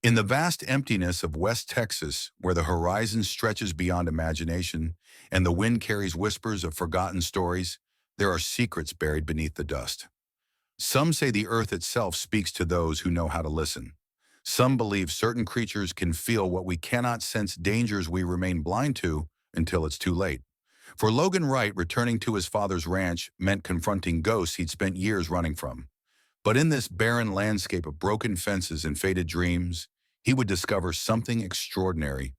In the vast emptiness of West Texas, where the horizon stretches beyond imagination and the wind carries whispers of forgotten stories, there are secrets buried beneath the dust. Some say the earth itself speaks to those who know how to listen. Some believe certain creatures can feel what we cannot sense, dangers we remain blind to until it's too late. For Logan Wright, returning to his father's ranch meant confronting ghosts he'd spent years running from. But in this barren landscape of broken fences and faded dreams, he would discover something extraordinary.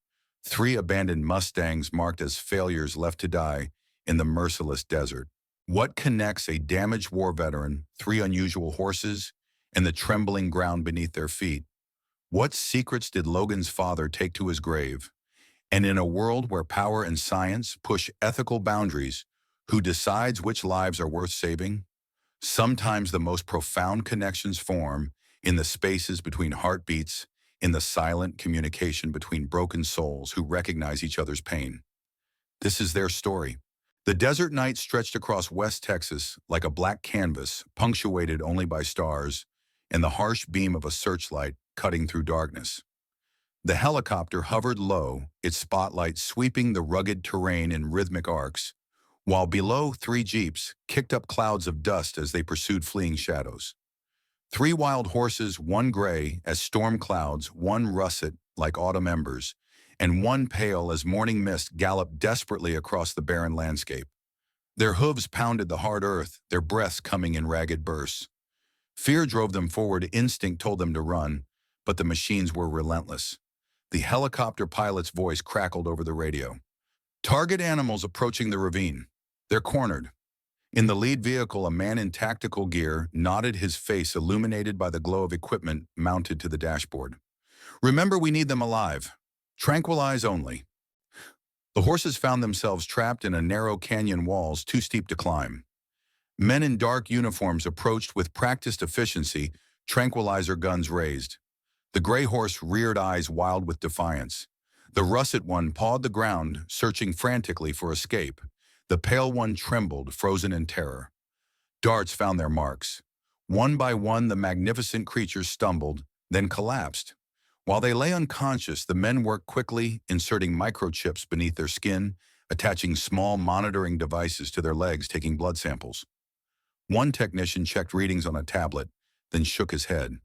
Three abandoned Mustangs marked as failures left to die in the merciless desert. What connects a damaged war veteran, three unusual horses, and the trembling ground beneath their feet? What secrets did Logan's father take to his grave? And in a world where power and science push ethical boundaries, who decides which lives are worth saving? Sometimes the most profound connections form in the spaces between heartbeats, in the silent communication between broken souls who recognize each other's pain. This is their story. The desert night stretched across West Texas like a black canvas, punctuated only by stars, and the harsh beam of a searchlight cutting through darkness. The helicopter hovered low, its spotlight sweeping the rugged terrain in rhythmic arcs, while below, three jeeps kicked up clouds of dust as they pursued fleeing shadows. Three wild horses, one gray as storm clouds, one russet like autumn embers, and one pale as morning mist galloped desperately across the barren landscape. Their hooves pounded the hard earth, their breaths coming in ragged bursts. Fear drove them forward, instinct told them to run, but the machines were relentless. The helicopter pilot's voice crackled over the radio. Target animals approaching the ravine. They're cornered. In the lead vehicle, a man in tactical gear nodded, his face illuminated by the glow of equipment mounted to the dashboard. Remember, we need them alive. Tranquilize only. The horses found themselves trapped in a narrow canyon walls too steep to climb. Men in dark uniforms approached with practiced efficiency, tranquilizer guns raised. The gray horse reared, eyes wild with defiance. The russet one pawed the ground, searching frantically for escape. The pale one trembled, frozen in terror. Darts found their marks. One by one, the magnificent creatures stumbled, then collapsed. While they lay unconscious, the men worked quickly, inserting microchips beneath their skin, attaching small monitoring devices to their legs, taking blood samples. One technician checked readings on a tablet, then shook his head.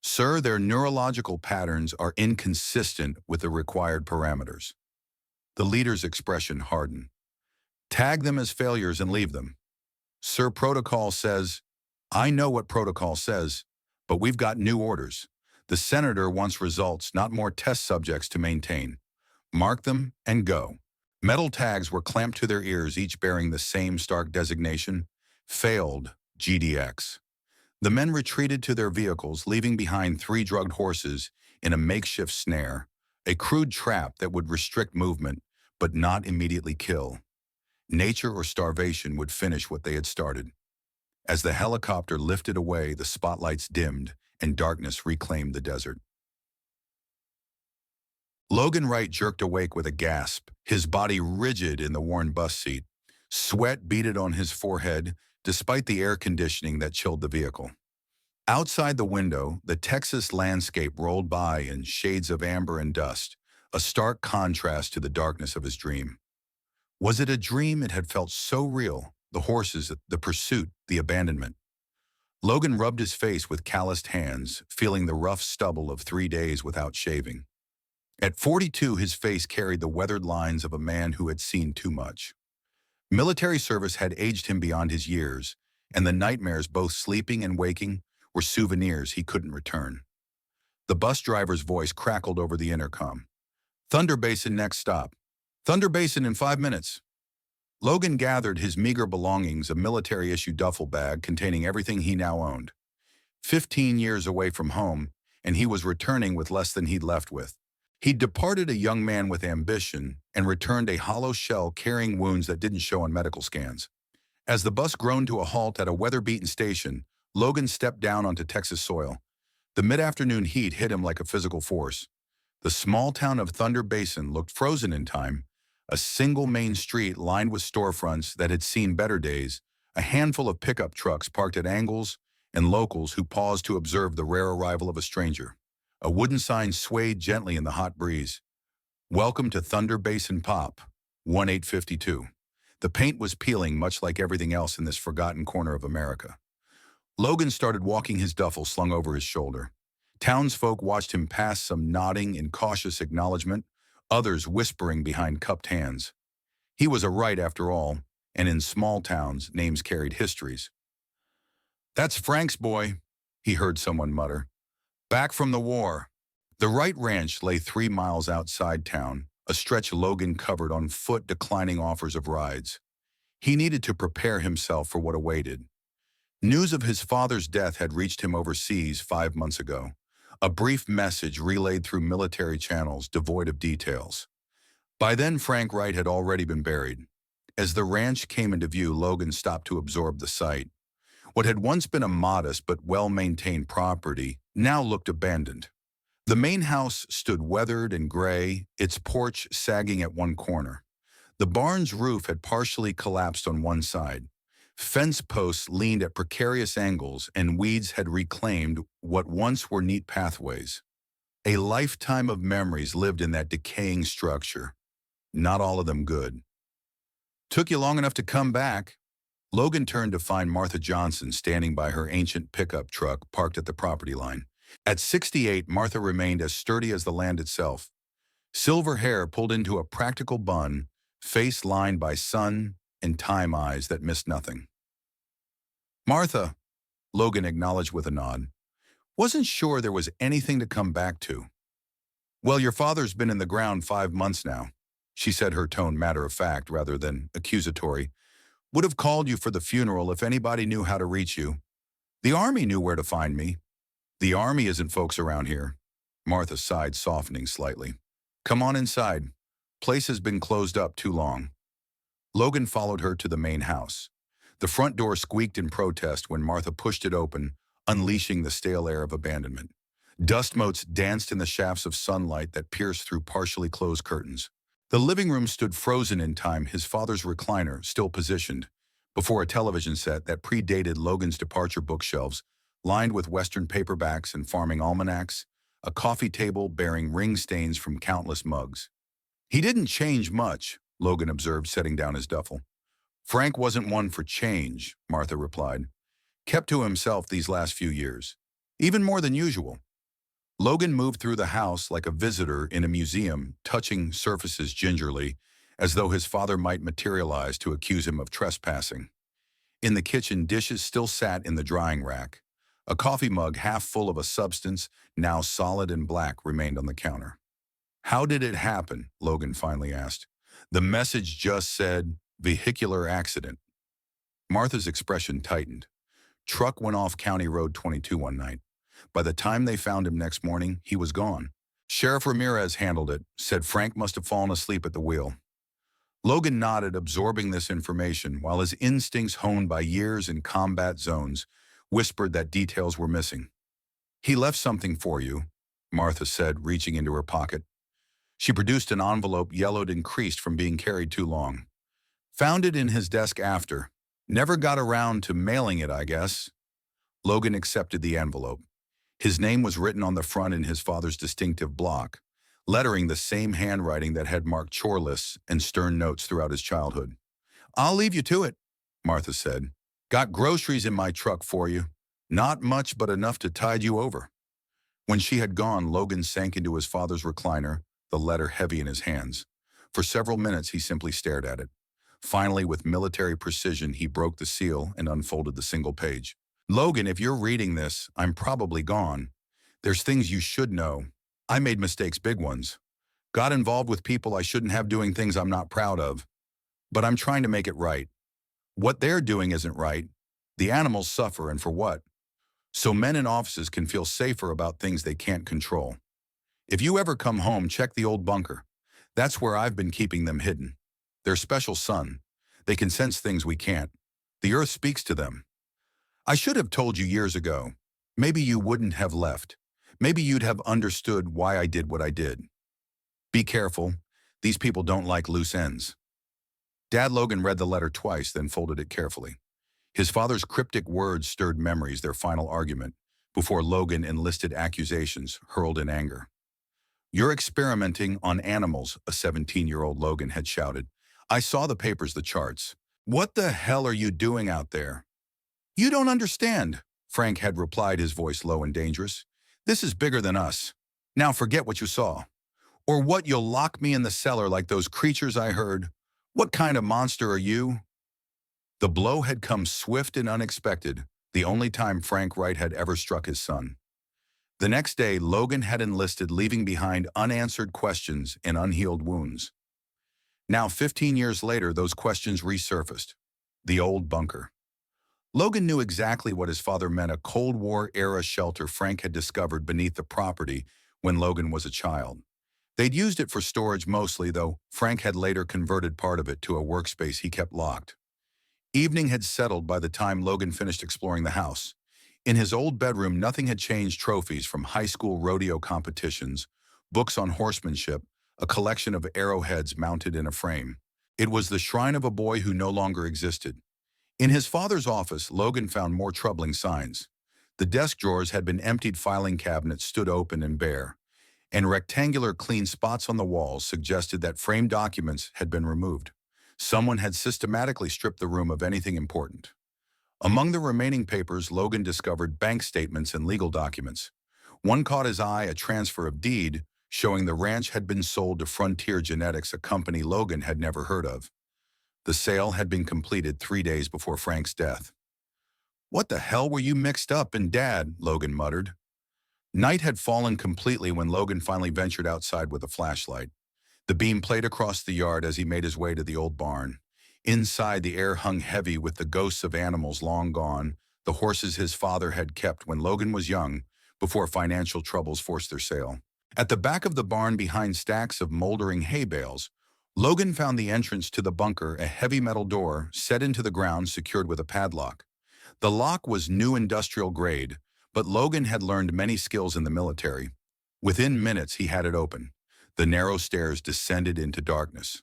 Sir, their neurological patterns are inconsistent with the required parameters. The leader's expression hardened. Tag them as failures and leave them. Sir, protocol says. I know what protocol says, but we've got new orders. The senator wants results, not more test subjects to maintain. Mark them and go. Metal tags were clamped to their ears, each bearing the same stark designation: failed GDX. The men retreated to their vehicles, leaving behind three drugged horses in a makeshift snare, a crude trap that would restrict movement, but not immediately kill. Nature or starvation would finish what they had started. As the helicopter lifted away, the spotlights dimmed and darkness reclaimed the desert. Logan Wright jerked awake with a gasp, his body rigid in the worn bus seat. Sweat beaded on his forehead, despite the air conditioning that chilled the vehicle. Outside the window, the Texas landscape rolled by in shades of amber and dust, a stark contrast to the darkness of his dream. Was it a dream? It had felt so real. The horses, the pursuit, the abandonment. Logan rubbed his face with calloused hands, feeling the rough stubble of 3 days without shaving. At 42, his face carried the weathered lines of a man who had seen too much. Military service had aged him beyond his years, and the nightmares, both sleeping and waking, were souvenirs he couldn't return. The bus driver's voice crackled over the intercom. Thunder Basin next stop. Thunder Basin in 5 minutes. Logan gathered his meager belongings, a military-issue duffel bag containing everything he now owned. 15 years away from home, and he was returning with less than he'd left with. He'd departed a young man with ambition and returned a hollow shell carrying wounds that didn't show on medical scans. As the bus groaned to a halt at a weather-beaten station, Logan stepped down onto Texas soil. The mid-afternoon heat hit him like a physical force. The small town of Thunder Basin looked frozen in time, a single main street lined with storefronts that had seen better days, a handful of pickup trucks parked at angles, and locals who paused to observe the rare arrival of a stranger. A wooden sign swayed gently in the hot breeze. Welcome to Thunder Basin Pop, 1852. The paint was peeling much like everything else in this forgotten corner of America. Logan started walking, his duffel slung over his shoulder. Townsfolk watched him pass, some nodding in cautious acknowledgement, others whispering behind cupped hands. He was a Wright after all, and in small towns, names carried histories. "That's Frank's boy," he heard someone mutter. "Back from the war." The Wright Ranch lay 3 miles outside town, a stretch Logan covered on foot, declining offers of rides. He needed to prepare himself for what awaited. News of his father's death had reached him overseas 5 months ago, a brief message relayed through military channels devoid of details. By then, Frank Wright had already been buried. As the ranch came into view, Logan stopped to absorb the sight. What had once been a modest but well-maintained property now looked abandoned. The main house stood weathered and gray, its porch sagging at one corner. The barn's roof had partially collapsed on one side. Fence posts leaned at precarious angles, and weeds had reclaimed what once were neat pathways. A lifetime of memories lived in that decaying structure, not all of them good. "Took you long enough to come back." Logan turned to find Martha Johnson standing by her ancient pickup truck parked at the property line. At 68, Martha remained as sturdy as the land itself. Silver hair pulled into a practical bun, face lined by sun and time eyes that missed nothing. "Martha," Logan acknowledged with a nod. "Wasn't sure there was anything to come back to." "Well, your father's been in the ground 5 months now," she said, her tone matter-of-fact rather than accusatory. "Would have called you for the funeral if anybody knew how to reach you. The Army knew where to find me." "The Army isn't folks around here." Martha sighed, softening slightly. "Come on inside. Place has been closed up too long." Logan followed her to the main house. The front door squeaked in protest when Martha pushed it open, unleashing the stale air of abandonment. Dust motes danced in the shafts of sunlight that pierced through partially closed curtains. The living room stood frozen in time, his father's recliner still positioned, before a television set that predated Logan's departure, bookshelves lined with Western paperbacks and farming almanacs, a coffee table bearing ring stains from countless mugs. "He didn't change much," Logan observed, setting down his duffel. "Frank wasn't one for change," Martha replied. "Kept to himself these last few years. Even more than usual." Logan moved through the house like a visitor in a museum, touching surfaces gingerly, as though his father might materialize to accuse him of trespassing. In the kitchen, dishes still sat in the drying rack. A coffee mug half full of a substance, now solid and black, remained on the counter. "How did it happen?" Logan finally asked. "The message just said, vehicular accident." Martha's expression tightened. "Truck went off County Road 22 one night. By the time they found him next morning, he was gone. Sheriff Ramirez handled it, said Frank must have fallen asleep at the wheel." Logan nodded, absorbing this information, while his instincts, honed by years in combat zones, whispered that details were missing. "He left something for you," Martha said, reaching into her pocket. She produced an envelope, yellowed and creased from being carried too long. "Found it in his desk after. Never got around to mailing it, I guess." Logan accepted the envelope. His name was written on the front in his father's distinctive block, lettering the same handwriting that had marked chore lists and stern notes throughout his childhood. "I'll leave you to it," Martha said. "Got groceries in my truck for you. Not much, but enough to tide you over." When she had gone, Logan sank into his father's recliner, the letter heavy in his hands. For several minutes, he simply stared at it. Finally, with military precision, he broke the seal and unfolded the single page. "Logan, if you're reading this, I'm probably gone. There's things you should know. I made mistakes, big ones. Got involved with people I shouldn't have, doing things I'm not proud of. But I'm trying to make it right. What they're doing isn't right. The animals suffer, and for what? So men in offices can feel safer about things they can't control. If you ever come home, check the old bunker. That's where I've been keeping them hidden. They're special, son. They can sense things we can't. The earth speaks to them. I should have told you years ago. Maybe you wouldn't have left. Maybe you'd have understood why I did what I did. Be careful. These people don't like loose ends." Dad Logan read the letter twice, then folded it carefully. His father's cryptic words stirred memories, their final argument. before Logan enlisted accusations hurled in anger. "You're experimenting on animals," a 17-year-old Logan had shouted. "I saw the papers, the charts. What the hell are you doing out there?" "You don't understand," Frank had replied, his voice low and dangerous. "This is bigger than us. Now forget what you saw. Or what, you'll lock me in the cellar like those creatures I heard? What kind of monster are you?" The blow had come swift and unexpected, the only time Frank Wright had ever struck his son. The next day, Logan had enlisted, leaving behind unanswered questions and unhealed wounds. Now, 15 years later, those questions resurfaced. The old bunker. Logan knew exactly what his father meant, a Cold War-era shelter Frank had discovered beneath the property when Logan was a child. They'd used it for storage mostly, though Frank had later converted part of it to a workspace he kept locked. Evening had settled by the time Logan finished exploring the house. In his old bedroom, nothing had changed: trophies from high school rodeo competitions, books on horsemanship, a collection of arrowheads mounted in a frame. It was the shrine of a boy who no longer existed. In his father's office, Logan found more troubling signs. The desk drawers had been emptied, filing cabinets stood open and bare, and rectangular clean spots on the walls suggested that framed documents had been removed. Someone had systematically stripped the room of anything important. Among the remaining papers, Logan discovered bank statements and legal documents. One caught his eye: a transfer of deed showing the ranch had been sold to Frontier Genetics, a company Logan had never heard of. The sale had been completed 3 days before Frank's death. "What the hell were you mixed up in, Dad?" Logan muttered. Night had fallen completely when Logan finally ventured outside with a flashlight. The beam played across the yard as he made his way to the old barn. Inside, the air hung heavy with the ghosts of animals long gone, the horses his father had kept when Logan was young, before financial troubles forced their sale. At the back of the barn, behind stacks of moldering hay bales, Logan found the entrance to the bunker, a heavy metal door set into the ground secured with a padlock. The lock was new industrial grade, but Logan had learned many skills in the military. Within minutes, he had it open. The narrow stairs descended into darkness.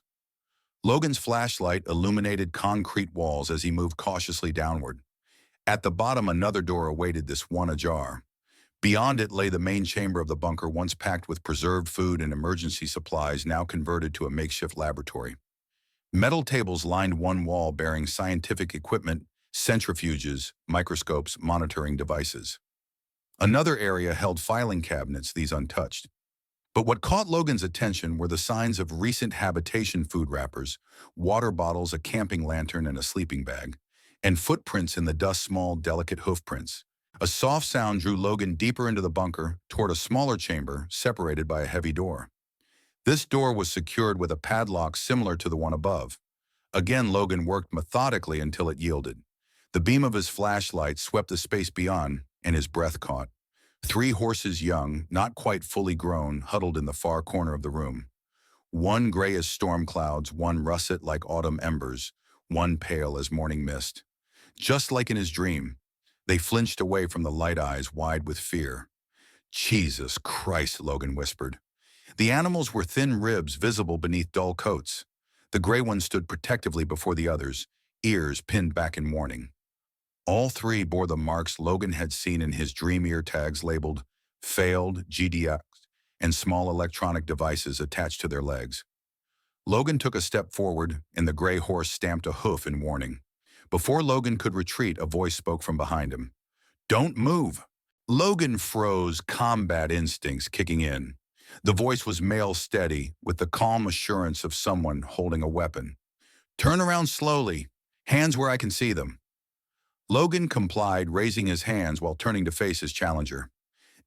Logan's flashlight illuminated concrete walls as he moved cautiously downward. At the bottom, another door awaited, this one ajar. Beyond it lay the main chamber of the bunker, once packed with preserved food and emergency supplies, now converted to a makeshift laboratory. Metal tables lined one wall, bearing scientific equipment, centrifuges, microscopes, monitoring devices. Another area held filing cabinets, these untouched. But what caught Logan's attention were the signs of recent habitation: food wrappers, water bottles, a camping lantern, and a sleeping bag, and footprints in the dust, small, delicate hoof prints. A soft sound drew Logan deeper into the bunker, toward a smaller chamber separated by a heavy door. This door was secured with a padlock similar to the one above. Again, Logan worked methodically until it yielded. The beam of his flashlight swept the space beyond, and his breath caught. 3 horses, young, not quite fully grown, huddled in the far corner of the room. One gray as storm clouds, one russet like autumn embers, one pale as morning mist. Just like in his dream, they flinched away from the light eyes, wide with fear. "Jesus Christ," Logan whispered. The animals were thin ribs visible beneath dull coats. The gray one stood protectively before the others, ears pinned back in warning. All 3 bore the marks Logan had seen in his dream: ear tags labeled "failed," GDX, and small electronic devices attached to their legs. Logan took a step forward, and the gray horse stamped a hoof in warning. Before Logan could retreat, a voice spoke from behind him. "Don't move." Logan froze, combat instincts kicking in. The voice was male, steady, with the calm assurance of someone holding a weapon. "Turn around slowly. Hands where I can see them." Logan complied, raising his hands while turning to face his challenger.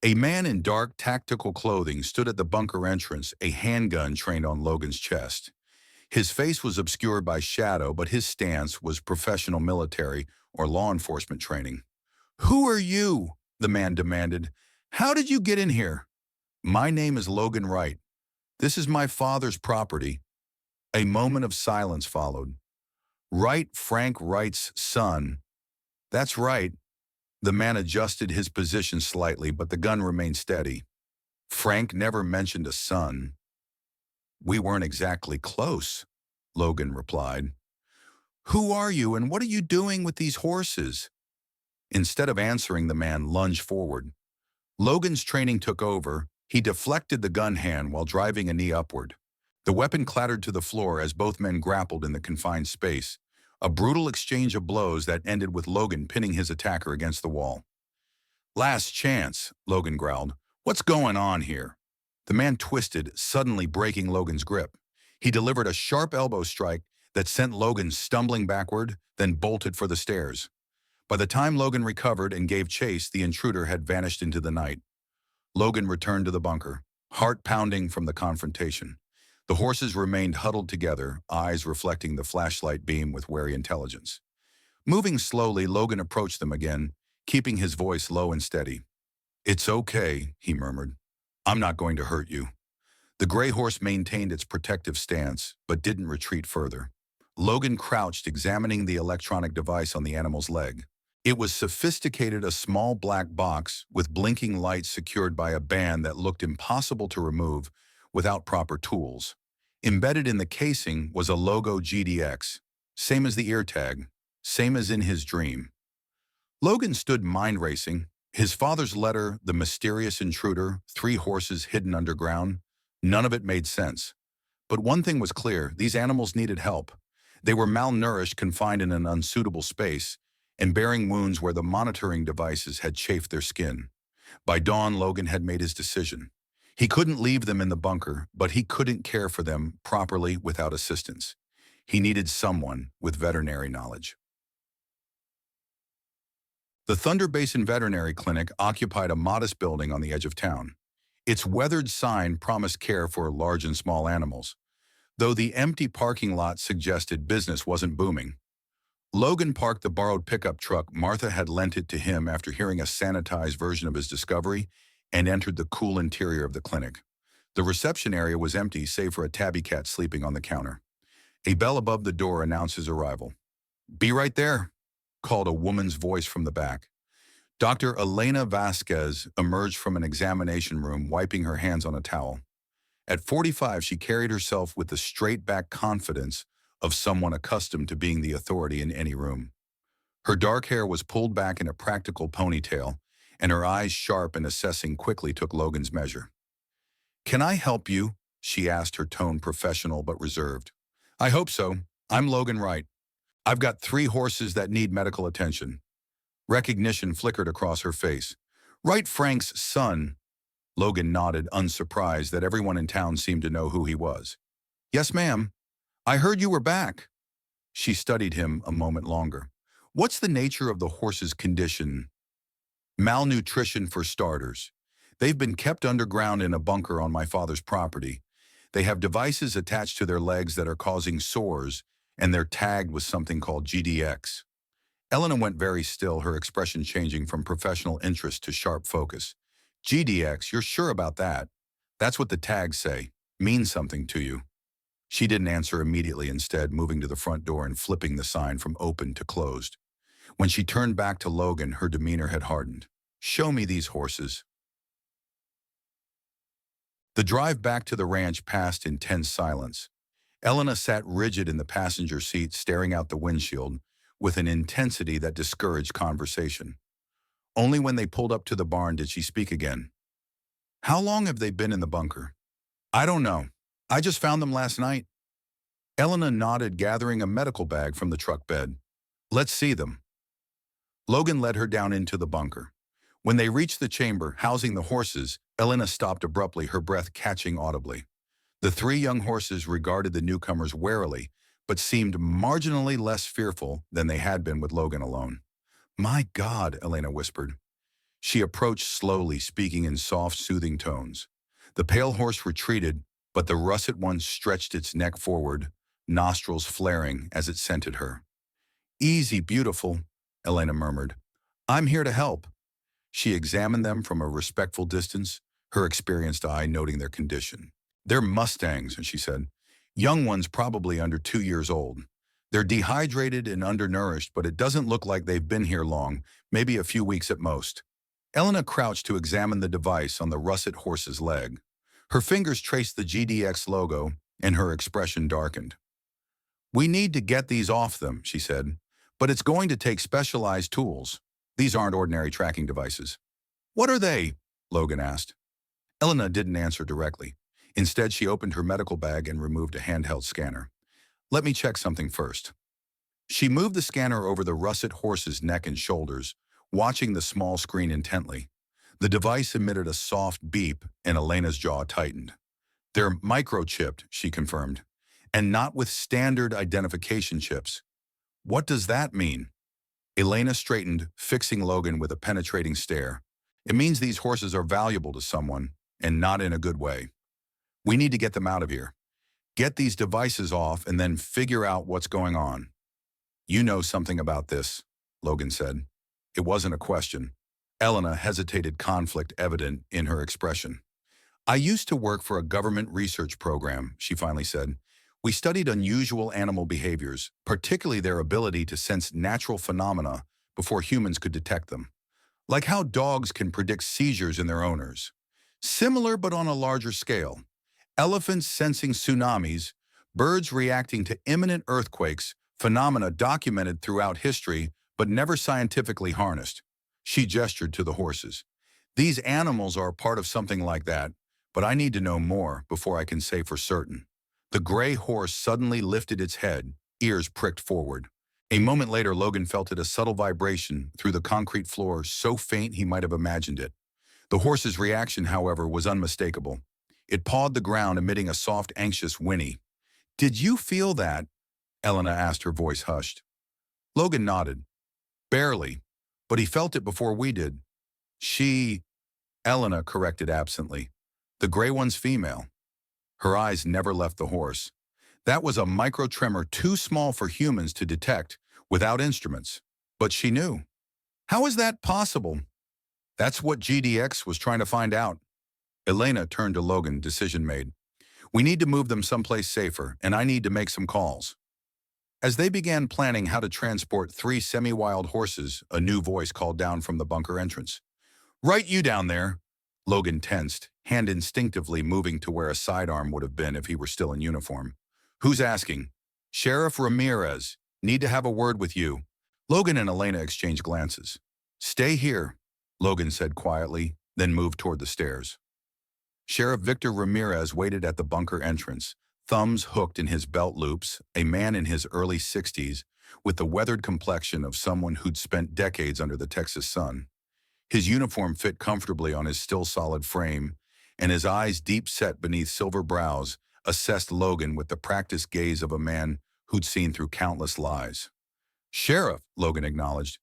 A man in dark, tactical clothing stood at the bunker entrance, a handgun trained on Logan's chest. His face was obscured by shadow, but his stance was professional military or law enforcement training. "Who are you?" the man demanded. "How did you get in here?" "My name is Logan Wright. This is my father's property." A moment of silence followed. "Wright, Frank Wright's son." "That's right." The man adjusted his position slightly, but the gun remained steady. "Frank never mentioned a son." "We weren't exactly close," Logan replied. "Who are you, and what are you doing with these horses?" Instead of answering, the man lunged forward. Logan's training took over. He deflected the gun hand while driving a knee upward. The weapon clattered to the floor as both men grappled in the confined space, a brutal exchange of blows that ended with Logan pinning his attacker against the wall. "Last chance," Logan growled. "What's going on here?" The man twisted, suddenly breaking Logan's grip. He delivered a sharp elbow strike that sent Logan stumbling backward, then bolted for the stairs. By the time Logan recovered and gave chase, the intruder had vanished into the night. Logan returned to the bunker, heart pounding from the confrontation. The horses remained huddled together, eyes reflecting the flashlight beam with wary intelligence. Moving slowly, Logan approached them again, keeping his voice low and steady. "It's okay," he murmured. "I'm not going to hurt you." The gray horse maintained its protective stance, but didn't retreat further. Logan crouched, examining the electronic device on the animal's leg. It was sophisticated, a small black box with blinking lights secured by a band that looked impossible to remove without proper tools. Embedded in the casing was a logo GDX, same as the ear tag, same as in his dream. Logan stood mind racing. His father's letter, the mysterious intruder, 3 horses hidden underground. None of it made sense. But one thing was clear: these animals needed help. They were malnourished, confined in an unsuitable space, and bearing wounds where the monitoring devices had chafed their skin. By dawn, Logan had made his decision. He couldn't leave them in the bunker, but he couldn't care for them properly without assistance. He needed someone with veterinary knowledge. The Thunder Basin Veterinary Clinic occupied a modest building on the edge of town. Its weathered sign promised care for large and small animals, though the empty parking lot suggested business wasn't booming. Logan parked the borrowed pickup truck. Martha had lent it to him after hearing a sanitized version of his discovery, and entered the cool interior of the clinic. The reception area was empty, save for a tabby cat sleeping on the counter. A bell above the door announced his arrival. "Be right there," called a woman's voice from the back. Dr. Elena Vasquez emerged from an examination room, wiping her hands on a towel. At 45, she carried herself with the straight-back confidence of someone accustomed to being the authority in any room. Her dark hair was pulled back in a practical ponytail, and her eyes, sharp and assessing, quickly took Logan's measure. "Can I help you?" she asked, her tone professional but reserved. "I hope so. I'm Logan Wright. I've got 3 horses that need medical attention." Recognition flickered across her face. "Wright Frank's son." Logan nodded, unsurprised that everyone in town seemed to know who he was. "Yes, ma'am. I heard you were back." She studied him a moment longer. "What's the nature of the horse's condition?" "Malnutrition for starters. They've been kept underground in a bunker on my father's property. They have devices attached to their legs that are causing sores, and they're tagged with something called GDX. Elena went very still, her expression changing from professional interest to sharp focus. "GDX, you're sure about that? That's what the tags say. Means something to you?" She didn't answer immediately, instead moving to the front door and flipping the sign from open to closed. When she turned back to Logan, her demeanor had hardened. "Show me these horses." The drive back to the ranch passed in tense silence. Elena sat rigid in the passenger seat, staring out the windshield with an intensity that discouraged conversation. Only when they pulled up to the barn did she speak again. "How long have they been in the bunker?" "I don't know. I just found them last night." Elena nodded, gathering a medical bag from the truck bed. "Let's see them." Logan led her down into the bunker. When they reached the chamber housing the horses, Elena stopped abruptly, her breath catching audibly. The 3 young horses regarded the newcomers warily, but seemed marginally less fearful than they had been with Logan alone. "My God," Elena whispered. She approached slowly, speaking in soft, soothing tones. The pale horse retreated, but the russet one stretched its neck forward, nostrils flaring as it scented her. "Easy, beautiful," Elena murmured. "I'm here to help." She examined them from a respectful distance, her experienced eye noting their condition. "They're Mustangs," she said. "Young ones probably under 2 years old. They're dehydrated and undernourished, but it doesn't look like they've been here long, maybe a few weeks at most." Elena crouched to examine the device on the russet horse's leg. Her fingers traced the GDX logo, and her expression darkened. "We need to get these off them," she said, "but it's going to take specialized tools." These aren't ordinary tracking devices. What are they? Logan asked. Elena didn't answer directly. Instead, she opened her medical bag and removed a handheld scanner. Let me check something first. She moved the scanner over the russet horse's neck and shoulders, watching the small screen intently. The device emitted a soft beep, and Elena's jaw tightened. They're microchipped, she confirmed, and not with standard identification chips. What does that mean? Elena straightened, fixing Logan with a penetrating stare. It means these horses are valuable to someone, and not in a good way. We need to get them out of here. Get these devices off and then figure out what's going on. You know something about this, Logan said. It wasn't a question. Elena hesitated, conflict evident in her expression. I used to work for a government research program, she finally said. We studied unusual animal behaviors, particularly their ability to sense natural phenomena before humans could detect them. Like how dogs can predict seizures in their owners. Similar but on a larger scale. Elephants sensing tsunamis, birds reacting to imminent earthquakes, phenomena documented throughout history but never scientifically harnessed. She gestured to the horses. These animals are part of something like that, but I need to know more before I can say for certain. The gray horse suddenly lifted its head, ears pricked forward. A moment later, Logan felt a subtle vibration through the concrete floor, so faint he might have imagined it. The horse's reaction, however, was unmistakable. It pawed the ground, emitting a soft, anxious whinny. Did you feel that? Elena asked, her voice hushed. Logan nodded. Barely, but he felt it before we did. Elena corrected absently. The gray one's female. Her eyes never left the horse. That was a micro-tremor too small for humans to detect without instruments. But she knew. How is that possible? That's what GDX was trying to find out. Elena turned to Logan, decision made. We need to move them someplace safer, and I need to make some calls. As they began planning how to transport 3 semi-wild horses, a new voice called down from the bunker entrance. Right you down there. Logan tensed, hand instinctively moving to where a sidearm would have been if he were still in uniform. Who's asking? Sheriff Ramirez. Need to have a word with you. Logan and Elena exchanged glances. Stay here, Logan said quietly, then moved toward the stairs. Sheriff Victor Ramirez waited at the bunker entrance, thumbs hooked in his belt loops, a man in his early 60s, with the weathered complexion of someone who'd spent decades under the Texas sun. His uniform fit comfortably on his still solid frame, and his eyes, deep set beneath silver brows, assessed Logan with the practiced gaze of a man who'd seen through countless lies. Sheriff, Logan acknowledged.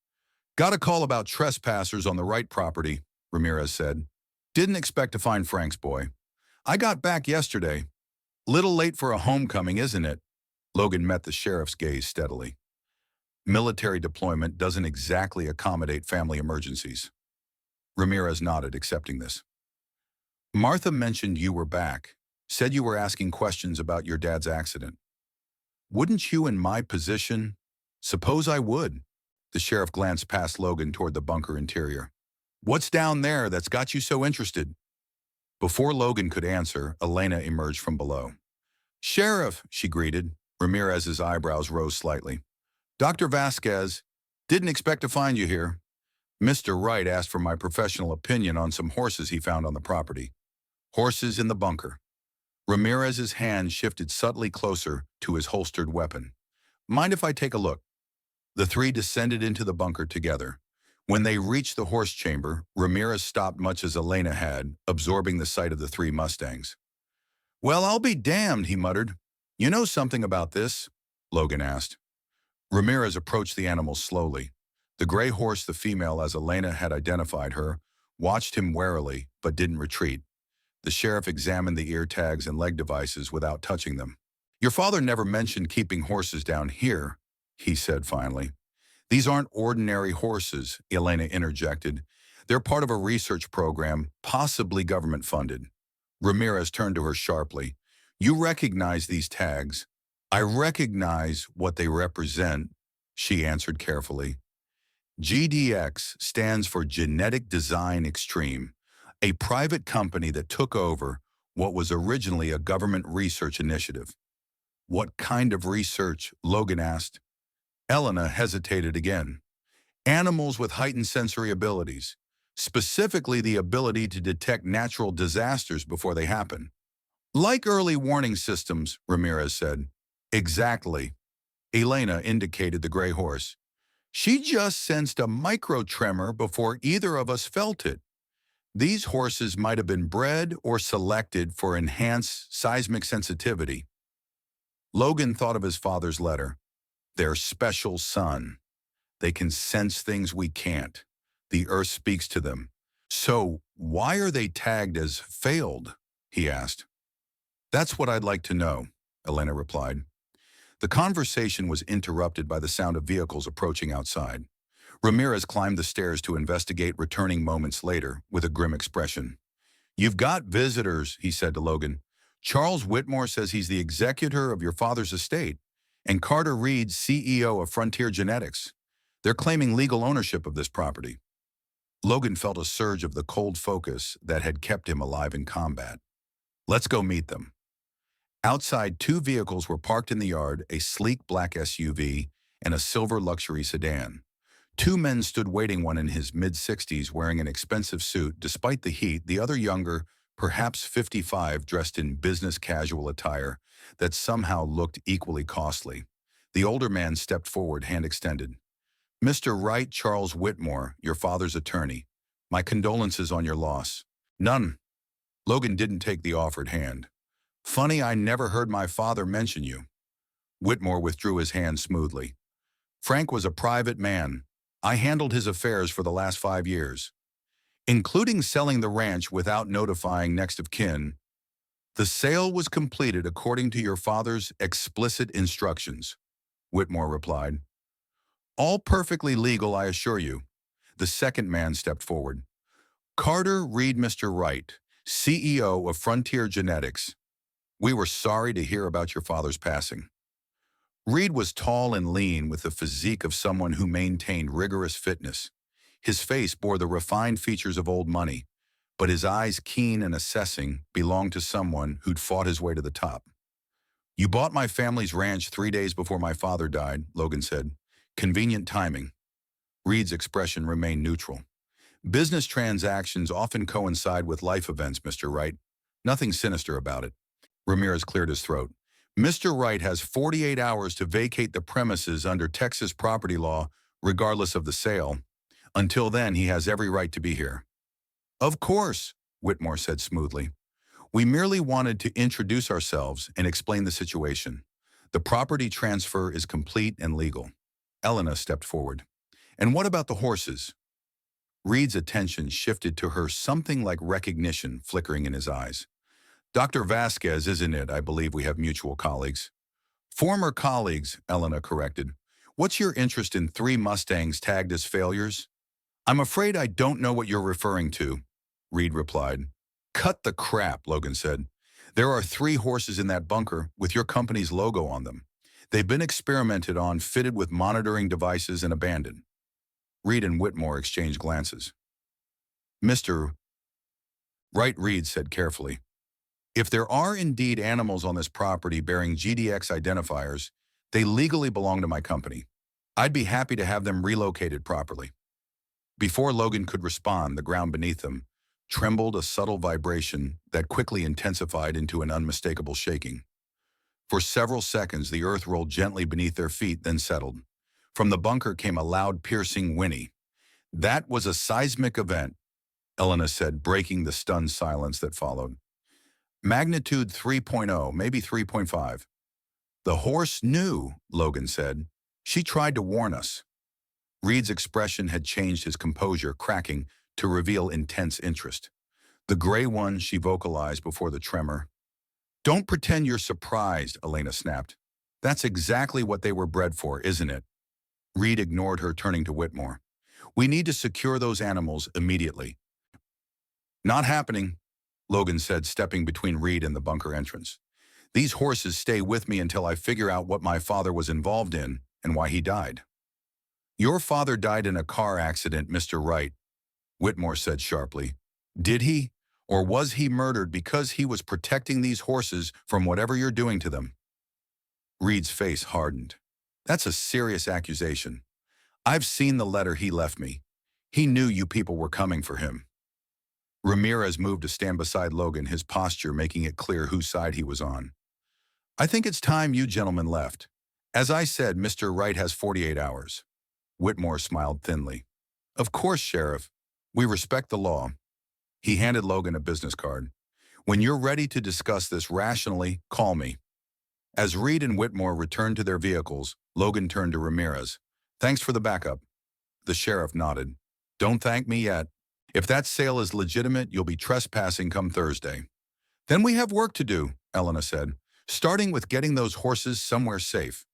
Got a call about trespassers on the Wright property, Ramirez said. Didn't expect to find Frank's boy. I got back yesterday. Little late for a homecoming, isn't it? Logan met the sheriff's gaze steadily. Military deployment doesn't exactly accommodate family emergencies. Ramirez nodded, accepting this. Martha mentioned you were back, said you were asking questions about your dad's accident. Wouldn't you in my position? Suppose I would. The sheriff glanced past Logan toward the bunker interior. What's down there that's got you so interested? Before Logan could answer, Elena emerged from below. Sheriff, she greeted. Ramirez's eyebrows rose slightly. Dr. Vasquez, didn't expect to find you here. Mr. Wright asked for my professional opinion on some horses he found on the property. Horses in the bunker. Ramirez's hand shifted subtly closer to his holstered weapon. Mind if I take a look? The three descended into the bunker together. When they reached the horse chamber, Ramirez stopped much as Elena had, absorbing the sight of the 3 Mustangs. Well, I'll be damned, he muttered. You know something about this? Logan asked. Ramirez approached the animals slowly. The gray horse, the female as Elena had identified her, watched him warily, but didn't retreat. The sheriff examined the ear tags and leg devices without touching them. Your father never mentioned keeping horses down here, he said finally. These aren't ordinary horses, Elena interjected. They're part of a research program, possibly government-funded. Ramirez turned to her sharply. You recognize these tags. I recognize what they represent, she answered carefully. GDX stands for Genetic Design Extreme, a private company that took over what was originally a government research initiative. What kind of research? Logan asked. Elena hesitated again. Animals with heightened sensory abilities, specifically the ability to detect natural disasters before they happen. Like early warning systems, Ramirez said. Exactly. Elena indicated the gray horse. She just sensed a micro-tremor before either of us felt it. These horses might have been bred or selected for enhanced seismic sensitivity. Logan thought of his father's letter. Their special son. They can sense things we can't. The earth speaks to them. So, why are they tagged as failed? He asked. That's what I'd like to know, Elena replied. The conversation was interrupted by the sound of vehicles approaching outside. Ramirez climbed the stairs to investigate, returning moments later with a grim expression. You've got visitors, he said to Logan. Charles Whitmore says he's the executor of your father's estate, and Carter Reed, CEO of Frontier Genetics. They're claiming legal ownership of this property. Logan felt a surge of the cold focus that had kept him alive in combat. Let's go meet them. Outside, two vehicles were parked in the yard, a sleek black SUV and a silver luxury sedan. Two men stood waiting, one in his mid-60s wearing an expensive suit despite the heat, the other younger, perhaps 55, dressed in business casual attire that somehow looked equally costly. The older man stepped forward, hand extended. Mr. Wright, Charles Whitmore, your father's attorney. My condolences on your loss. None. Logan didn't take the offered hand. Funny, I never heard my father mention you. Whitmore withdrew his hand smoothly. Frank was a private man. I handled his affairs for the last 5 years, including selling the ranch without notifying next of kin. The sale was completed according to your father's explicit instructions, Whitmore replied. All perfectly legal, I assure you. The second man stepped forward. Carter Reed, Mr. Wright, CEO of Frontier Genetics. We were sorry to hear about your father's passing. Reed was tall and lean with the physique of someone who maintained rigorous fitness. His face bore the refined features of old money, but his eyes, keen and assessing, belonged to someone who'd fought his way to the top. You bought my family's ranch 3 days before my father died, Logan said. Convenient timing. Reed's expression remained neutral. Business transactions often coincide with life events, Mr. Wright. Nothing sinister about it. Ramirez cleared his throat. Mr. Wright has 48 hours to vacate the premises under Texas property law, regardless of the sale. Until then, he has every right to be here. Of course, Whitmore said smoothly. We merely wanted to introduce ourselves and explain the situation. The property transfer is complete and legal. Elena stepped forward. And what about the horses? Reed's attention shifted to her, something like recognition flickering in his eyes. Dr. Vasquez, isn't it? I believe we have mutual colleagues. Former colleagues, Elena corrected. What's your interest in 3 Mustangs tagged as failures? I'm afraid I don't know what you're referring to, Reed replied. Cut the crap, Logan said. There are 3 horses in that bunker with your company's logo on them. They've been experimented on, fitted with monitoring devices, and abandoned. Reed and Whitmore exchanged glances. Mr. Wright, Reed said carefully. If there are indeed animals on this property bearing GDX identifiers, they legally belong to my company. I'd be happy to have them relocated properly. Before Logan could respond, the ground beneath them trembled, a subtle vibration that quickly intensified into an unmistakable shaking. For several seconds, the earth rolled gently beneath their feet, then settled. From the bunker came a loud, piercing whinny. That was a seismic event, Elena said, breaking the stunned silence that followed. Magnitude 3.0, maybe 3.5. The horse knew, Logan said. She tried to warn us. Reed's expression had changed, his composure cracking to reveal intense interest. The gray one, she vocalized before the tremor. Don't pretend you're surprised, Elena snapped. That's exactly what they were bred for, isn't it? Reed ignored her, turning to Whitmore. We need to secure those animals immediately. Not happening, Logan said, stepping between Reed and the bunker entrance. These horses stay with me until I figure out what my father was involved in and why he died. Your father died in a car accident, Mr. Wright, Whitmore said sharply. Did he? Or was he murdered because he was protecting these horses from whatever you're doing to them? Reed's face hardened. That's a serious accusation. I've seen the letter he left me. He knew you people were coming for him. Ramirez moved to stand beside Logan, his posture making it clear whose side he was on. I think it's time you gentlemen left. As I said, Mr. Wright has 48 hours. Whitmore smiled thinly. Of course, Sheriff. We respect the law. He handed Logan a business card. When you're ready to discuss this rationally, call me. As Reed and Whitmore returned to their vehicles, Logan turned to Ramirez. Thanks for the backup. The sheriff nodded. Don't thank me yet. If that sale is legitimate, you'll be trespassing come Thursday. Then we have work to do, Elena said, starting with getting those horses somewhere safe.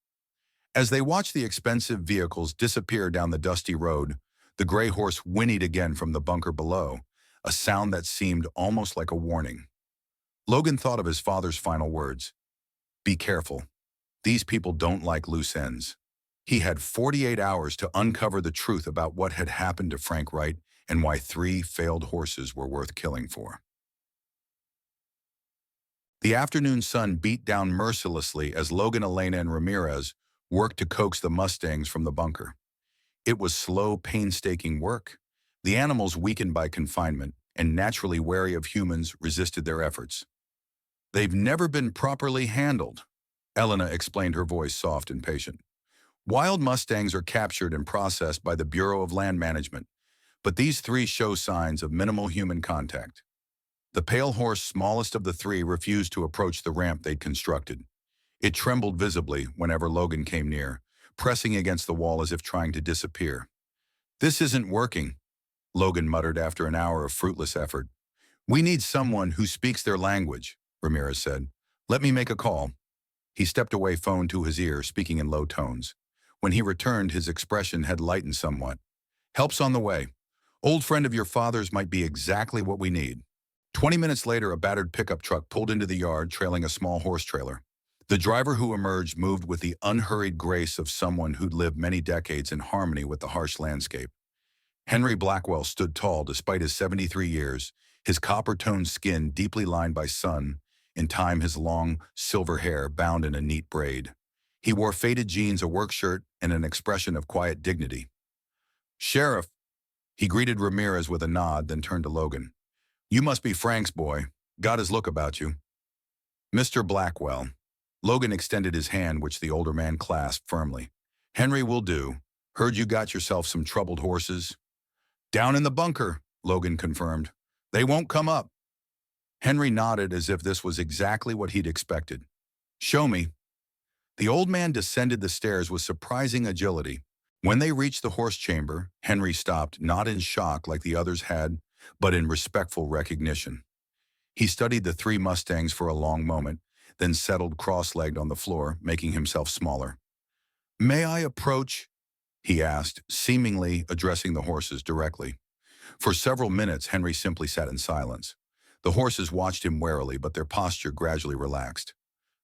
As they watched the expensive vehicles disappear down the dusty road, the gray horse whinnied again from the bunker below, a sound that seemed almost like a warning. Logan thought of his father's final words. Be careful. These people don't like loose ends. He had 48 hours to uncover the truth about what had happened to Frank Wright and why 3 failed horses were worth killing for. The afternoon sun beat down mercilessly as Logan, Elena, and Ramirez worked to coax the Mustangs from the bunker. It was slow, painstaking work. The animals, weakened by confinement and naturally wary of humans, resisted their efforts. They've never been properly handled, Elena explained, her voice soft and patient. Wild Mustangs are captured and processed by the Bureau of Land Management, but these 3 show signs of minimal human contact. The pale horse, smallest of the 3, refused to approach the ramp they'd constructed. It trembled visibly whenever Logan came near, pressing against the wall as if trying to disappear. This isn't working, Logan muttered after an hour of fruitless effort. We need someone who speaks their language, Ramirez said. Let me make a call. He stepped away, phone to his ear, speaking in low tones. When he returned, his expression had lightened somewhat. Help's on the way. Old friend of your father's might be exactly what we need. 20 minutes later, a battered pickup truck pulled into the yard, trailing a small horse trailer. The driver who emerged moved with the unhurried grace of someone who'd lived many decades in harmony with the harsh landscape. Henry Blackwell stood tall despite his 73 years, his copper-toned skin deeply lined by sun, in time his long, silver hair bound in a neat braid. He wore faded jeans, a work shirt, and an expression of quiet dignity. Sheriff, he greeted Ramirez with a nod, then turned to Logan. You must be Frank's boy. Got his look about you. Mr. Blackwell. Logan extended his hand, which the older man clasped firmly. Henry will do. Heard you got yourself some troubled horses. Down in the bunker, Logan confirmed. They won't come up. Henry nodded as if this was exactly what he'd expected. Show me. The old man descended the stairs with surprising agility. When they reached the horse chamber, Henry stopped, not in shock like the others had, but in respectful recognition. He studied the 3 Mustangs for a long moment, then settled cross-legged on the floor, making himself smaller. May I approach? He asked, seemingly addressing the horses directly. For several minutes, Henry simply sat in silence. The horses watched him warily, but their posture gradually relaxed.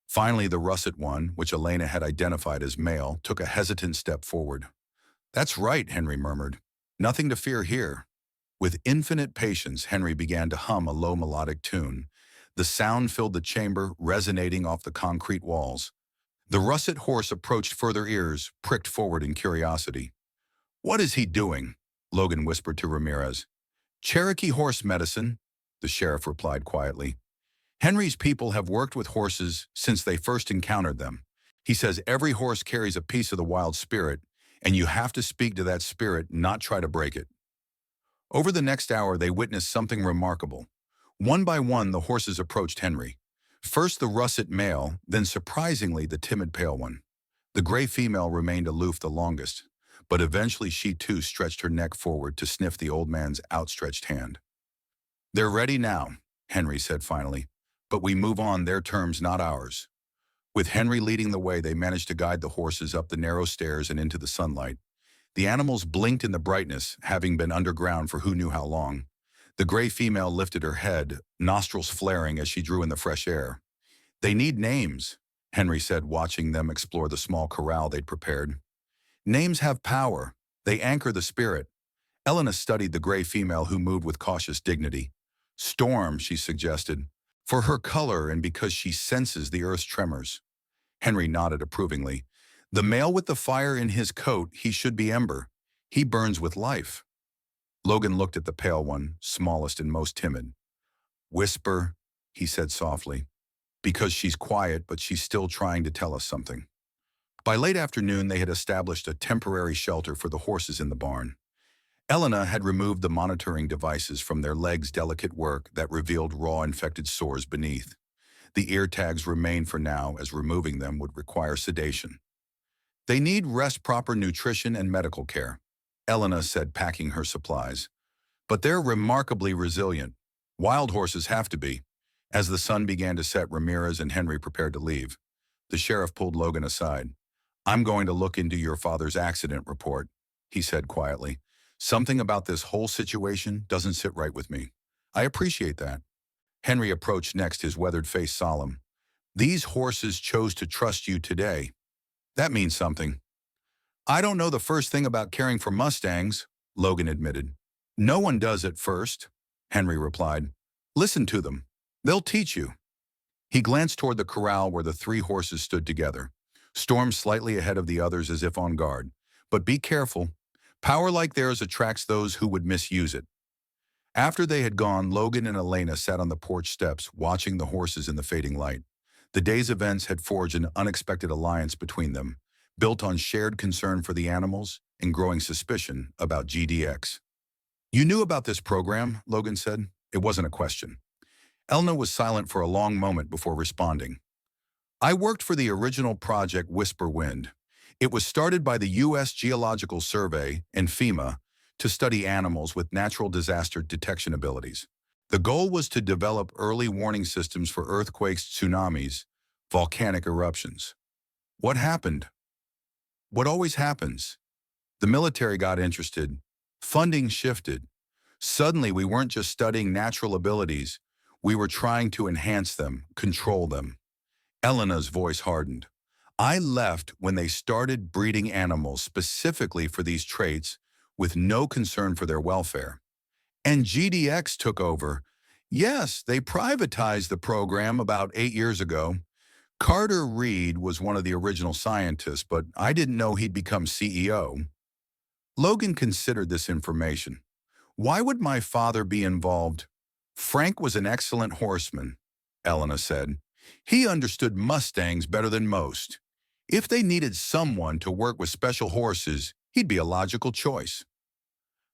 Finally, the russet one, which Elena had identified as male, took a hesitant step forward. That's right, Henry murmured. Nothing to fear here. With infinite patience, Henry began to hum a low melodic tune. The sound filled the chamber, resonating off the concrete walls. The russet horse approached further ears, pricked forward in curiosity. What is he doing? Logan whispered to Ramirez. Cherokee horse medicine, the sheriff replied quietly. Henry's people have worked with horses since they first encountered them. He says every horse carries a piece of the wild spirit, and you have to speak to that spirit, not try to break it. Over the next hour, they witnessed something remarkable. One by one, the horses approached Henry. First the russet male, then surprisingly the timid pale one. The gray female remained aloof the longest, but eventually she too stretched her neck forward to sniff the old man's outstretched hand. They're ready now, Henry said finally, but we move on their terms, not ours. With Henry leading the way, they managed to guide the horses up the narrow stairs and into the sunlight. The animals blinked in the brightness, having been underground for who knew how long. The gray female lifted her head, nostrils flaring as she drew in the fresh air. They need names, Henry said, watching them explore the small corral they'd prepared. Names have power. They anchor the spirit. Elena studied the gray female, who moved with cautious dignity. Storm, she suggested, for her color and because she senses the earth's tremors. Henry nodded approvingly. The male with the fire in his coat, he should be Ember. He burns with life. Logan looked at the pale one, smallest and most timid. Whisper, he said softly, because she's quiet, but she's still trying to tell us something. By late afternoon, they had established a temporary shelter for the horses in the barn. Elena had removed the monitoring devices from their legs' delicate work that revealed raw infected sores beneath. The ear tags remained for now, as removing them would require sedation. They need rest, proper nutrition, and medical care, Elena said, packing her supplies. But they're remarkably resilient. Wild horses have to be. As the sun began to set, Ramirez and Henry prepared to leave. The sheriff pulled Logan aside. I'm going to look into your father's accident report, he said quietly. Something about this whole situation doesn't sit right with me. I appreciate that. Henry approached next, his weathered face solemn. These horses chose to trust you today. That means something. I don't know the first thing about caring for Mustangs, Logan admitted. No one does at first, Henry replied. Listen to them. They'll teach you. He glanced toward the corral where the three horses stood together. Storm slightly ahead of the others as if on guard. But be careful. Power like theirs attracts those who would misuse it. After they had gone, Logan and Elena sat on the porch steps, watching the horses in the fading light. The day's events had forged an unexpected alliance between them, built on shared concern for the animals and growing suspicion about GDX. You knew about this program, Logan said. It wasn't a question. Elena was silent for a long moment before responding. I worked for the original project Whisper Wind. It was started by the U.S. Geological Survey and FEMA to study animals with natural disaster detection abilities. The goal was to develop early warning systems for earthquakes, tsunamis, volcanic eruptions. What happened? What always happens? The military got interested. Funding shifted. Suddenly, we weren't just studying natural abilities. We were trying to enhance them, control them. Elena's voice hardened. I left when they started breeding animals specifically for these traits with no concern for their welfare. And GDX took over. Yes, they privatized the program about 8 years ago. Carter Reed was one of the original scientists, but I didn't know he'd become CEO. Logan considered this information. Why would my father be involved? Frank was an excellent horseman, Elena said. He understood Mustangs better than most. If they needed someone to work with special horses, he'd be a logical choice.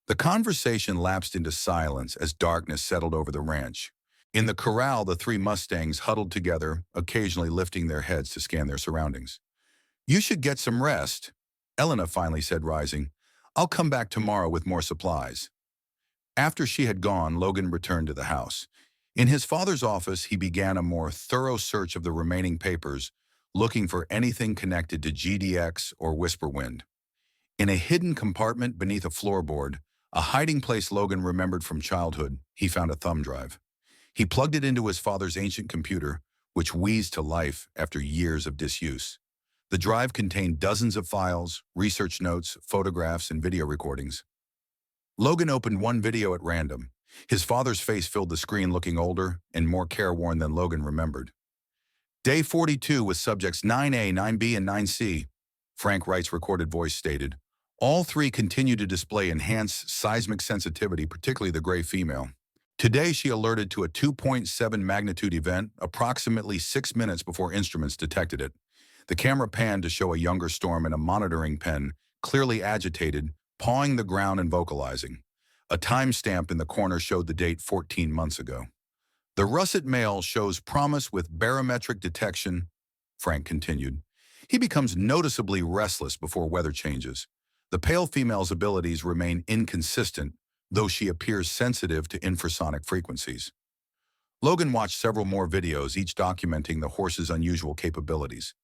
The conversation lapsed into silence as darkness settled over the ranch. In the corral, the three Mustangs huddled together, occasionally lifting their heads to scan their surroundings. You should get some rest, Elena finally said, rising. I'll come back tomorrow with more supplies. After she had gone, Logan returned to the house. In his father's office, he began a more thorough search of the remaining papers, looking for anything connected to GDX or Whisperwind. In a hidden compartment beneath a floorboard, a hiding place Logan remembered from childhood, he found a thumb drive. He plugged it into his father's ancient computer, which wheezed to life after years of disuse. The drive contained dozens of files, research notes, photographs, and video recordings. Logan opened one video at random. His father's face filled the screen, looking older and more careworn than Logan remembered. Day 42 with subjects 9A, 9B, and 9C, Frank Wright's recorded voice stated. All three continue to display enhanced seismic sensitivity, particularly the gray female. Today, she alerted to a 2.7 magnitude event approximately 6 minutes before instruments detected it. The camera panned to show a younger Storm in a monitoring pen, clearly agitated, pawing the ground and vocalizing. A timestamp in the corner showed the date 14 months ago. The russet male shows promise with barometric detection, Frank continued. He becomes noticeably restless before weather changes. The pale female's abilities remain inconsistent, though she appears sensitive to infrasonic frequencies. Logan watched several more videos, each documenting the horse's unusual capabilities.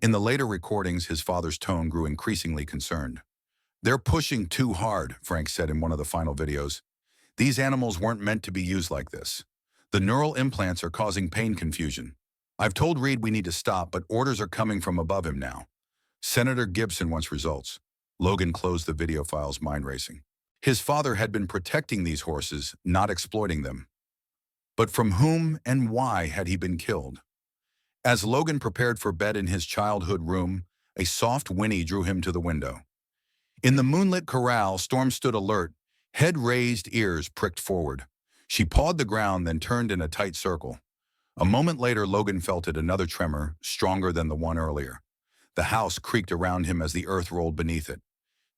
In the later recordings, his father's tone grew increasingly concerned. They're pushing too hard, Frank said in one of the final videos. These animals weren't meant to be used like this. The neural implants are causing pain confusion. I've told Reed we need to stop, but orders are coming from above him now. Senator Gibson wants results. Logan closed the video files, mind racing. His father had been protecting these horses, not exploiting them. But from whom and why had he been killed? As Logan prepared for bed in his childhood room, a soft whinny drew him to the window. In the moonlit corral, Storm stood alert, head raised, ears pricked forward. She pawed the ground, then turned in a tight circle. A moment later, Logan felt it, another tremor, stronger than the one earlier. The house creaked around him as the earth rolled beneath it.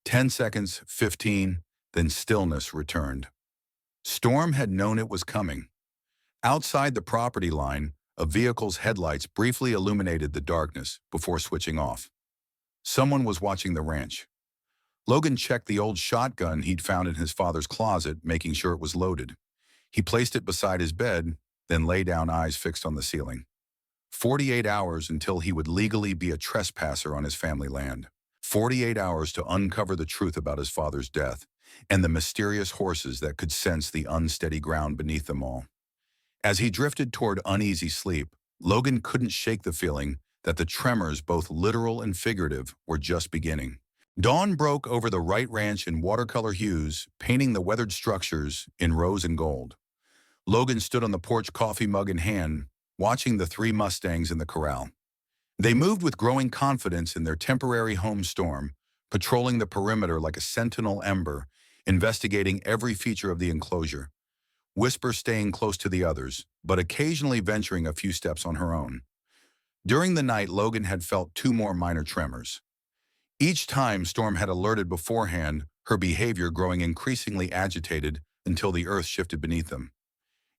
10 seconds, 15, then stillness returned. Storm had known it was coming. Outside the property line, a vehicle's headlights briefly illuminated the darkness before switching off. Someone was watching the ranch. Logan checked the old shotgun he'd found in his father's closet, making sure it was loaded. He placed it beside his bed, then lay down, eyes fixed on the ceiling. 48 hours until he would legally be a trespasser on his family land. 48 hours to uncover the truth about his father's death and the mysterious horses that could sense the unsteady ground beneath them all. As he drifted toward uneasy sleep, Logan couldn't shake the feeling that the tremors, both literal and figurative, were just beginning. Dawn broke over the Wright Ranch in watercolor hues, painting the weathered structures in rose and gold. Logan stood on the porch, coffee mug in hand, watching the three Mustangs in the corral. They moved with growing confidence in their temporary home, Storm, patrolling the perimeter like a sentinel ember, investigating every feature of the enclosure. Whisper staying close to the others, but occasionally venturing a few steps on her own. During the night, Logan had felt two more minor tremors. Each time, Storm had alerted beforehand, her behavior growing increasingly agitated until the earth shifted beneath them.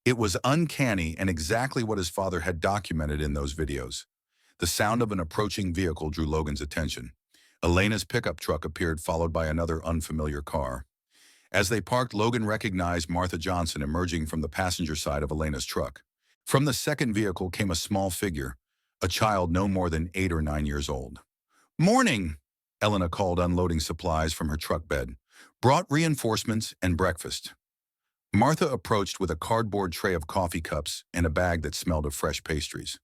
It was uncanny and exactly what his father had documented in those videos. The sound of an approaching vehicle drew Logan's attention. Elena's pickup truck appeared, followed by another unfamiliar car. As they parked, Logan recognized Martha Johnson emerging from the passenger side of Elena's truck. From the second vehicle came a small figure, a child no more than 8 or 9 years old. "Morning," Elena called, unloading supplies from her truck bed. "Brought reinforcements and breakfast." Martha approached with a cardboard tray of coffee cups and a bag that smelled of fresh pastries.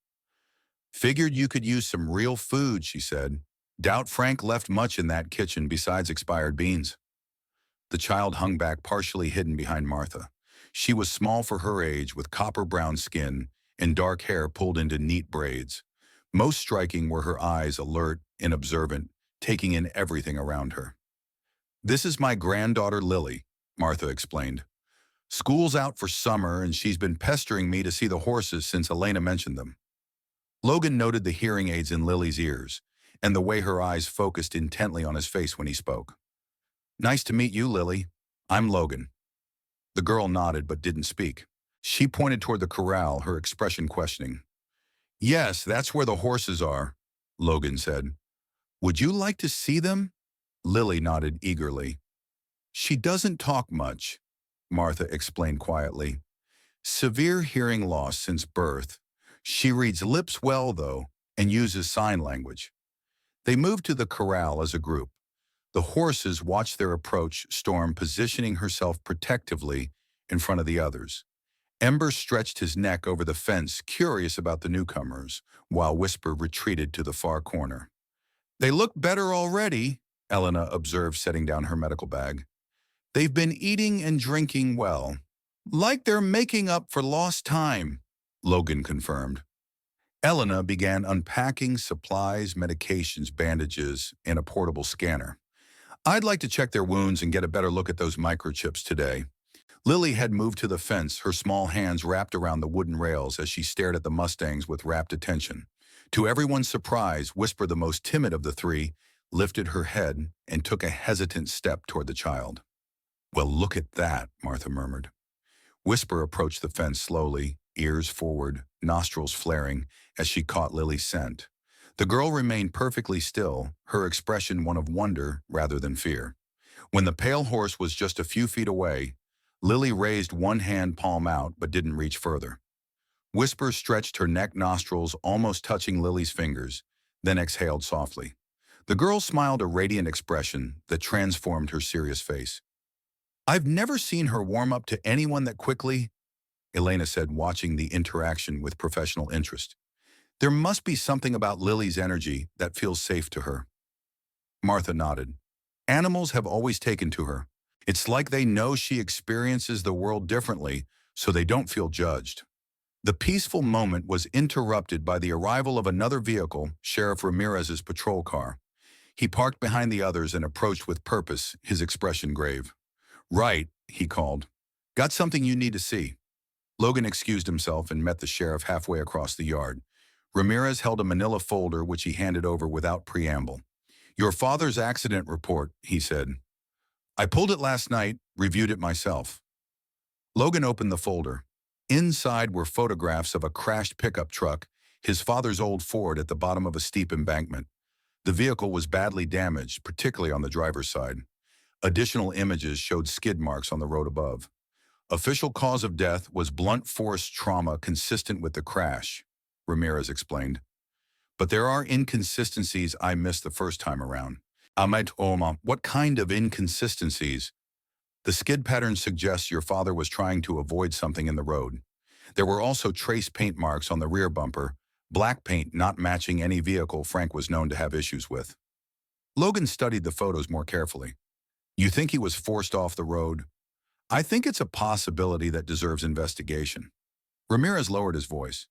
"Figured you could use some real food," she said. "Doubt Frank left much in that kitchen besides expired beans." The child hung back, partially hidden behind Martha. She was small for her age, with copper-brown skin and dark hair pulled into neat braids. Most striking were her eyes, alert and observant, taking in everything around her. "This is my granddaughter Lily," Martha explained. "School's out for summer, and she's been pestering me to see the horses since Elena mentioned them." Logan noted the hearing aids in Lily's ears and the way her eyes focused intently on his face when he spoke. "Nice to meet you, Lily. I'm Logan." The girl nodded but didn't speak. She pointed toward the corral, her expression questioning. "Yes, that's where the horses are," Logan said. "Would you like to see them?" Lily nodded eagerly. "She doesn't talk much," Martha explained quietly. "Severe hearing loss since birth. She reads lips well, though, and uses sign language." They moved to the corral as a group. The horses watched their approach, Storm positioning herself protectively in front of the others. Ember stretched his neck over the fence, curious about the newcomers, while Whisper retreated to the far corner. "They look better already," Elena observed, setting down her medical bag. "They've been eating and drinking well. Like they're making up for lost time," Logan confirmed. Elena began unpacking supplies, medications, bandages, and a portable scanner. "I'd like to check their wounds and get a better look at those microchips today." Lily had moved to the fence, her small hands wrapped around the wooden rails as she stared at the Mustangs with rapt attention. To everyone's surprise, Whisper, the most timid of the three, lifted her head and took a hesitant step toward the child. "Well, look at that," Martha murmured. Whisper approached the fence slowly, ears forward, nostrils flaring, as she caught Lily's scent. The girl remained perfectly still, her expression one of wonder rather than fear. When the pale horse was just a few feet away, Lily raised one hand, palm out, but didn't reach further. Whisper stretched her neck, nostrils almost touching Lily's fingers, then exhaled softly. The girl smiled, a radiant expression that transformed her serious face. "I've never seen her warm up to anyone that quickly," Elena said, watching the interaction with professional interest. "There must be something about Lily's energy that feels safe to her." Martha nodded. "Animals have always taken to her. It's like they know she experiences the world differently, so they don't feel judged." The peaceful moment was interrupted by the arrival of another vehicle, Sheriff Ramirez's patrol car. He parked behind the others and approached with purpose, his expression grave. "Right," he called. "Got something you need to see." Logan excused himself and met the sheriff halfway across the yard. Ramirez held a manila folder which he handed over without preamble. "Your father's accident report," he said. "I pulled it last night, reviewed it myself." Logan opened the folder. Inside were photographs of a crashed pickup truck, his father's old Ford at the bottom of a steep embankment. The vehicle was badly damaged, particularly on the driver's side. Additional images showed skid marks on the road above. Official cause of death was blunt force trauma consistent with the crash, Ramirez explained. But there are inconsistencies I missed the first time around. Ahmed Oma, what kind of inconsistencies? The skid pattern suggests your father was trying to avoid something in the road. There were also trace paint marks on the rear bumper, black paint not matching any vehicle Frank was known to have issues with. Logan studied the photos more carefully. You think he was forced off the road? I think it's a possibility that deserves investigation. Ramirez lowered his voice.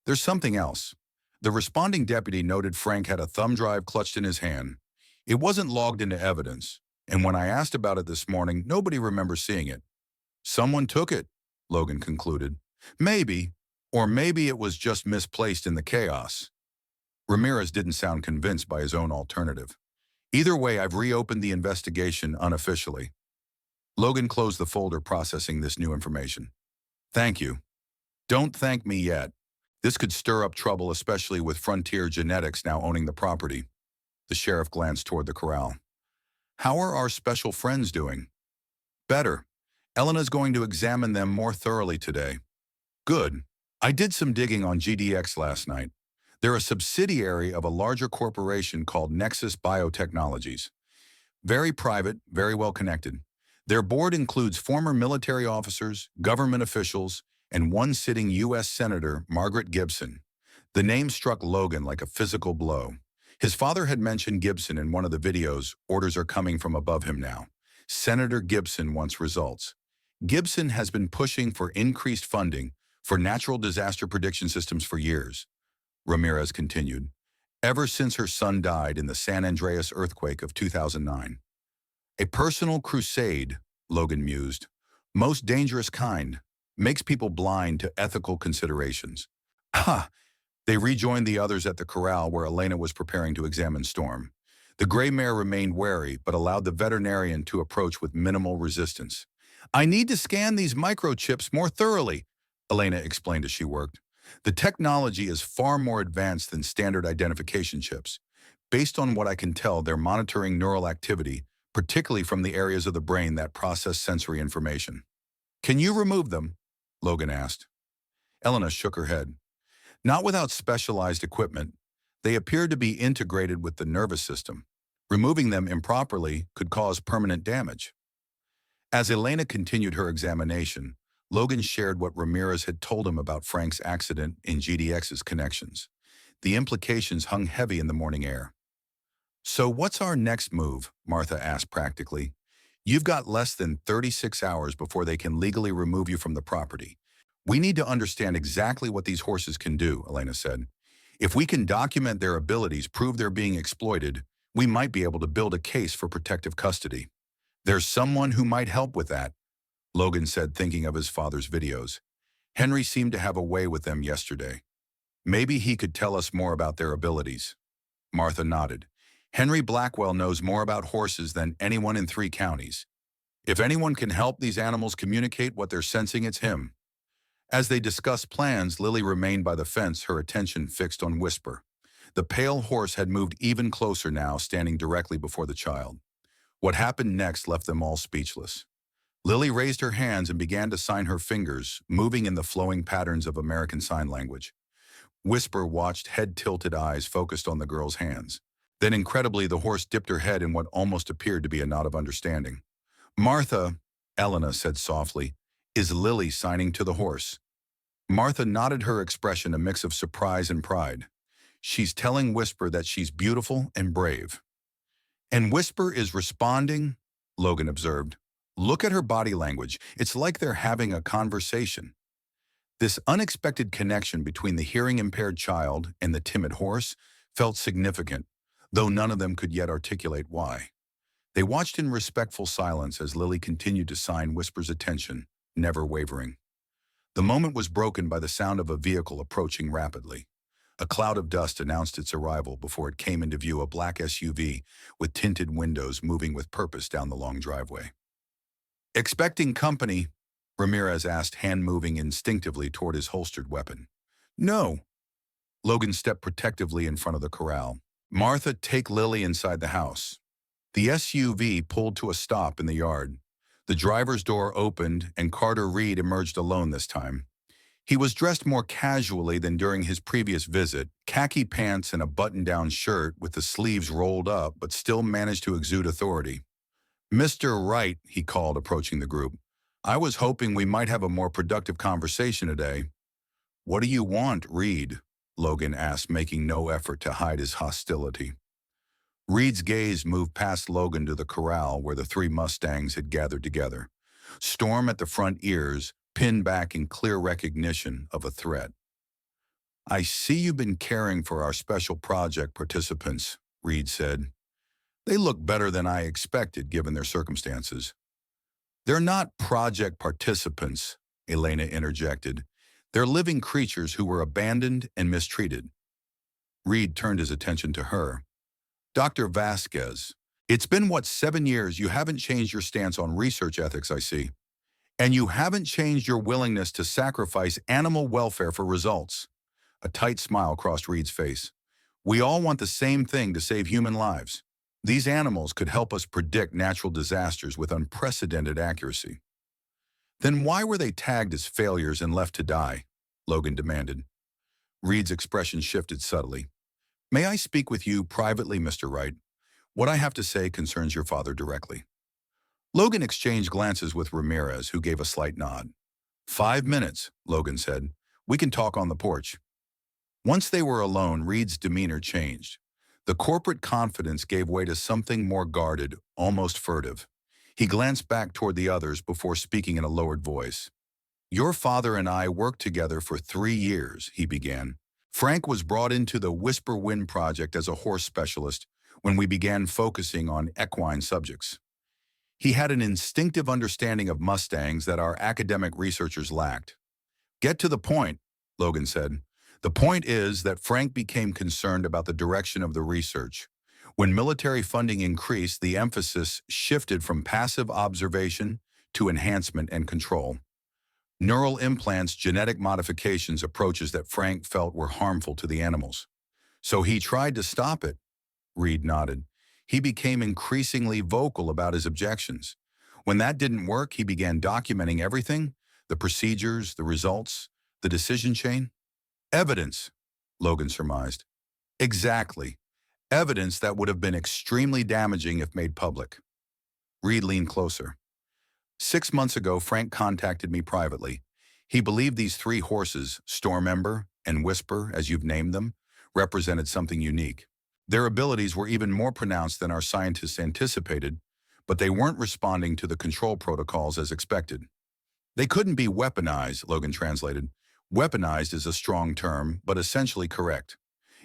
There's something else. The responding deputy noted Frank had a thumb drive clutched in his hand. It wasn't logged into evidence, and when I asked about it this morning, nobody remembers seeing it. Someone took it, Logan concluded. Maybe, or maybe it was just misplaced in the chaos. Ramirez didn't sound convinced by his own alternative. Either way, I've reopened the investigation unofficially. Logan closed the folder processing this new information. Thank you. Don't thank me yet. This could stir up trouble, especially with Frontier Genetics now owning the property. The sheriff glanced toward the corral. How are our special friends doing? Better. Elena's going to examine them more thoroughly today. Good. I did some digging on GDX last night. They're a subsidiary of a larger corporation called Nexus Biotechnologies. Very private, very well connected. Their board includes former military officers, government officials, and one sitting U.S. Senator, Margaret Gibson. The name struck Logan like a physical blow. His father had mentioned Gibson in one of the videos. Orders are coming from above him now. Senator Gibson wants results. Gibson has been pushing for increased funding for natural disaster prediction systems for years, Ramirez continued, ever since her son died in the San Andreas earthquake of 2009. A personal crusade, Logan mused. Most dangerous kind. Makes people blind to ethical considerations. Ha! They rejoined the others at the corral where Elena was preparing to examine Storm. The gray mare remained wary, but allowed the veterinarian to approach with minimal resistance. I need to scan these microchips more thoroughly, Elena explained as she worked. The technology is far more advanced than standard identification chips. Based on what I can tell, they're monitoring neural activity, particularly from the areas of the brain that process sensory information. Can you remove them? Logan asked. Elena shook her head. Not without specialized equipment. They appear to be integrated with the nervous system. Removing them improperly could cause permanent damage. As Elena continued her examination, Logan shared what Ramirez had told him about Frank's accident in GDX's connections. The implications hung heavy in the morning air. So what's our next move? Martha asked practically. You've got less than 36 hours before they can legally remove you from the property. We need to understand exactly what these horses can do, Elena said. If we can document their abilities, prove they're being exploited, we might be able to build a case for protective custody. There's someone who might help with that, Logan said, thinking of his father's videos. Henry seemed to have a way with them yesterday. Maybe he could tell us more about their abilities. Martha nodded. Henry Blackwell knows more about horses than anyone in 3 counties. If anyone can help these animals communicate what they're sensing, it's him. As they discussed plans, Lily remained by the fence, her attention fixed on Whisper. The pale horse had moved even closer now, standing directly before the child. What happened next left them all speechless. Lily raised her hands and began to sign her fingers, moving in the flowing patterns of American Sign Language. Whisper watched, head-tilted eyes focused on the girl's hands. Then, incredibly, the horse dipped her head in what almost appeared to be a nod of understanding. Martha, Elena said softly, is Lily signing to the horse? Martha nodded, her expression a mix of surprise and pride. She's telling Whisper that she's beautiful and brave. And Whisper is responding, Logan observed. Look at her body language. It's like they're having a conversation. This unexpected connection between the hearing-impaired child and the timid horse felt significant. though none of them could yet articulate why. They watched in respectful silence as Lily continued to sign Whisper's attention, never wavering. The moment was broken by the sound of a vehicle approaching rapidly. A cloud of dust announced its arrival before it came into view, a black SUV with tinted windows moving with purpose down the long driveway. "Expecting company?" Ramirez asked, hand moving instinctively toward his holstered weapon. "No." Logan stepped protectively in front of the corral. "Martha, take Lily inside the house." The SUV pulled to a stop in the yard. The driver's door opened and Carter Reed emerged alone this time. He was dressed more casually than during his previous visit, khaki pants and a button-down shirt with the sleeves rolled up, but still managed to exude authority. "Mr. Wright," he called, approaching the group. "I was hoping we might have a more productive conversation today." "What do you want, Reed?" Logan asked, making no effort to hide his hostility. Reed's gaze moved past Logan to the corral where the three Mustangs had gathered together. Storm at the front ears, pinned back in clear recognition of a threat. "I see you've been caring for our special project participants," Reed said. "They look better than I expected given their circumstances." "They're not project participants," Elena interjected. "They're living creatures who were abandoned and mistreated." Reed turned his attention to her. "Dr. Vasquez, it's been, 7 years you haven't changed your stance on research ethics, I see. And you haven't changed your willingness to sacrifice animal welfare for results." A tight smile crossed Reed's face. "We all want the same thing, to save human lives. These animals could help us predict natural disasters with unprecedented accuracy." "Then why were they tagged as failures and left to die?" Logan demanded. Reed's expression shifted subtly. "May I speak with you privately, Mr. Wright? What I have to say concerns your father directly." Logan exchanged glances with Ramirez, who gave a slight nod. "5 minutes," Logan said. "We can talk on the porch." Once they were alone, Reed's demeanor changed. The corporate confidence gave way to something more guarded, almost furtive. He glanced back toward the others before speaking in a lowered voice. "Your father and I worked together for 3 years," he began. "Frank was brought into the Whisper Wind project as a horse specialist when we began focusing on equine subjects. He had an instinctive understanding of Mustangs that our academic researchers lacked." "Get to the point," Logan said. "The point is that Frank became concerned about the direction of the research. When military funding increased, the emphasis shifted from passive observation to enhancement and control. Neural implants, genetic modifications, approaches that Frank felt were harmful to the animals. So he tried to stop it." Reed nodded. "He became increasingly vocal about his objections. When that didn't work, he began documenting everything, the procedures, the results, the decision chain." "Evidence," Logan surmised. "Exactly. Evidence that would have been extremely damaging if made public." Reed leaned closer. 6 months ago, Frank contacted me privately. He believed these 3 horses, Storm Ember and Whisper, as you've named them, represented something unique. Their abilities were even more pronounced than our scientists anticipated, but they weren't responding to the control protocols as expected. "They couldn't be weaponized," Logan translated. "Weaponized is a strong term, but essentially correct.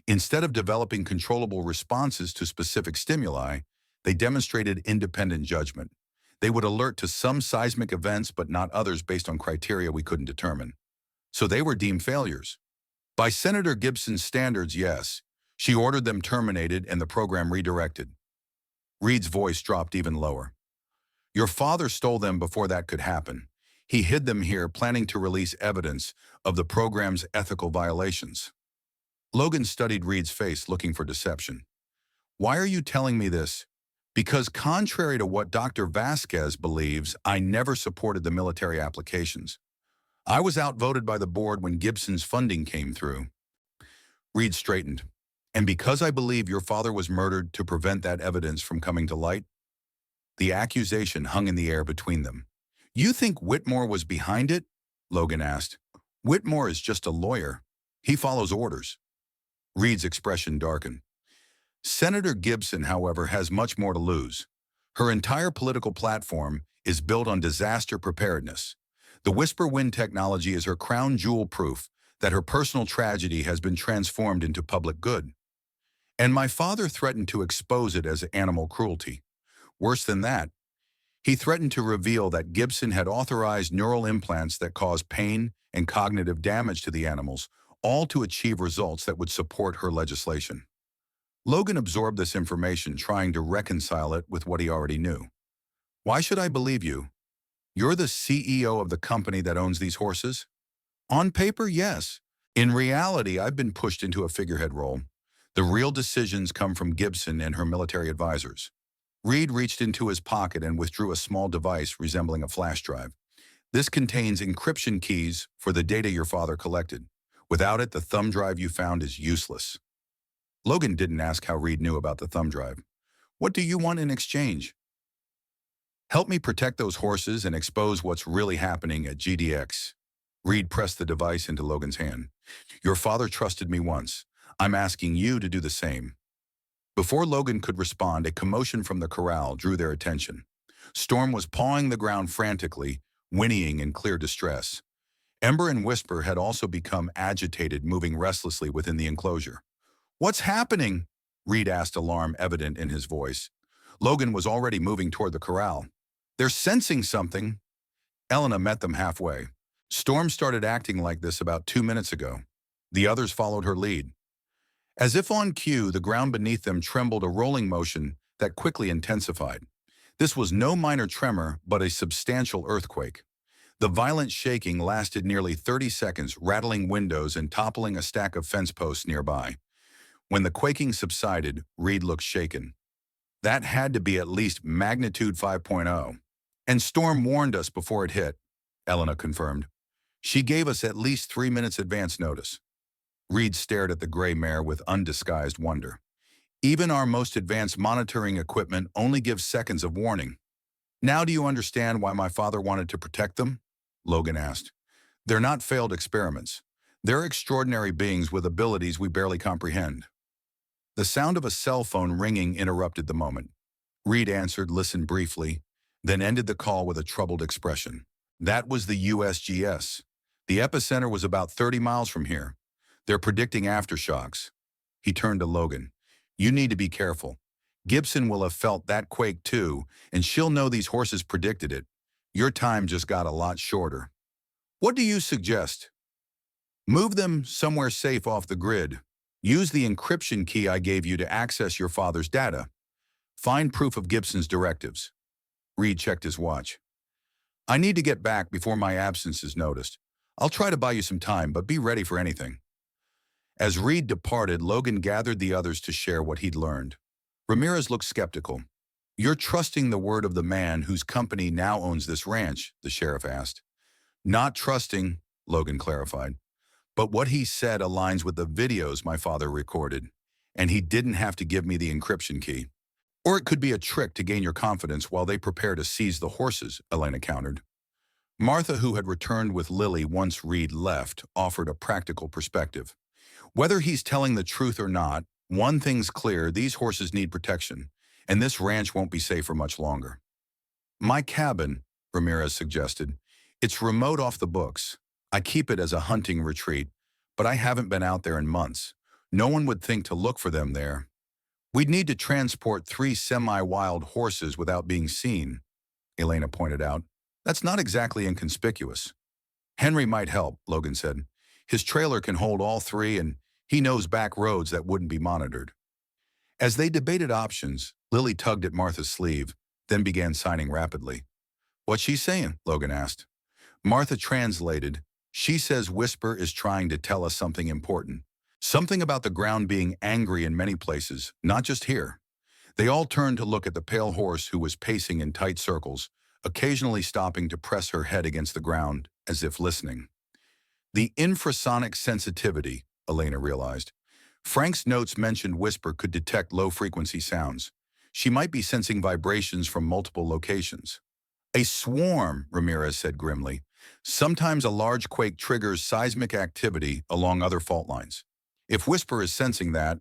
Instead of developing controllable responses to specific stimuli, they demonstrated independent judgment. They would alert to some seismic events but not others based on criteria we couldn't determine. So they were deemed failures. By Senator Gibson's standards, yes. She ordered them terminated and the program redirected." Reed's voice dropped even lower. "Your father stole them before that could happen. He hid them here, planning to release evidence of the program's ethical violations." Logan studied Reed's face, looking for deception. "Why are you telling me this?" "Because contrary to what Dr. Vasquez believes, I never supported the military applications. I was outvoted by the board when Gibson's funding came through." Reed straightened. "And because I believe your father was murdered to prevent that evidence from coming to light?" The accusation hung in the air between them. "You think Whitmore was behind it?" Logan asked. "Whitmore is just a lawyer. He follows orders." Reed's expression darkened. "Senator Gibson, however, has much more to lose. Her entire political platform is built on disaster preparedness. The Whisper Wind technology is her crown jewel, proof that her personal tragedy has been transformed into public good. And my father threatened to expose it as animal cruelty. Worse than that, he threatened to reveal that Gibson had authorized neural implants that cause pain and cognitive damage to the animals, all to achieve results that would support her legislation. Logan absorbed this information, trying to reconcile it with what he already knew. Why should I believe you? You're the CEO of the company that owns these horses? On paper, yes. In reality, I've been pushed into a figurehead role. The real decisions come from Gibson and her military advisors. Reed reached into his pocket and withdrew a small device resembling a flash drive. This contains encryption keys for the data your father collected. Without it, the thumb drive you found is useless. Logan didn't ask how Reed knew about the thumb drive. What do you want in exchange? Help me protect those horses and expose what's really happening at GDX. Reed pressed the device into Logan's hand. Your father trusted me once. I'm asking you to do the same. Before Logan could respond, a commotion from the corral drew their attention. Storm was pawing the ground frantically, whinnying in clear distress. Ember and Whisper had also become agitated, moving restlessly within the enclosure. What's happening? Reed asked, alarm evident in his voice. Logan was already moving toward the corral. They're sensing something. Elena met them halfway. Storm started acting like this about 2 minutes ago. The others followed her lead. As if on cue, the ground beneath them trembled, a rolling motion that quickly intensified. This was no minor tremor, but a substantial earthquake. The violent shaking lasted nearly 30 seconds, rattling windows and toppling a stack of fence posts nearby. When the quaking subsided, Reed looked shaken. That had to be at least magnitude 5.0. And Storm warned us before it hit, Elena confirmed. She gave us at least 3 minutes advance notice. Reed stared at the gray mare with undisguised wonder. Even our most advanced monitoring equipment only gives seconds of warning. Now do you understand why my father wanted to protect them? Logan asked. They're not failed experiments. They're extraordinary beings with abilities we barely comprehend. The sound of a cell phone ringing interrupted the moment. Reed answered, listened briefly, then ended the call with a troubled expression. That was the USGS. The epicenter was about 30 miles from here. They're predicting aftershocks. He turned to Logan. You need to be careful. Gibson will have felt that quake too, and she'll know these horses predicted it. Your time just got a lot shorter. What do you suggest? Move them somewhere safe off the grid. Use the encryption key I gave you to access your father's data. Find proof of Gibson's directives. Reed checked his watch. I need to get back before my absence is noticed. I'll try to buy you some time, but be ready for anything. As Reed departed, Logan gathered the others to share what he'd learned. Ramirez looked skeptical. You're trusting the word of the man whose company now owns this ranch, the sheriff asked. Not trusting, Logan clarified. But what he said aligns with the videos my father recorded, and he didn't have to give me the encryption key. Or it could be a trick to gain your confidence while they prepare to seize the horses, Elena countered. Martha, who had returned with Lily once Reed left, offered a practical perspective. Whether he's telling the truth or not, one thing's clear, these horses need protection, and this ranch won't be safe for much longer. My cabin, Ramirez suggested. It's remote off the books. I keep it as a hunting retreat, but I haven't been out there in months. No one would think to look for them there. We'd need to transport 3 semi-wild horses without being seen, Elena pointed out. That's not exactly inconspicuous. Henry might help, Logan said. His trailer can hold all 3, and he knows back roads that wouldn't be monitored. As they debated options, Lily tugged at Martha's sleeve, then began signing rapidly. What's she saying? Logan asked. Martha translated. She says Whisper is trying to tell us something important. Something about the ground being angry in many places, not just here. They all turned to look at the pale horse who was pacing in tight circles, occasionally stopping to press her head against the ground, as if listening. The infrasonic sensitivity, Elena realized. Frank's notes mentioned Whisper could detect low-frequency sounds. She might be sensing vibrations from multiple locations. A swarm, Ramirez said grimly. Sometimes a large quake triggers seismic activity along other fault lines. If Whisper is sensing that,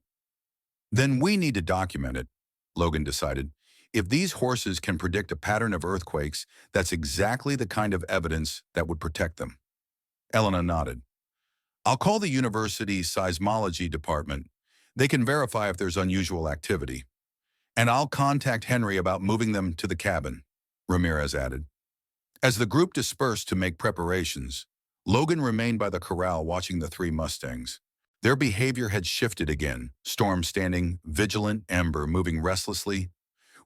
then we need to document it, Logan decided. If these horses can predict a pattern of earthquakes, that's exactly the kind of evidence that would protect them. Elena nodded. I'll call the university's seismology department. They can verify if there's unusual activity. And I'll contact Henry about moving them to the cabin, Ramirez added. As the group dispersed to make preparations, Logan remained by the corral watching the three Mustangs. Their behavior had shifted again, Storm standing, vigilant, Ember moving restlessly,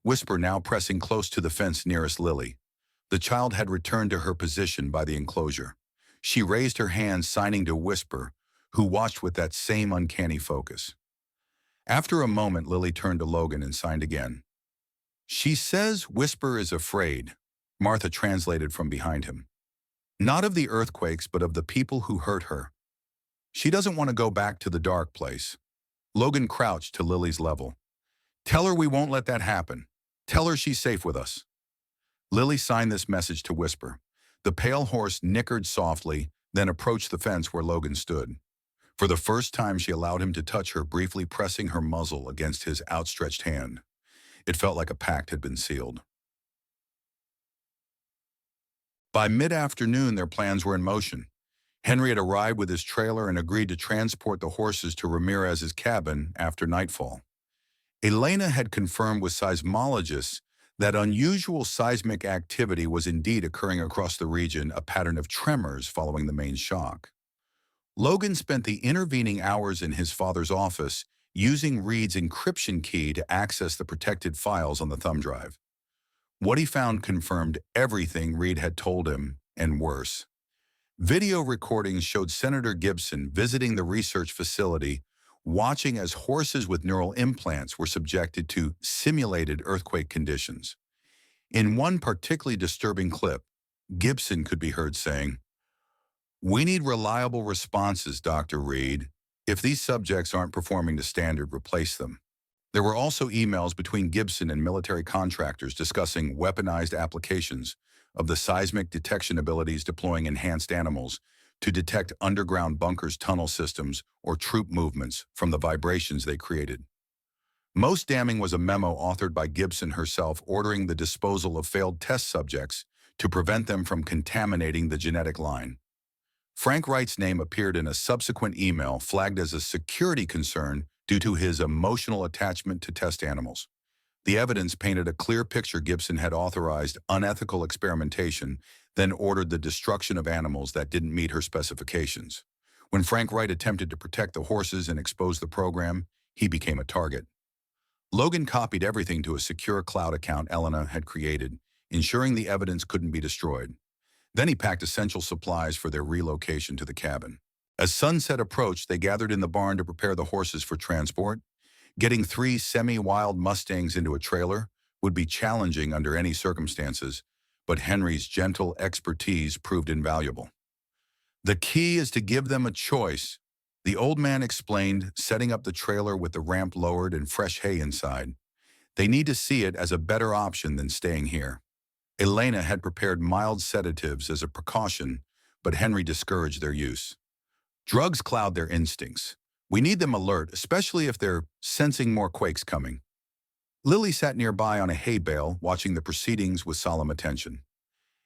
Whisper now pressing close to the fence nearest Lily. The child had returned to her position by the enclosure. She raised her hand, signing to Whisper, who watched with that same uncanny focus. After a moment, Lily turned to Logan and signed again. She says Whisper is afraid, Martha translated from behind him. Not of the earthquakes, but of the people who hurt her. She doesn't want to go back to the dark place. Logan crouched to Lily's level. Tell her we won't let that happen. Tell her she's safe with us. Lily signed this message to Whisper. The pale horse nickered softly, then approached the fence where Logan stood. For the first time, she allowed him to touch her, briefly pressing her muzzle against his outstretched hand. It felt like a pact had been sealed. By mid-afternoon, their plans were in motion. Henry had arrived with his trailer and agreed to transport the horses to Ramirez's cabin after nightfall. Elena had confirmed with seismologists that unusual seismic activity was indeed occurring across the region, a pattern of tremors following the main shock. Logan spent the intervening hours in his father's office using Reed's encryption key to access the protected files on the thumb drive. What he found confirmed everything Reed had told him, and worse. Video recordings showed Senator Gibson visiting the research facility, watching as horses with neural implants were subjected to simulated earthquake conditions. In one particularly disturbing clip, Gibson could be heard saying, "We need reliable responses, Dr. Reed. If these subjects aren't performing to standard, replace them." There were also emails between Gibson and military contractors discussing weaponized applications of the seismic detection abilities, deploying enhanced animals to detect underground bunkers, tunnel systems, or troop movements from the vibrations they created. Most damning was a memo authored by Gibson herself ordering the disposal of failed test subjects to prevent them from contaminating the genetic line. Frank Wright's name appeared in a subsequent email flagged as a security concern due to his emotional attachment to test animals. The evidence painted a clear picture. Gibson had authorized unethical experimentation, then ordered the destruction of animals that didn't meet her specifications. When Frank Wright attempted to protect the horses and expose the program, he became a target. Logan copied everything to a secure cloud account Elena had created, ensuring the evidence couldn't be destroyed. Then he packed essential supplies for their relocation to the cabin. As sunset approached, they gathered in the barn to prepare the horses for transport. Getting 3 semi-wild Mustangs into a trailer would be challenging under any circumstances, but Henry's gentle expertise proved invaluable. "The key is to give them a choice," the old man explained, setting up the trailer with the ramp lowered and fresh hay inside. "They need to see it as a better option than staying here." Elena had prepared mild sedatives as a precaution, but Henry discouraged their use. "Drugs cloud their instincts. We need them alert, especially if they're sensing more quakes coming." Lily sat nearby on a hay bale, watching the proceedings with solemn attention.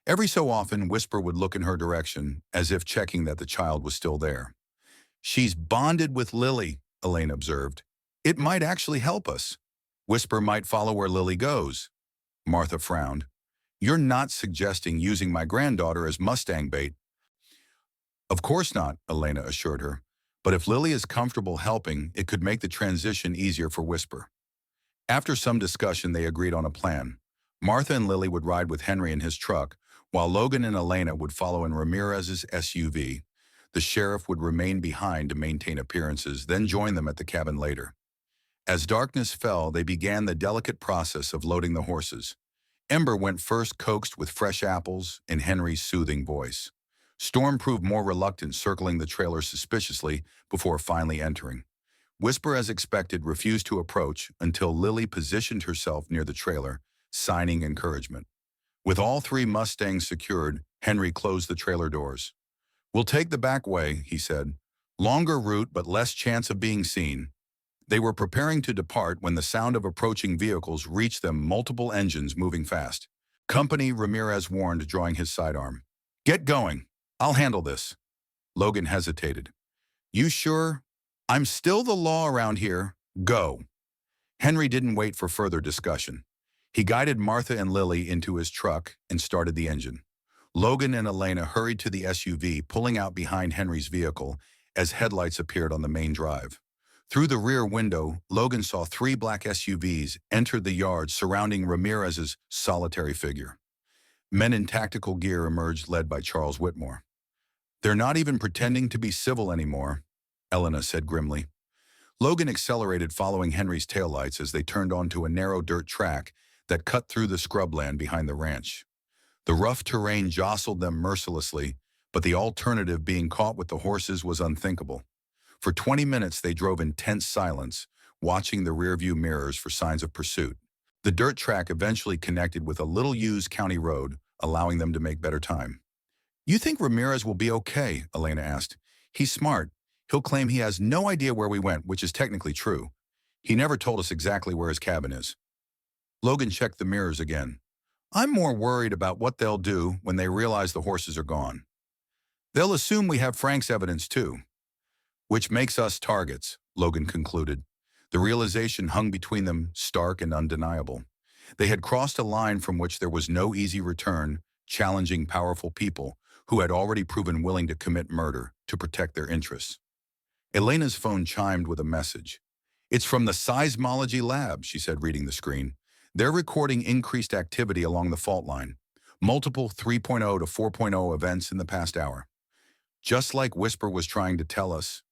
Every so often, Whisper would look in her direction, as if checking that the child was still there. "She's bonded with Lily," Elaine observed. "It might actually help us. Whisper might follow where Lily goes." Martha frowned. "You're not suggesting using my granddaughter as Mustang bait?" "Of course not," Elena assured her. "But if Lily is comfortable helping, it could make the transition easier for Whisper." After some discussion, they agreed on a plan. Martha and Lily would ride with Henry in his truck, while Logan and Elena would follow in Ramirez's SUV. The sheriff would remain behind to maintain appearances, then join them at the cabin later. As darkness fell, they began the delicate process of loading the horses. Ember went first, coaxed with fresh apples in Henry's soothing voice. Storm proved more reluctant, circling the trailer suspiciously before finally entering. Whisper, as expected, refused to approach until Lily positioned herself near the trailer, signing encouragement. With all 3 Mustangs secured, Henry closed the trailer doors. "We'll take the back way," he said. "Longer route, but less chance of being seen." They were preparing to depart when the sound of approaching vehicles reached them, multiple engines moving fast. "Company," Ramirez warned, drawing his sidearm. "Get going. I'll handle this." Logan hesitated. "You sure?" I'm still the law around here. Go. Henry didn't wait for further discussion. He guided Martha and Lily into his truck and started the engine. Logan and Elena hurried to the SUV, pulling out behind Henry's vehicle as headlights appeared on the main drive. Through the rear window, Logan saw three black SUVs enter the yard surrounding Ramirez's solitary figure. Men in tactical gear emerged, led by Charles Whitmore. They're not even pretending to be civil anymore, Elena said grimly. Logan accelerated, following Henry's taillights as they turned onto a narrow dirt track that cut through the scrubland behind the ranch. The rough terrain jostled them mercilessly, but the alternative, being caught with the horses, was unthinkable. For 20 minutes they drove in tense silence, watching the rearview mirrors for signs of pursuit. The dirt track eventually connected with a little-used county road, allowing them to make better time. "You think Ramirez will be okay?" Elena asked. "He's smart. He'll claim he has no idea where we went, which is technically true. He never told us exactly where his cabin is." Logan checked the mirrors again. "I'm more worried about what they'll do when they realize the horses are gone. They'll assume we have Frank's evidence too. Which makes us targets," Logan concluded. The realization hung between them, stark and undeniable. They had crossed a line from which there was no easy return, challenging powerful people who had already proven willing to commit murder to protect their interests. Elena's phone chimed with a message. "It's from the seismology lab," she said, reading the screen. "They're recording increased activity along the fault line. Multiple 3.0 to 4.0 events in the past hour. Just like Whisper was trying to tell us."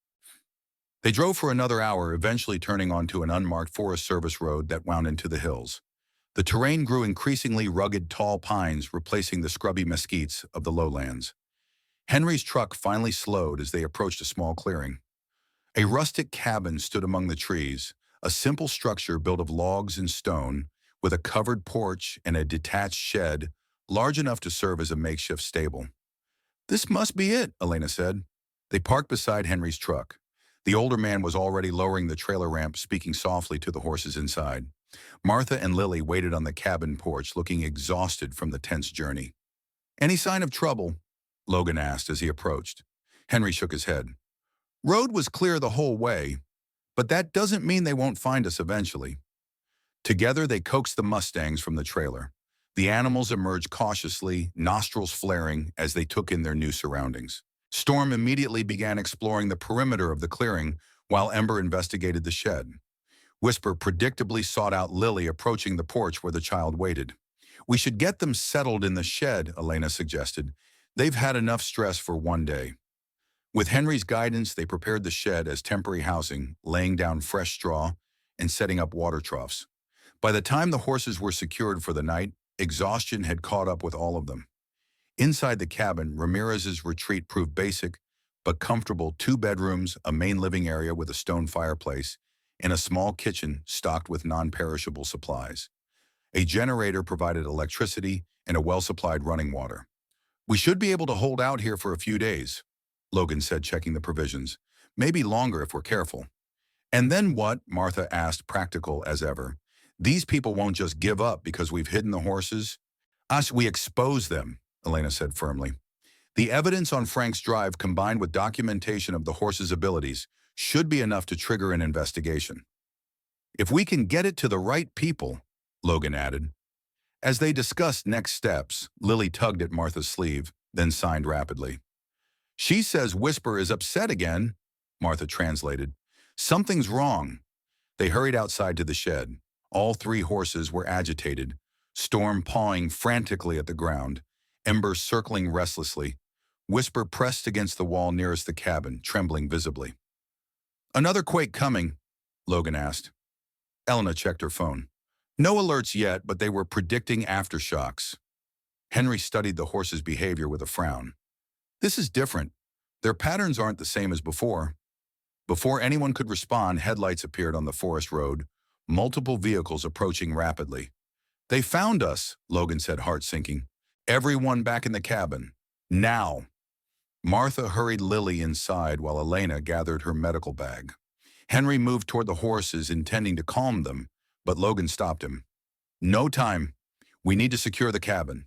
They drove for another hour, eventually turning onto an unmarked Forest Service road that wound into the hills. The terrain grew increasingly rugged, tall pines replacing the scrubby mesquites of the lowlands. Henry's truck finally slowed as they approached a small clearing. A rustic cabin stood among the trees, a simple structure built of logs and stone, with a covered porch and a detached shed large enough to serve as a makeshift stable. "This must be it," Elena said. They parked beside Henry's truck. The older man was already lowering the trailer ramp, speaking softly to the horses inside. Martha and Lily waited on the cabin porch, looking exhausted from the tense journey. "Any sign of trouble?" Logan asked as he approached. Henry shook his head. "Road was clear the whole way, but that doesn't mean they won't find us eventually." Together they coaxed the Mustangs from the trailer. The animals emerged cautiously, nostrils flaring as they took in their new surroundings. Storm immediately began exploring the perimeter of the clearing while Ember investigated the shed. Whisper predictably sought out Lily, approaching the porch where the child waited. "We should get them settled in the shed," Elena suggested. "They've had enough stress for one day." With Henry's guidance, they prepared the shed as temporary housing, laying down fresh straw and setting up water troughs. By the time the horses were secured for the night, exhaustion had caught up with all of them. Inside the cabin, Ramirez's retreat proved basic but comfortable: 2 bedrooms, a main living area with a stone fireplace, and a small kitchen stocked with non-perishable supplies. A generator provided electricity and a well-supplied running water. "We should be able to hold out here for a few days," Logan said, checking the provisions. "Maybe longer if we're careful." "And then what?" Martha asked, practical as ever. "These people won't just give up because we've hidden the horses. We expose them," Elena said firmly. "The evidence on Frank's drive, combined with documentation of the horse's abilities, should be enough to trigger an investigation. If we can get it to the right people," Logan added. As they discussed next steps, Lily tugged at Martha's sleeve, then signed rapidly. "She says Whisper is upset again," Martha translated. "Something's wrong." They hurried outside to the shed. All 3 horses were agitated, Storm pawing frantically at the ground, Ember circling restlessly. Whisper pressed against the wall nearest the cabin, trembling visibly. "Another quake coming?" Logan asked. Elena checked her phone. "No alerts yet, but they were predicting aftershocks." Henry studied the horse's behavior with a frown. "This is different. Their patterns aren't the same as before." Before anyone could respond, headlights appeared on the forest road, multiple vehicles approaching rapidly. "They found us," Logan said, heart sinking. "Everyone back in the cabin. Now." Martha hurried Lily inside while Elena gathered her medical bag. Henry moved toward the horses, intending to calm them, but Logan stopped him. "No time. We need to secure the cabin."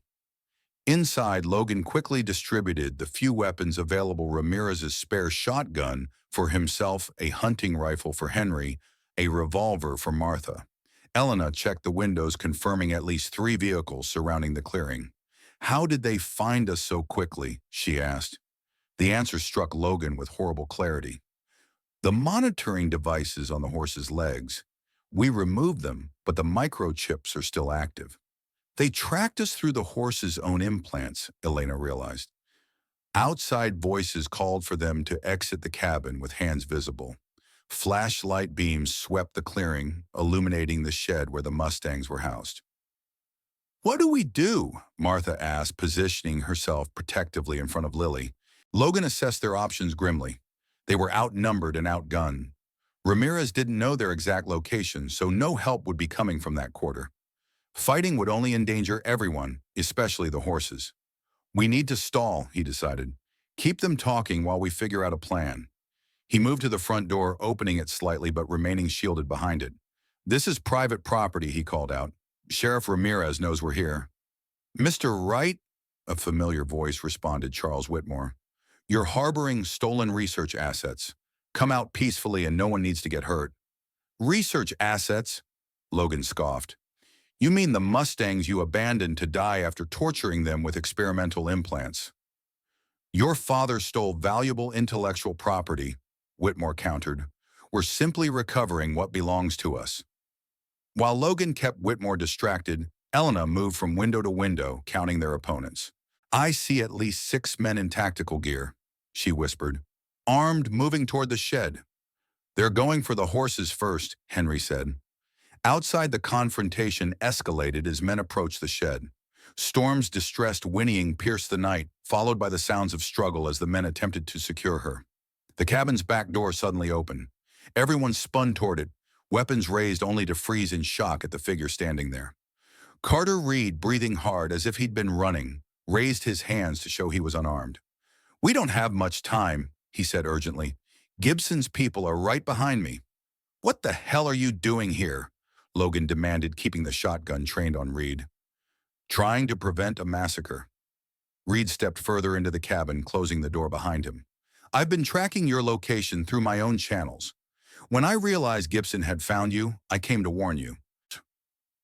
Inside, Logan quickly distributed the few weapons available: Ramirez's spare shotgun for himself, a hunting rifle for Henry, a revolver for Martha. Elena checked the windows, confirming at least 3 vehicles surrounding the clearing. "How did they find us so quickly?" she asked. The answer struck Logan with horrible clarity. "The monitoring devices on the horse's legs. We removed them, but the microchips are still active. They tracked us through the horse's own implants," Elena realized. Outside voices called for them to exit the cabin with hands visible. Flashlight beams swept the clearing, illuminating the shed where the Mustangs were housed. "What do we do?" Martha asked, positioning herself protectively in front of Lily. Logan assessed their options grimly. They were outnumbered and outgunned. Ramirez didn't know their exact location, so no help would be coming from that quarter. Fighting would only endanger everyone, especially the horses. "We need to stall," he decided. "Keep them talking while we figure out a plan." He moved to the front door, opening it slightly but remaining shielded behind it. "This is private property," he called out. "Sheriff Ramirez knows we're here." "Mr. Wright?" A familiar voice responded, Charles Whitmore. "You're harboring stolen research assets. Come out peacefully and no one needs to get hurt." "Research assets?" Logan scoffed. "You mean the Mustangs you abandoned to die after torturing them with experimental implants?" "Your father stole valuable intellectual property," Whitmore countered. "We're simply recovering what belongs to us." While Logan kept Whitmore distracted, Elena moved from window to window, counting their opponents. "I see at least 6 men in tactical gear," she whispered. "Armed, moving toward the shed." "They're going for the horses first," Henry said. Outside, the confrontation escalated as men approached the shed. Storm's distressed whinnying pierced the night, followed by the sounds of struggle as the men attempted to secure her. The cabin's back door suddenly opened. Everyone spun toward it, weapons raised only to freeze in shock at the figure standing there. Carter Reed, breathing hard as if he'd been running, raised his hands to show he was unarmed. "We don't have much time," he said urgently. "Gibson's people are right behind me." "What the hell are you doing here?" Logan demanded, keeping the shotgun trained on Reed. "Trying to prevent a massacre." Reed stepped further into the cabin, closing the door behind him. "I've been tracking your location through my own channels. When I realized Gibson had found you, I came to warn you."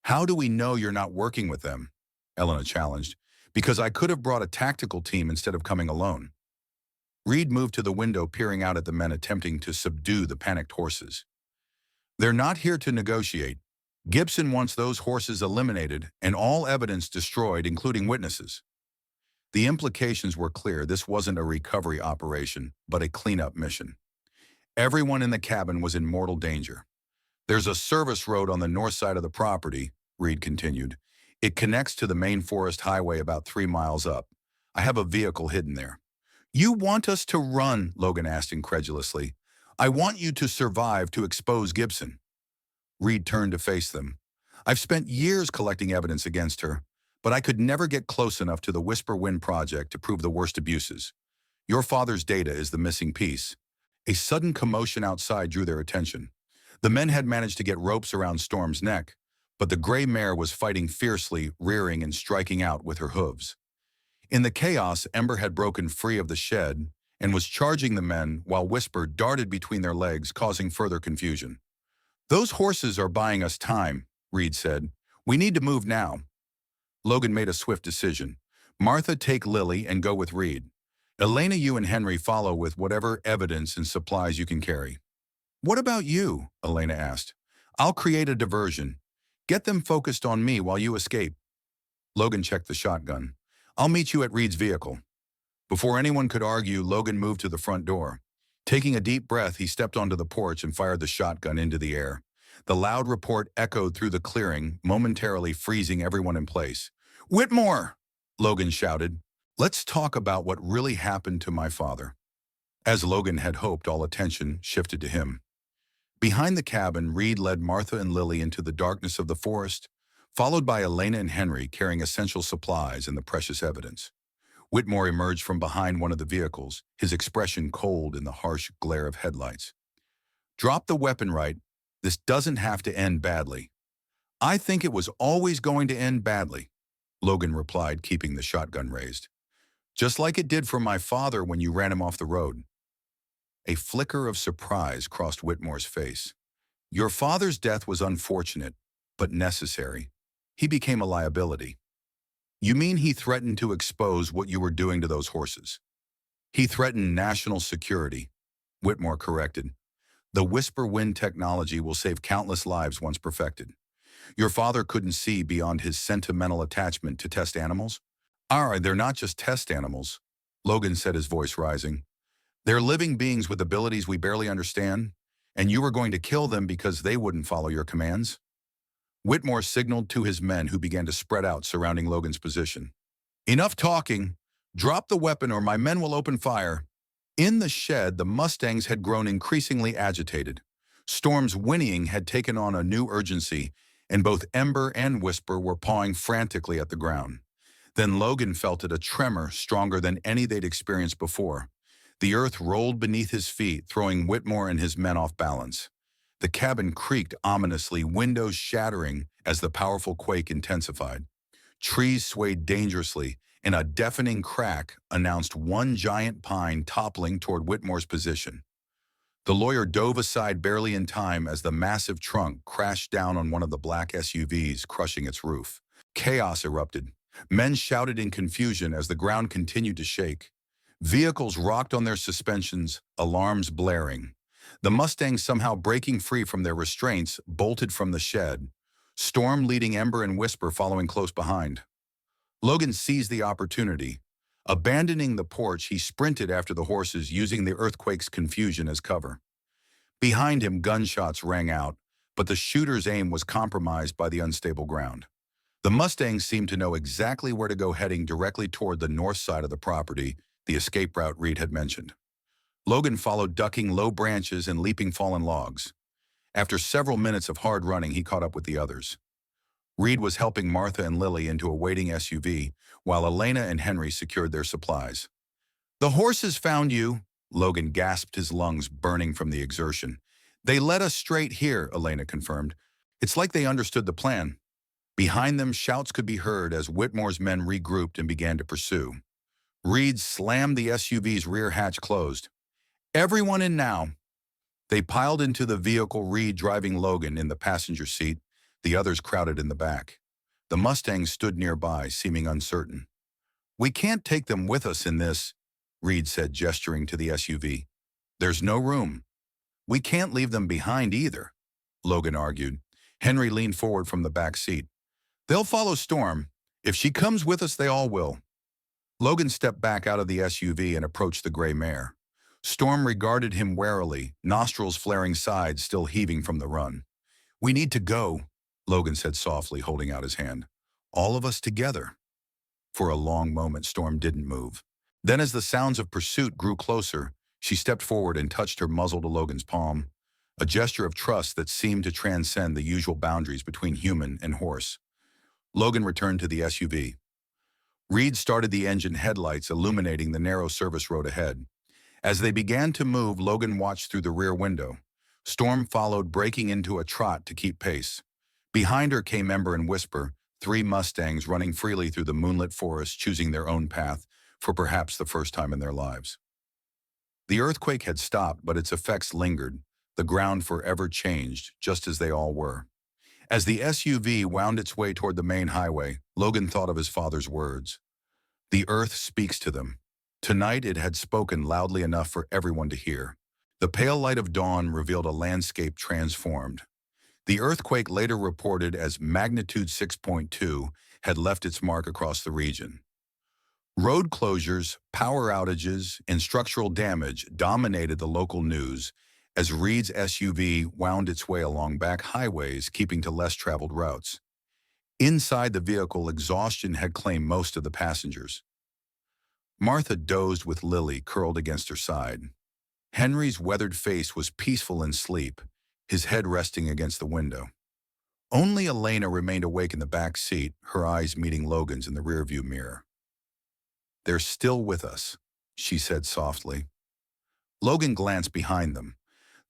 "How do we know you're not working with them?" Elena challenged. "Because I could have brought a tactical team instead of coming alone." Reed moved to the window, peering out at the men attempting to subdue the panicked horses. "They're not here to negotiate. Gibson wants those horses eliminated and all evidence destroyed, including witnesses." The implications were clear. This wasn't a recovery operation, but a cleanup mission. Everyone in the cabin was in mortal danger. "There's a service road on the north side of the property," Reed continued. "It connects to the main forest highway about 3 miles up. I have a vehicle hidden there." "You want us to run?" Logan asked incredulously. "I want you to survive to expose Gibson." Reed turned to face them. "I've spent years collecting evidence against her, but I could never get close enough to the Whisper Wind project to prove the worst abuses. Your father's data is the missing piece." A sudden commotion outside drew their attention. The men had managed to get ropes around Storm's neck, but the gray mare was fighting fiercely, rearing and striking out with her hooves. In the chaos, Ember had broken free of the shed and was charging the men while Whisper darted between their legs, causing further confusion. "Those horses are buying us time," Reed said. "We need to move now." Logan made a swift decision. "Martha, take Lily and go with Reed. Elena, you and Henry follow with whatever evidence and supplies you can carry." "What about you?" Elena asked. "I'll create a diversion. Get them focused on me while you escape." Logan checked the shotgun. "I'll meet you at Reed's vehicle." Before anyone could argue, Logan moved to the front door. Taking a deep breath, he stepped onto the porch and fired the shotgun into the air. The loud report echoed through the clearing, momentarily freezing everyone in place. "Whitmore!" Logan shouted. "Let's talk about what really happened to my father." As Logan had hoped, all attention shifted to him. Behind the cabin, Reed led Martha and Lily into the darkness of the forest, followed by Elena and Henry carrying essential supplies and the precious evidence. Whitmore emerged from behind one of the vehicles, his expression cold in the harsh glare of headlights. "Drop the weapon, Wright. This doesn't have to end badly." "I think it was always going to end badly." Logan replied, keeping the shotgun raised. Just like it did for my father when you ran him off the road. A flicker of surprise crossed Whitmore's face. Your father's death was unfortunate, but necessary. He became a liability. You mean he threatened to expose what you were doing to those horses? He threatened national security, Whitmore corrected. The whisper wind technology will save countless lives once perfected. Your father couldn't see beyond his sentimental attachment to test animals? They're not just test animals, Logan said, his voice rising. They're living beings with abilities we barely understand, and you were going to kill them because they wouldn't follow your commands? Whitmore signaled to his men, who began to spread out surrounding Logan's position. Enough talking. Drop the weapon or my men will open fire. In the shed, the Mustangs had grown increasingly agitated. Storm's whinnying had taken on a new urgency, and both Ember and Whisper were pawing frantically at the ground. Then Logan felt it, a tremor stronger than any they'd experienced before. The earth rolled beneath his feet, throwing Whitmore and his men off balance. The cabin creaked ominously, windows shattering as the powerful quake intensified. Trees swayed dangerously, and a deafening crack announced one giant pine toppling toward Whitmore's position. The lawyer dove aside barely in time as the massive trunk crashed down on one of the black SUVs, crushing its roof. Chaos erupted. Men shouted in confusion as the ground continued to shake. Vehicles rocked on their suspensions, alarms blaring. The Mustangs, somehow breaking free from their restraints, bolted from the shed, Storm leading Ember and Whisper following close behind. Logan seized the opportunity. Abandoning the porch, he sprinted after the horses, using the earthquake's confusion as cover. Behind him, gunshots rang out, but the shooter's aim was compromised by the unstable ground. The Mustangs seemed to know exactly where to go, heading directly toward the north side of the property, the escape route Reed had mentioned. Logan followed, ducking low branches and leaping fallen logs. After several minutes of hard running, he caught up with the others. Reed was helping Martha and Lily into a waiting SUV, while Elena and Henry secured their supplies. The horses found you, Logan gasped, his lungs burning from the exertion. They led us straight here, Elena confirmed. It's like they understood the plan. Behind them, shouts could be heard as Whitmore's men regrouped and began to pursue. Reed slammed the SUV's rear hatch closed. Everyone in now. They piled into the vehicle, Reed driving Logan in the passenger seat, the others crowded in the back. The Mustangs stood nearby, seeming uncertain. We can't take them with us in this, Reed said, gesturing to the SUV. There's no room. We can't leave them behind either, Logan argued. Henry leaned forward from the back seat. They'll follow Storm. If she comes with us, they all will. Logan stepped back out of the SUV and approached the gray mare. Storm regarded him warily, nostrils flaring, sides still heaving from the run. We need to go, Logan said softly, holding out his hand. All of us together. For a long moment, Storm didn't move. Then, as the sounds of pursuit grew closer, she stepped forward and touched her muzzle to Logan's palm, a gesture of trust that seemed to transcend the usual boundaries between human and horse. Logan returned to the SUV. Reed started the engine, headlights illuminating the narrow service road ahead. As they began to move, Logan watched through the rear window. Storm followed, breaking into a trot to keep pace. Behind her came Ember and Whisper, 3 Mustangs running freely through the moonlit forest, choosing their own path for perhaps the first time in their lives. The earthquake had stopped, but its effects lingered, the ground forever changed, just as they all were. As the SUV wound its way toward the main highway, Logan thought of his father's words. The earth speaks to them. Tonight it had spoken loudly enough for everyone to hear. The pale light of dawn revealed a landscape transformed. The earthquake, later reported as magnitude 6.2, had left its mark across the region. Road closures, power outages, and structural damage dominated the local news as Reed's SUV wound its way along back highways, keeping to less traveled routes. Inside the vehicle, exhaustion had claimed most of the passengers. Martha dozed with Lily curled against her side. Henry's weathered face was peaceful in sleep, his head resting against the window. Only Elena remained awake in the back seat, her eyes meeting Logan's in the rearview mirror. They're still with us, she said softly. Logan glanced behind them.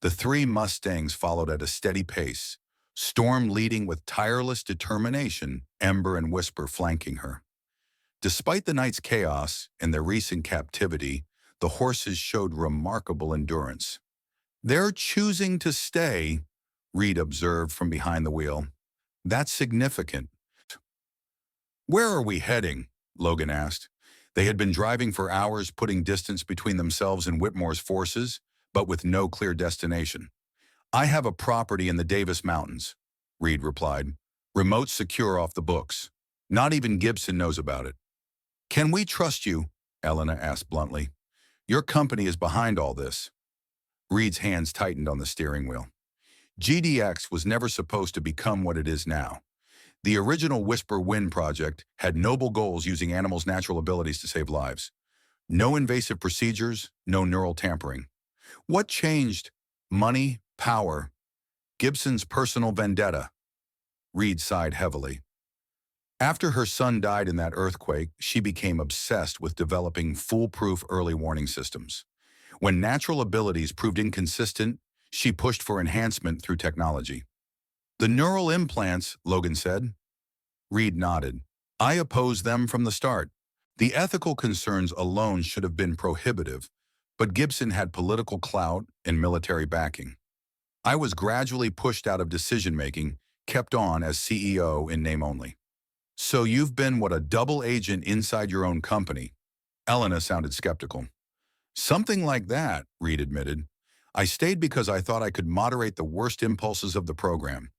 The 3 Mustangs followed at a steady pace, Storm leading with tireless determination, Ember and Whisper flanking her. Despite the night's chaos and their recent captivity, the horses showed remarkable endurance. "They're choosing to stay," Reed observed from behind the wheel. "That's significant." "Where are we heading?" Logan asked. They had been driving for hours, putting distance between themselves and Whitmore's forces, but with no clear destination. "I have a property in the Davis Mountains," Reed replied. "Remote secure off the books. Not even Gibson knows about it." "Can we trust you?" Elena asked bluntly. "Your company is behind all this." Reed's hands tightened on the steering wheel. GDX was never supposed to become what it is now. The original Whisper Wind project had noble goals using animals' natural abilities to save lives. No invasive procedures, no neural tampering. What changed? Money, power, Gibson's personal vendetta. Reed sighed heavily. After her son died in that earthquake, she became obsessed with developing foolproof early warning systems. When natural abilities proved inconsistent, she pushed for enhancement through technology. "The neural implants," Logan said. Reed nodded. "I opposed them from the start. The ethical concerns alone should have been prohibitive, but Gibson had political clout and military backing. I was gradually pushed out of decision-making, kept on as CEO in name only." "So you've been what, a double agent inside your own company?" Elena sounded skeptical. "Something like that," Reed admitted. "I stayed because I thought I could moderate the worst impulses of the program.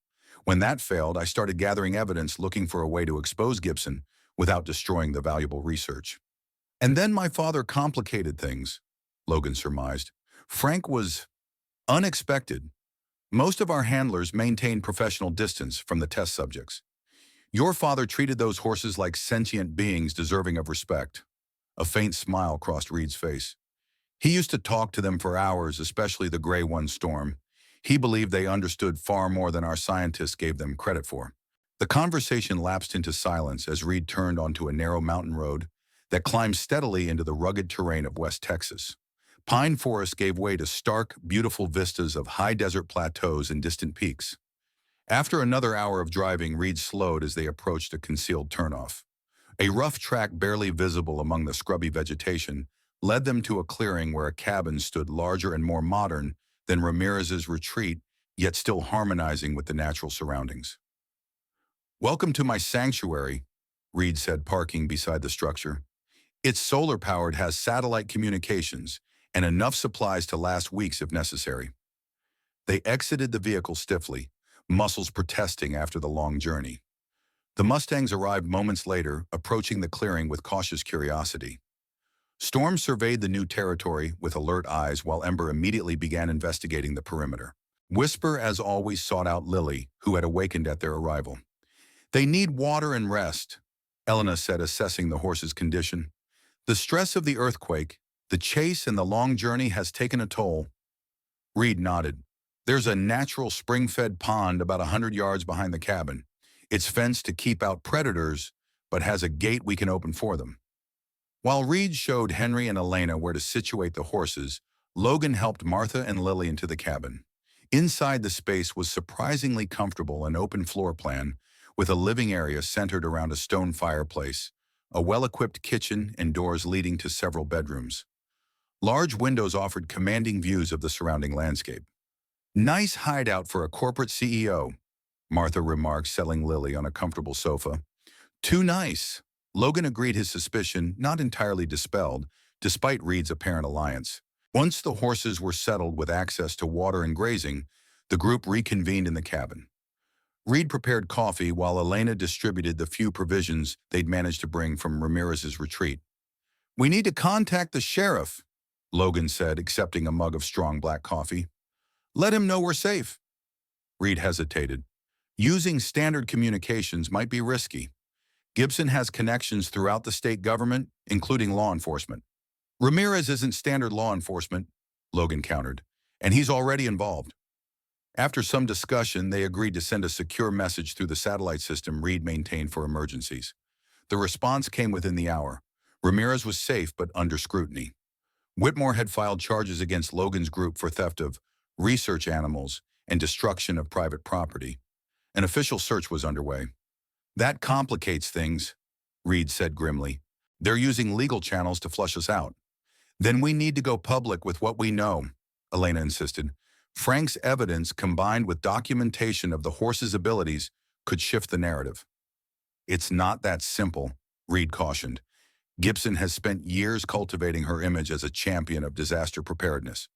When that failed, I started gathering evidence looking for a way to expose Gibson without destroying the valuable research. And then my father complicated things," Logan surmised. "Frank was unexpected. Most of our handlers maintained professional distance from the test subjects. Your father treated those horses like sentient beings deserving of respect." A faint smile crossed Reed's face. "He used to talk to them for hours, especially the Gray One Storm. He believed they understood far more than our scientists gave them credit for." The conversation lapsed into silence as Reed turned onto a narrow mountain road that climbed steadily into the rugged terrain of West Texas. Pine forest gave way to stark, beautiful vistas of high desert plateaus and distant peaks. After another hour of driving, Reed slowed as they approached a concealed turnoff. A rough track barely visible among the scrubby vegetation led them to a clearing where a cabin stood larger and more modern than Ramirez's retreat, yet still harmonizing with the natural surroundings. "Welcome to my sanctuary," Reed said, parking beside the structure. "It's solar-powered, has satellite communications, and enough supplies to last weeks if necessary." They exited the vehicle stiffly, muscles protesting after the long journey. The Mustangs arrived moments later, approaching the clearing with cautious curiosity. Storm surveyed the new territory with alert eyes while Ember immediately began investigating the perimeter. Whisper, as always, sought out Lily, who had awakened at their arrival. "They need water and rest," Elena said, assessing the horse's condition. "The stress of the earthquake, the chase, and the long journey has taken a toll." Reed nodded. "There's a natural spring-fed pond about 100 yards behind the cabin. It's fenced to keep out predators, but has a gate we can open for them." While Reed showed Henry and Elena where to situate the horses, Logan helped Martha and Lily into the cabin. Inside, the space was surprisingly comfortable, an open floor plan, with a living area centered around a stone fireplace, a well-equipped kitchen, and doors leading to several bedrooms. Large windows offered commanding views of the surrounding landscape. "Nice hideout for a corporate CEO," Martha remarked, settling Lily on a comfortable sofa. "Too nice." Logan agreed, his suspicion not entirely dispelled, despite Reed's apparent alliance. Once the horses were settled with access to water and grazing, the group reconvened in the cabin. Reed prepared coffee while Elena distributed the few provisions they'd managed to bring from Ramirez's retreat. "We need to contact the sheriff," Logan said, accepting a mug of strong black coffee. "Let him know we're safe." Reed hesitated. "Using standard communications might be risky. Gibson has connections throughout the state government, including law enforcement." "Ramirez isn't standard law enforcement," Logan countered, "and he's already involved." After some discussion, they agreed to send a secure message through the satellite system Reed maintained for emergencies. The response came within the hour. Ramirez was safe but under scrutiny. Whitmore had filed charges against Logan's group for theft of research animals and destruction of private property. An official search was underway. "That complicates things," Reed said grimly. They're using legal channels to flush us out. Then we need to go public with what we know, Elena insisted. Frank's evidence combined with documentation of the horse's abilities could shift the narrative. It's not that simple, Reed cautioned. Gibson has spent years cultivating her image as a champion of disaster preparedness.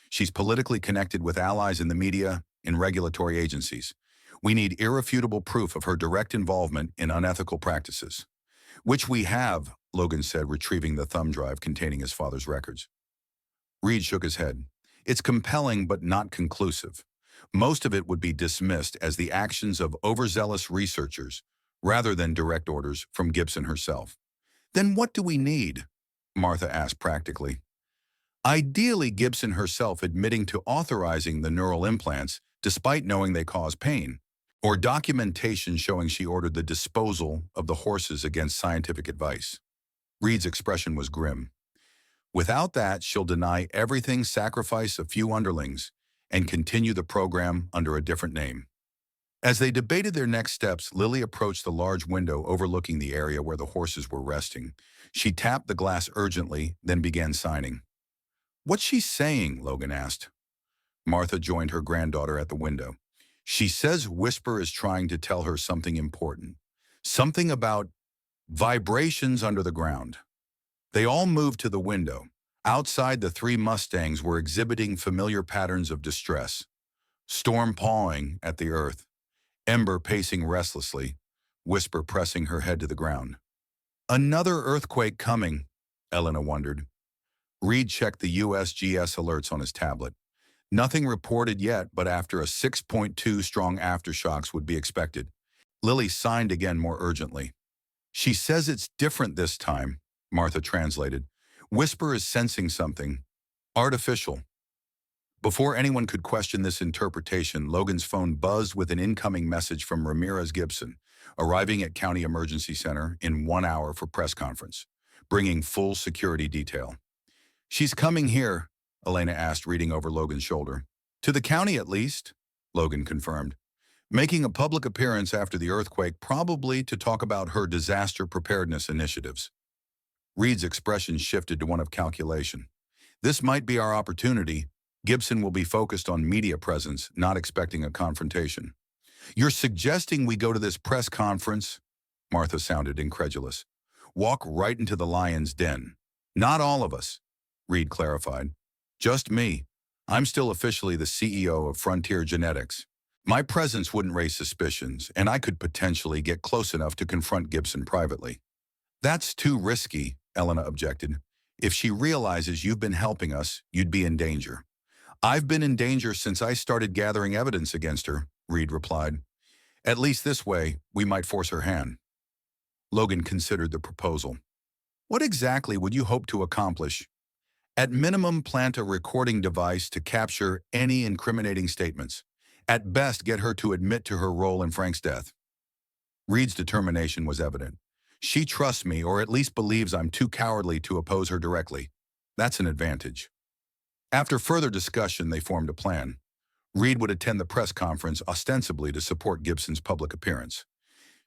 She's politically connected with allies in the media and regulatory agencies. We need irrefutable proof of her direct involvement in unethical practices. Which we have, Logan said, retrieving the thumb drive containing his father's records. Reed shook his head. It's compelling but not conclusive. Most of it would be dismissed as the actions of overzealous researchers rather than direct orders from Gibson herself. Then what do we need? Martha asked practically. Ideally, Gibson herself admitting to authorizing the neural implants despite knowing they cause pain, or documentation showing she ordered the disposal of the horses against scientific advice. Reed's expression was grim. Without that, she'll deny everything, sacrifice a few underlings, and continue the program under a different name. As they debated their next steps, Lily approached the large window overlooking the area where the horses were resting. She tapped the glass urgently, then began signing. What's she saying? Logan asked. Martha joined her granddaughter at the window. She says Whisper is trying to tell her something important. Something about vibrations under the ground. They all moved to the window. Outside, the three Mustangs were exhibiting familiar patterns of distress. Storm pawing at the earth. Ember pacing restlessly. Whisper pressing her head to the ground. Another earthquake coming, Elena wondered. Reed checked the USGS alerts on his tablet. Nothing reported yet, but after a 6.2 strong aftershocks would be expected. Lily signed again more urgently. She says it's different this time, Martha translated. Whisper is sensing something. Artificial. Before anyone could question this interpretation, Logan's phone buzzed with an incoming message from Ramirez Gibson, arriving at County Emergency Center in 1 hour for press conference, bringing full security detail. She's coming here, Elena asked, reading over Logan's shoulder. To the county at least, Logan confirmed. Making a public appearance after the earthquake, probably to talk about her disaster preparedness initiatives. Reed's expression shifted to one of calculation. This might be our opportunity. Gibson will be focused on media presence, not expecting a confrontation. You're suggesting we go to this press conference? Martha sounded incredulous. Walk right into the lion's den. Not all of us, Reed clarified. Just me. I'm still officially the CEO of Frontier Genetics. My presence wouldn't raise suspicions, and I could potentially get close enough to confront Gibson privately. That's too risky, Elena objected. If she realizes you've been helping us, you'd be in danger. I've been in danger since I started gathering evidence against her, Reed replied. At least this way, we might force her hand. Logan considered the proposal. What exactly would you hope to accomplish? At minimum, plant a recording device to capture any incriminating statements. At best, get her to admit to her role in Frank's death. Reed's determination was evident. She trusts me, or at least believes I'm too cowardly to oppose her directly. That's an advantage. After further discussion, they formed a plan. Reed would attend the press conference ostensibly to support Gibson's public appearance.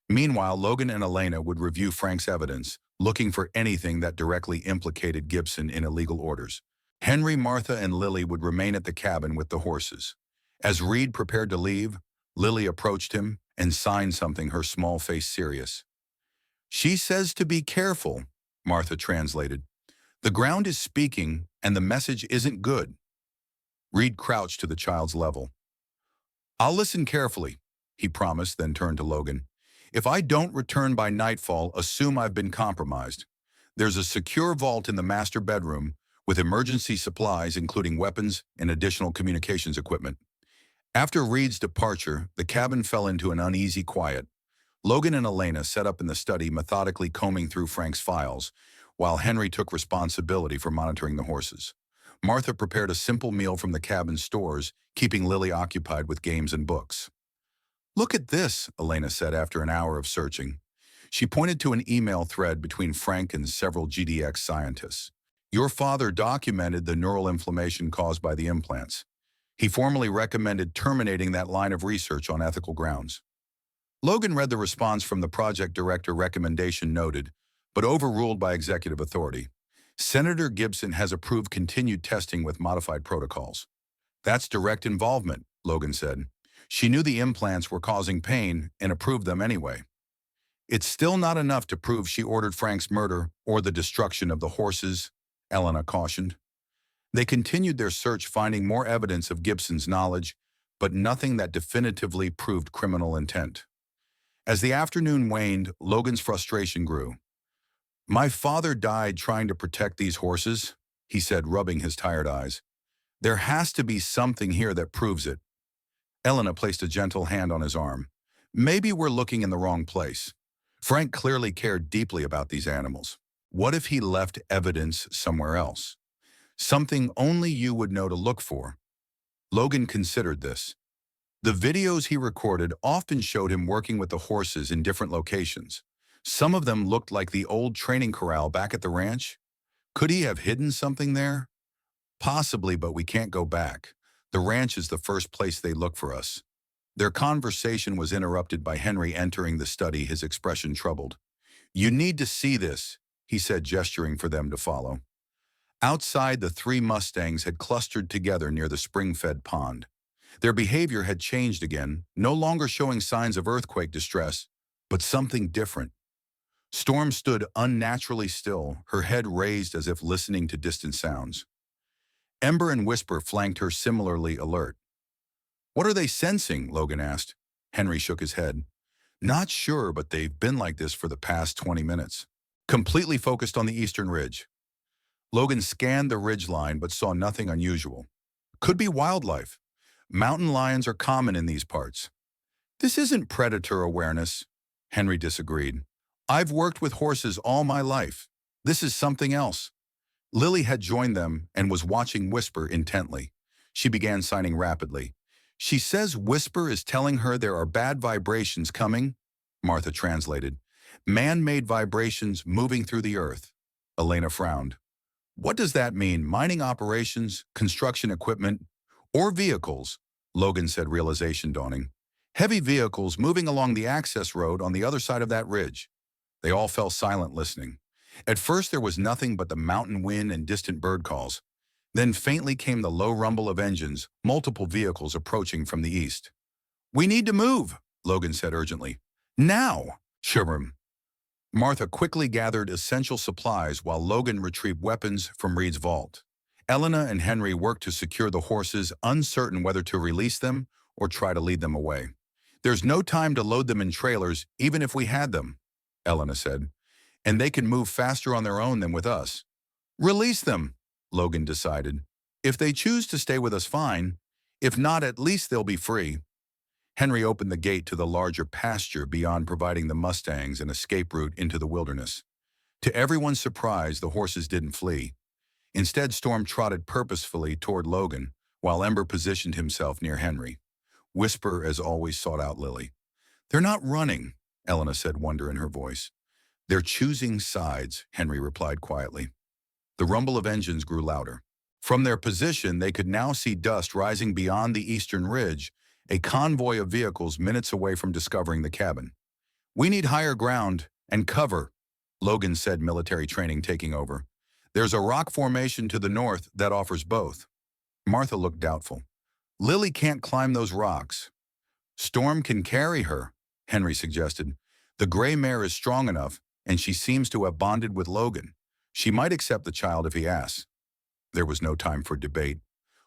Meanwhile, Logan and Elena would review Frank's evidence, looking for anything that directly implicated Gibson in illegal orders. Henry, Martha, and Lily would remain at the cabin with the horses. As Reed prepared to leave, Lily approached him and signed something, her small face serious. She says to be careful, Martha translated. The ground is speaking, and the message isn't good. Reed crouched to the child's level. I'll listen carefully, he promised, then turned to Logan. If I don't return by nightfall, assume I've been compromised. There's a secure vault in the master bedroom with emergency supplies, including weapons and additional communications equipment. After Reed's departure, the cabin fell into an uneasy quiet. Logan and Elena sat up in the study, methodically combing through Frank's files, while Henry took responsibility for monitoring the horses. Martha prepared a simple meal from the cabin's stores, keeping Lily occupied with games and books. Look at this, Elena said after an hour of searching. She pointed to an email thread between Frank and several GDX scientists. Your father documented the neural inflammation caused by the implants. He formally recommended terminating that line of research on ethical grounds. Logan read the response from the project director. Recommendation noted, but overruled by executive authority. Senator Gibson has approved continued testing with modified protocols. That's direct involvement, Logan said. She knew the implants were causing pain and approved them anyway. It's still not enough to prove she ordered Frank's murder or the destruction of the horses, Elena cautioned. They continued their search, finding more evidence of Gibson's knowledge, but nothing that definitively proved criminal intent. As the afternoon waned, Logan's frustration grew. "My father died trying to protect these horses," he said, rubbing his tired eyes. "There has to be something here that proves it." Elena placed a gentle hand on his arm. "Maybe we're looking in the wrong place. Frank clearly cared deeply about these animals. What if he left evidence somewhere else? Something only you would know to look for." Logan considered this. The videos he recorded often showed him working with the horses in different locations. Some of them looked like the old training corral back at the ranch. Could he have hidden something there? Possibly, but we can't go back. The ranch is the first place they look for us. Their conversation was interrupted by Henry entering the study, his expression troubled. "You need to see this," he said, gesturing for them to follow. Outside, the three Mustangs had clustered together near the spring-fed pond. Their behavior had changed again, no longer showing signs of earthquake distress, but something different. Storm stood unnaturally still, her head raised as if listening to distant sounds. Ember and Whisper flanked her, similarly alert. "What are they sensing?" Logan asked. Henry shook his head. "Not sure, but they've been like this for the past 20 minutes. Completely focused on the eastern ridge." Logan scanned the ridgeline but saw nothing unusual. "Could be wildlife. Mountain lions are common in these parts." "This isn't predator awareness," Henry disagreed. "I've worked with horses all my life. This is something else." Lily had joined them and was watching Whisper intently. She began signing rapidly. "She says Whisper is telling her there are bad vibrations coming," Martha translated. "Man-made vibrations moving through the earth." Elena frowned. "What does that mean? Mining operations, construction equipment, or vehicles?" Logan said, realization dawning. "Heavy vehicles moving along the access road on the other side of that ridge." They all fell silent, listening. At first there was nothing but the mountain wind and distant bird calls. Then faintly came the low rumble of engines, multiple vehicles approaching from the east. "We need to move," Logan said urgently. "Now!" Shivram. Martha quickly gathered essential supplies while Logan retrieved weapons from Reed's vault. Elena and Henry worked to secure the horses, uncertain whether to release them or try to lead them away. "There's no time to load them in trailers, even if we had them," Elena said. "And they can move faster on their own than with us." "Release them," Logan decided. "If they choose to stay with us, fine. If not, at least they'll be free." Henry opened the gate to the larger pasture beyond, providing the Mustangs an escape route into the wilderness. To everyone's surprise, the horses didn't flee. Instead, Storm trotted purposefully toward Logan, while Ember positioned himself near Henry. Whisper, as always, sought out Lily. "They're not running," Elena said, wonder in her voice. "They're choosing sides," Henry replied quietly. The rumble of engines grew louder. From their position, they could now see dust rising beyond the eastern ridge, a convoy of vehicles minutes away from discovering the cabin. "We need higher ground and cover," Logan said, military training taking over. "There's a rock formation to the north that offers both." Martha looked doubtful. "Lily can't climb those rocks." "Storm can carry her," Henry suggested. "The gray mare is strong enough, and she seems to have bonded with Logan. She might accept the child if he asks." There was no time for debate.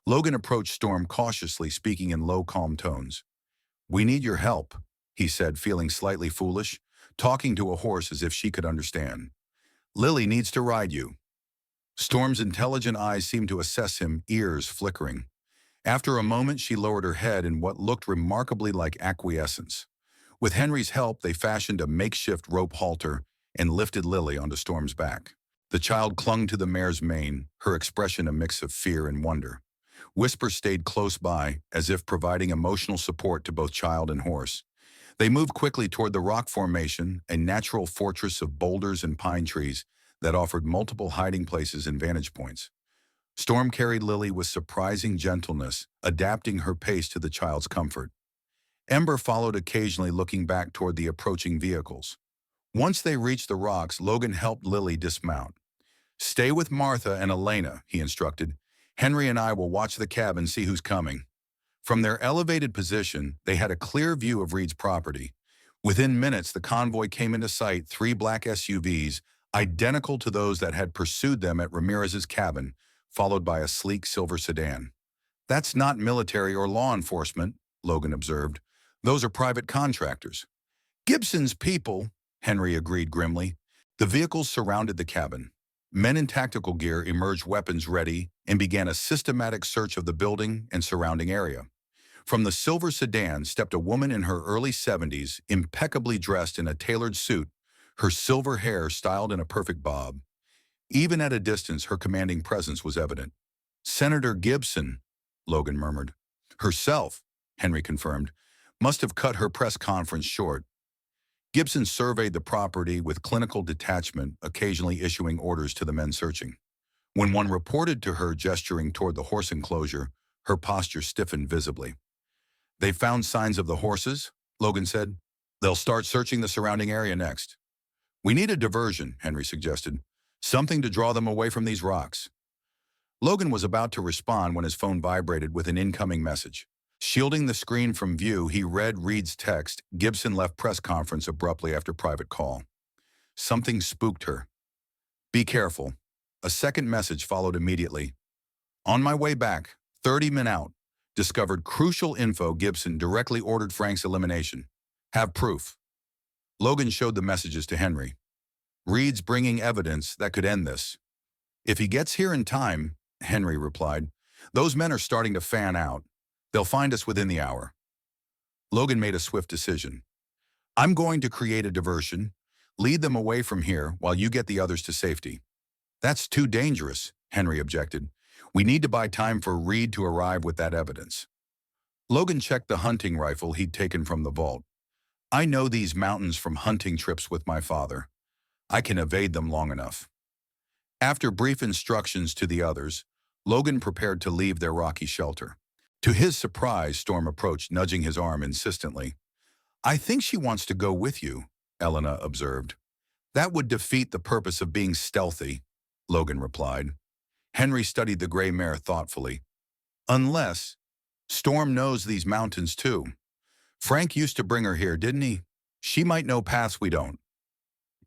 Logan approached Storm cautiously, speaking in low, calm tones. "We need your help," he said, feeling slightly foolish, talking to a horse as if she could understand. "Lily needs to ride you." Storm's intelligent eyes seemed to assess him, ears flickering. After a moment, she lowered her head in what looked remarkably like acquiescence. With Henry's help, they fashioned a makeshift rope halter and lifted Lily onto Storm's back. The child clung to the mare's mane, her expression a mix of fear and wonder. Whisper stayed close by, as if providing emotional support to both child and horse. They moved quickly toward the rock formation, a natural fortress of boulders and pine trees that offered multiple hiding places and vantage points. Storm carried Lily with surprising gentleness, adapting her pace to the child's comfort. Ember followed occasionally, looking back toward the approaching vehicles. Once they reached the rocks, Logan helped Lily dismount. "Stay with Martha and Elena," he instructed. "Henry and I will watch the cab and see who's coming." From their elevated position, they had a clear view of Reed's property. Within minutes, the convoy came into sight, three black SUVs, identical to those that had pursued them at Ramirez's cabin, followed by a sleek silver sedan. "That's not military or law enforcement," Logan observed. "Those are private contractors." "Gibson's people," Henry agreed grimly. The vehicles surrounded the cabin. Men in tactical gear emerged, weapons ready, and began a systematic search of the building and surrounding area. From the silver sedan stepped a woman in her early 70s, impeccably dressed in a tailored suit, her silver hair styled in a perfect bob. Even at a distance, her commanding presence was evident. "Senator Gibson," Logan murmured. "Herself," Henry confirmed. "Must have cut her press conference short." Gibson surveyed the property with clinical detachment, occasionally issuing orders to the men searching. When one reported to her gesturing toward the horse enclosure, her posture stiffened visibly. "They found signs of the horses," Logan said. "They'll start searching the surrounding area next." "We need a diversion," Henry suggested. "Something to draw them away from these rocks." Logan was about to respond when his phone vibrated with an incoming message. Shielding the screen from view, he read Reed's text. "Gibson left press conference abruptly after private call." Something spooked her. "Be careful." A second message followed immediately. "On my way back, 30 men out. Discovered crucial info. Gibson directly ordered Frank's elimination. Have proof." Logan showed the messages to Henry. "Reed's bringing evidence that could end this." "If he gets here in time," Henry replied. "Those men are starting to fan out. They'll find us within the hour." Logan made a swift decision. "I'm going to create a diversion. Lead them away from here while you get the others to safety." "That's too dangerous," Henry objected. "We need to buy time for Reed to arrive with that evidence." Logan checked the hunting rifle he'd taken from the vault. "I know these mountains from hunting trips with my father. I can evade them long enough." After brief instructions to the others, Logan prepared to leave their rocky shelter. To his surprise, Storm approached, nudging his arm insistently. "I think she wants to go with you," Elena observed. "That would defeat the purpose of being stealthy," Logan replied. Henry studied the gray mare thoughtfully. "Unless Storm knows these mountains too. Frank used to bring her here, didn't he? She might know paths we don't."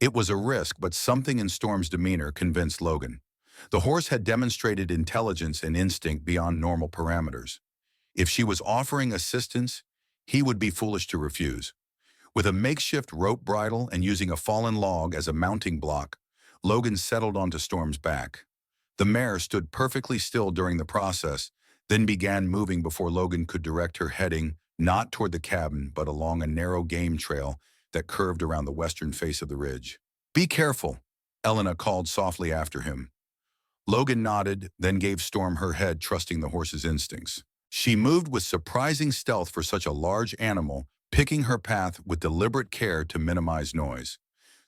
It was a risk, but something in Storm's demeanor convinced Logan. The horse had demonstrated intelligence and instinct beyond normal parameters. If she was offering assistance, he would be foolish to refuse. With a makeshift rope bridle and using a fallen log as a mounting block, Logan settled onto Storm's back. The mare stood perfectly still during the process, then began moving before Logan could direct her, heading not toward the cabin but along a narrow game trail that curved around the western face of the ridge. "Be careful," Elena called softly after him. Logan nodded, then gave Storm her head, trusting the horse's instincts. She moved with surprising stealth for such a large animal, picking her path with deliberate care to minimize noise.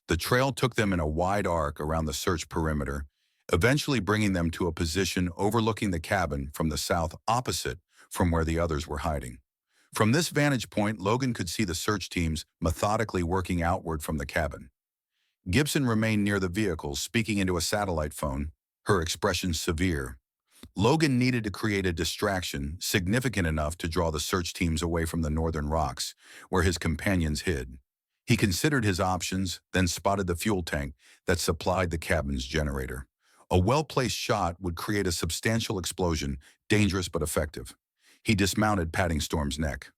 The trail took them in a wide arc around the search perimeter, eventually bringing them to a position overlooking the cabin from the south, opposite from where the others were hiding. From this vantage point, Logan could see the search teams methodically working outward from the cabin. Gibson remained near the vehicles, speaking into a satellite phone, her expression severe. Logan needed to create a distraction significant enough to draw the search teams away from the northern rocks, where his companions hid. He considered his options, then spotted the fuel tank that supplied the cabin's generator. A well-placed shot would create a substantial explosion, dangerous but effective. He dismounted, patting Storm's neck.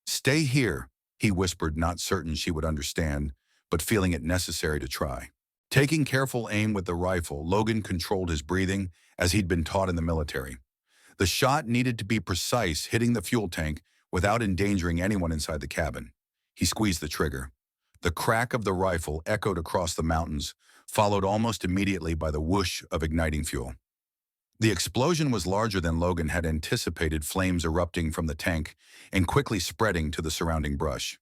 "Stay here," he whispered, not certain she would understand, but feeling it necessary to try. Taking careful aim with the rifle, Logan controlled his breathing as he'd been taught in the military. The shot needed to be precise, hitting the fuel tank without endangering anyone inside the cabin. He squeezed the trigger. The crack of the rifle echoed across the mountains, followed almost immediately by the whoosh of igniting fuel. The explosion was larger than Logan had anticipated, flames erupting from the tank and quickly spreading to the surrounding brush.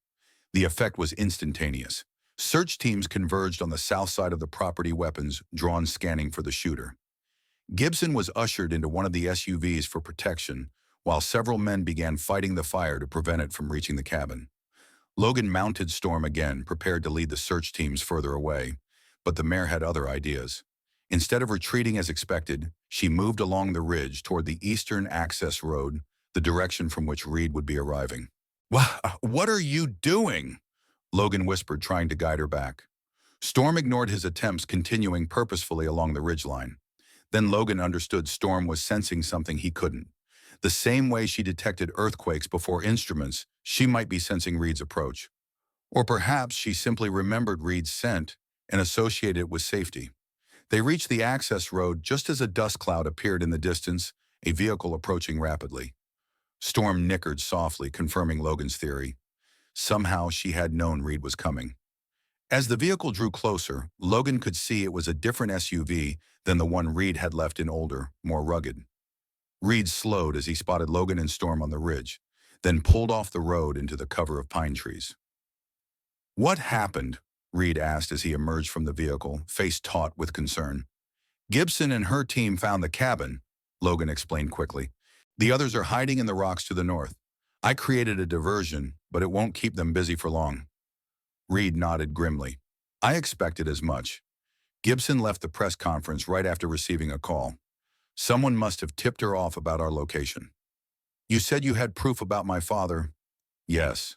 The effect was instantaneous. Search teams converged on the south side of the property, weapons drawn, scanning for the shooter. Gibson was ushered into one of the SUVs for protection, while several men began fighting the fire to prevent it from reaching the cabin. Logan mounted Storm again, prepared to lead the search teams further away, but the mare had other ideas. Instead of retreating as expected, she moved along the ridge toward the eastern access road, the direction from which Reed would be arriving. What are you doing?" Logan whispered, trying to guide her back. Storm ignored his attempts, continuing purposefully along the ridgeline. Then Logan understood Storm was sensing something he couldn't. The same way she detected earthquakes before instruments, she might be sensing Reed's approach. Or perhaps she simply remembered Reed's scent and associated it with safety. They reached the access road just as a dust cloud appeared in the distance, a vehicle approaching rapidly. Storm nickered softly, confirming Logan's theory. Somehow she had known Reed was coming. As the vehicle drew closer, Logan could see it was a different SUV than the one Reed had left in older, more rugged. Reed slowed as he spotted Logan and Storm on the ridge, then pulled off the road into the cover of pine trees. "What happened?" Reed asked as he emerged from the vehicle, face taut with concern. "Gibson and her team found the cabin," Logan explained quickly. "The others are hiding in the rocks to the north. I created a diversion, but it won't keep them busy for long." Reed nodded grimly. "I expected as much. Gibson left the press conference right after receiving a call. Someone must have tipped her off about our location." "You said you had proof about my father?" "Yes."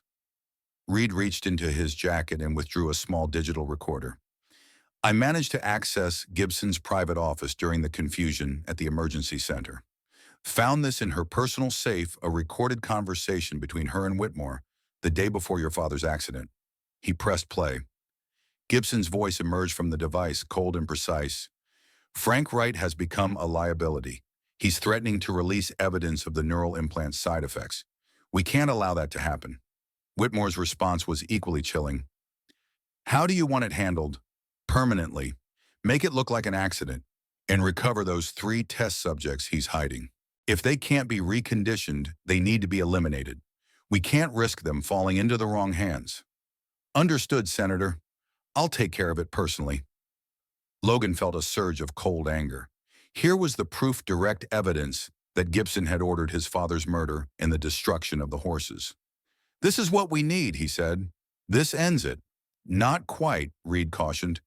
Reed reached into his jacket and withdrew a small digital recorder. "I managed to access Gibson's private office during the confusion at the emergency center. Found this in her personal safe, a recorded conversation between her and Whitmore the day before your father's accident." He pressed play. Gibson's voice emerged from the device, cold and precise. "Frank Wright has become a liability. He's threatening to release evidence of the neural implant's side effects. We can't allow that to happen." Whitmore's response was equally chilling. "How do you want it handled?" "Permanently. Make it look like an accident. And recover those 3 test subjects he's hiding. If they can't be reconditioned, they need to be eliminated. We can't risk them falling into the wrong hands." "Understood, Senator. I'll take care of it personally." Logan felt a surge of cold anger. Here was the proof, direct evidence that Gibson had ordered his father's murder and the destruction of the horses. "This is what we need," he said. "This ends it." "Not quite," Reed cautioned.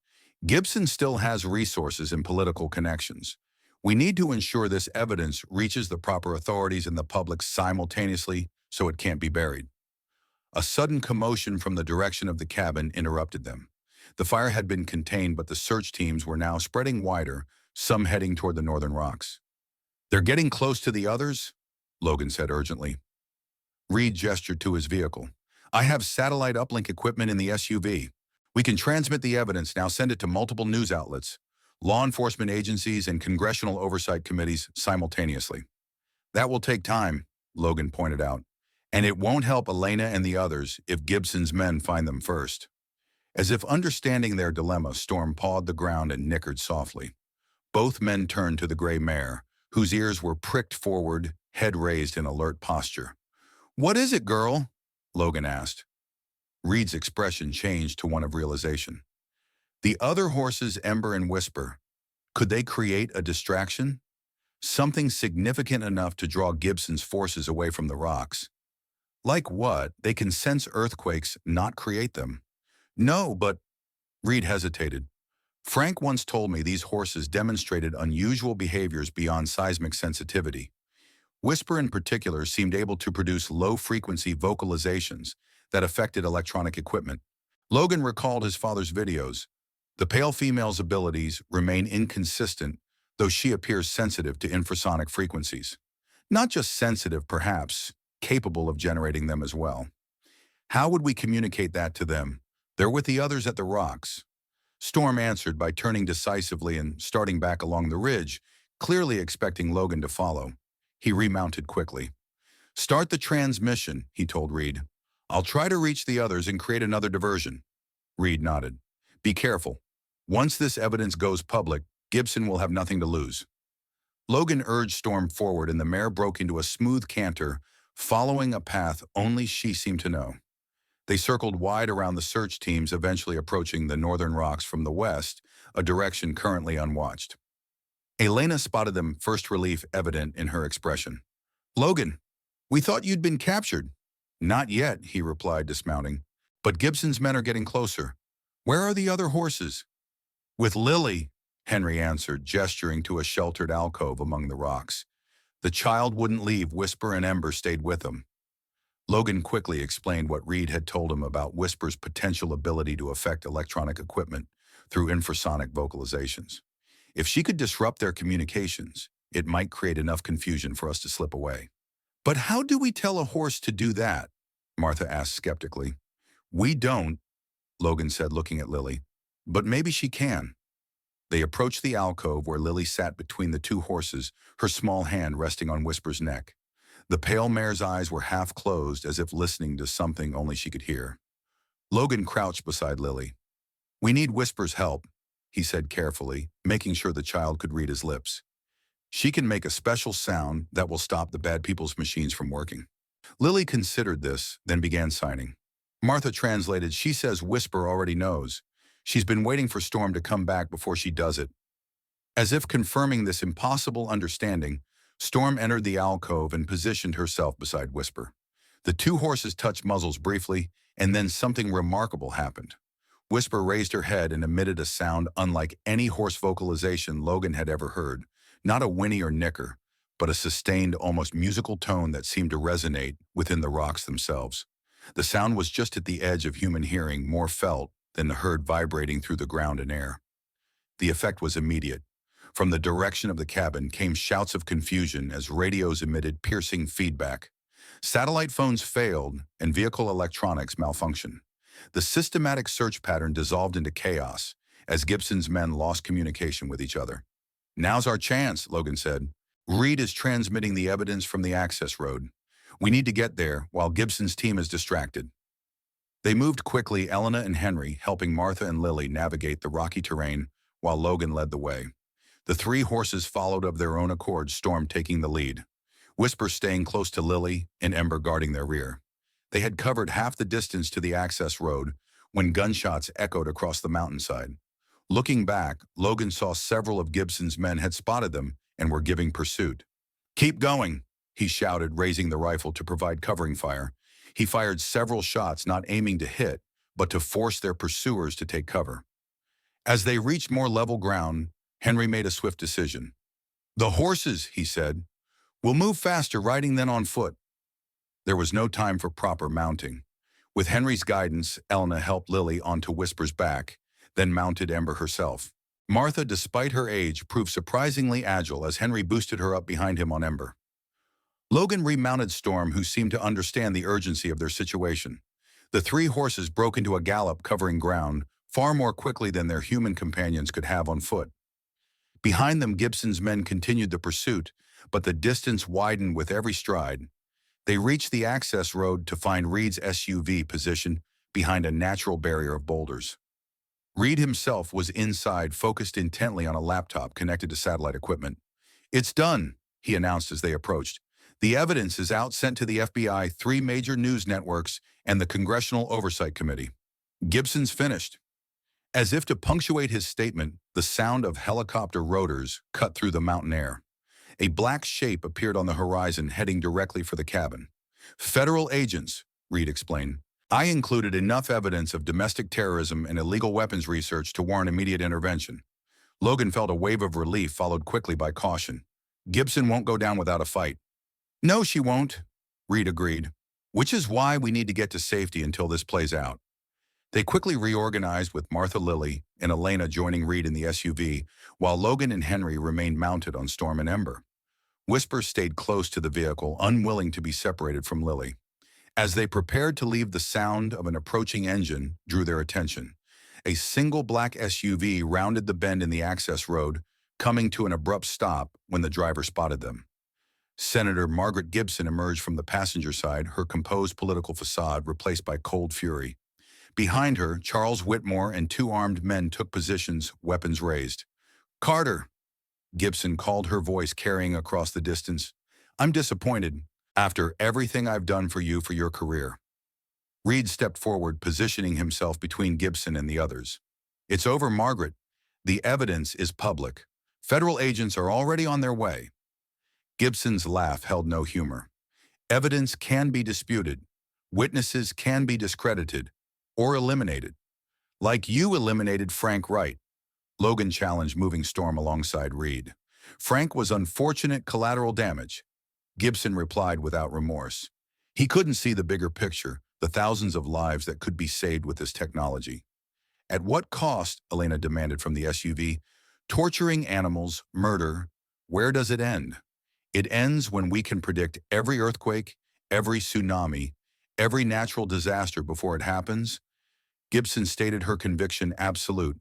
"Gibson still has resources and political connections. We need to ensure this evidence reaches the proper authorities and the public simultaneously so it can't be buried." A sudden commotion from the direction of the cabin interrupted them. The fire had been contained, but the search teams were now spreading wider, some heading toward the northern rocks. "They're getting close to the others," Logan said urgently. Reed gestured to his vehicle. "I have satellite uplink equipment in the SUV. We can transmit the evidence, now send it to multiple news outlets, law enforcement agencies, and congressional oversight committees simultaneously." "That will take time," Logan pointed out. "And it won't help Elena and the others if Gibson's men find them first." As if understanding their dilemma, Storm pawed the ground and nickered softly. Both men turned to the gray mare, whose ears were pricked forward, head raised in alert posture. "What is it, girl?" Logan asked. Reed's expression changed to one of realization. "The other horses, Ember and Whisper. Could they create a distraction? Something significant enough to draw Gibson's forces away from the rocks." "Like what? They can sense earthquakes, not create them." "No, but—" Reed hesitated. "Frank once told me these horses demonstrated unusual behaviors beyond seismic sensitivity. Whisper in particular seemed able to produce low-frequency vocalizations that affected electronic equipment." Logan recalled his father's videos. "The pale female's abilities remain inconsistent, though she appears sensitive to infrasonic frequencies. Not just sensitive, perhaps, capable of generating them as well." "How would we communicate that to them? They're with the others at the rocks." Storm answered by turning decisively and starting back along the ridge, clearly expecting Logan to follow. He remounted quickly. "Start the transmission," he told Reed. "I'll try to reach the others and create another diversion." Reed nodded. "Be careful. Once this evidence goes public, Gibson will have nothing to lose." Logan urged Storm forward and the mare broke into a smooth canter, following a path only she seemed to know. They circled wide around the search teams, eventually approaching the northern rocks from the west, a direction currently unwatched. Elena spotted them, first relief evident in her expression. "Logan, we thought you'd been captured." "Not yet," he replied, dismounting. But Gibson's men are getting closer. Where are the other horses? With Lily, Henry answered, gesturing to a sheltered alcove among the rocks. The child wouldn't leave. Whisper and Ember stayed with him. Logan quickly explained what Reed had told him about Whisper's potential ability to affect electronic equipment through infrasonic vocalizations. If she could disrupt their communications, it might create enough confusion for us to slip away. But how do we tell a horse to do that? Martha asked skeptically. We don't, Logan said, looking at Lily. But maybe she can. They approached the alcove where Lily sat between the two horses, her small hand resting on Whisper's neck. The pale mare's eyes were half closed, as if listening to something only she could hear. Logan crouched beside Lily. We need Whisper's help, he said carefully, making sure the child could read his lips. She can make a special sound that will stop the bad people's machines from working. Lily considered this, then began signing. Martha translated, she says Whisper already knows. She's been waiting for Storm to come back before she does it. As if confirming this impossible understanding, Storm entered the alcove and positioned herself beside Whisper. The two horses touched muzzles briefly, and then something remarkable happened. Whisper raised her head and emitted a sound unlike any horse vocalization Logan had ever heard. Not a whinny or nicker, but a sustained, almost musical tone that seemed to resonate within the rocks themselves. The sound was just at the edge of human hearing, more felt than the herd vibrating through the ground and air. The effect was immediate. From the direction of the cabin came shouts of confusion as radios emitted piercing feedback. Satellite phones failed and vehicle electronics malfunctioned. The systematic search pattern dissolved into chaos as Gibson's men lost communication with each other. Now's our chance, Logan said. Reed is transmitting the evidence from the access road. We need to get there while Gibson's team is distracted. They moved quickly, Elena and Henry helping Martha and Lily navigate the rocky terrain while Logan led the way. The three horses followed of their own accord, Storm taking the lead, Whisper staying close to Lily and Ember guarding their rear. They had covered half the distance to the access road when gunshots echoed across the mountainside. Looking back, Logan saw several of Gibson's men had spotted them and were giving pursuit. Keep going, he shouted, raising the rifle to provide covering fire. He fired several shots, not aiming to hit, but to force their pursuers to take cover. As they reached more level ground, Henry made a swift decision. The horses, he said, will move faster riding than on foot. There was no time for proper mounting. With Henry's guidance, Elena helped Lily onto Whisper's back, then mounted Ember herself. Martha, despite her age, proved surprisingly agile as Henry boosted her up behind him on Ember. Logan remounted Storm, who seemed to understand the urgency of their situation. The three horses broke into a gallop, covering ground far more quickly than their human companions could have on foot. Behind them, Gibson's men continued the pursuit, but the distance widened with every stride. They reached the access road to find Reed's SUV positioned behind a natural barrier of boulders. Reed himself was inside, focused intently on a laptop connected to satellite equipment. It's done, he announced as they approached. The evidence is out, sent to the FBI, 3 major news networks, and the Congressional Oversight Committee. Gibson's finished. As if to punctuate his statement, the sound of helicopter rotors cut through the mountain air. A black shape appeared on the horizon, heading directly for the cabin. Federal agents, Reed explained. I included enough evidence of domestic terrorism and illegal weapons research to warrant immediate intervention. Logan felt a wave of relief, followed quickly by caution. Gibson won't go down without a fight. No, she won't, Reed agreed, which is why we need to get to safety until this plays out. They quickly reorganized, with Martha, Lily, and Elena joining Reed in the SUV, while Logan and Henry remained mounted on Storm and Ember. Whisper stayed close to the vehicle, unwilling to be separated from Lily. As they prepared to leave, the sound of an approaching engine drew their attention. A single black SUV rounded the bend in the access road, coming to an abrupt stop when the driver spotted them. Senator Margaret Gibson emerged from the passenger side, her composed political facade replaced by cold fury. Behind her, Charles Whitmore and 2 armed men took positions, weapons raised. Carter, Gibson called, her voice carrying across the distance. I'm disappointed, after everything I've done for you for your career. Reed stepped forward, positioning himself between Gibson and the others. It's over, Margaret. The evidence is public. Federal agents are already on their way. Gibson's laugh held no humor. Evidence can be disputed. Witnesses can be discredited. or eliminated. Like you eliminated Frank Wright. Logan challenged moving Storm alongside Reed. Frank was unfortunate collateral damage. Gibson replied without remorse. He couldn't see the bigger picture, the thousands of lives that could be saved with this technology. At what cost, Elena demanded from the SUV. Torturing animals, murder, where does it end? It ends when we can predict every earthquake, every tsunami, every natural disaster before it happens. Gibson stated her conviction absolute.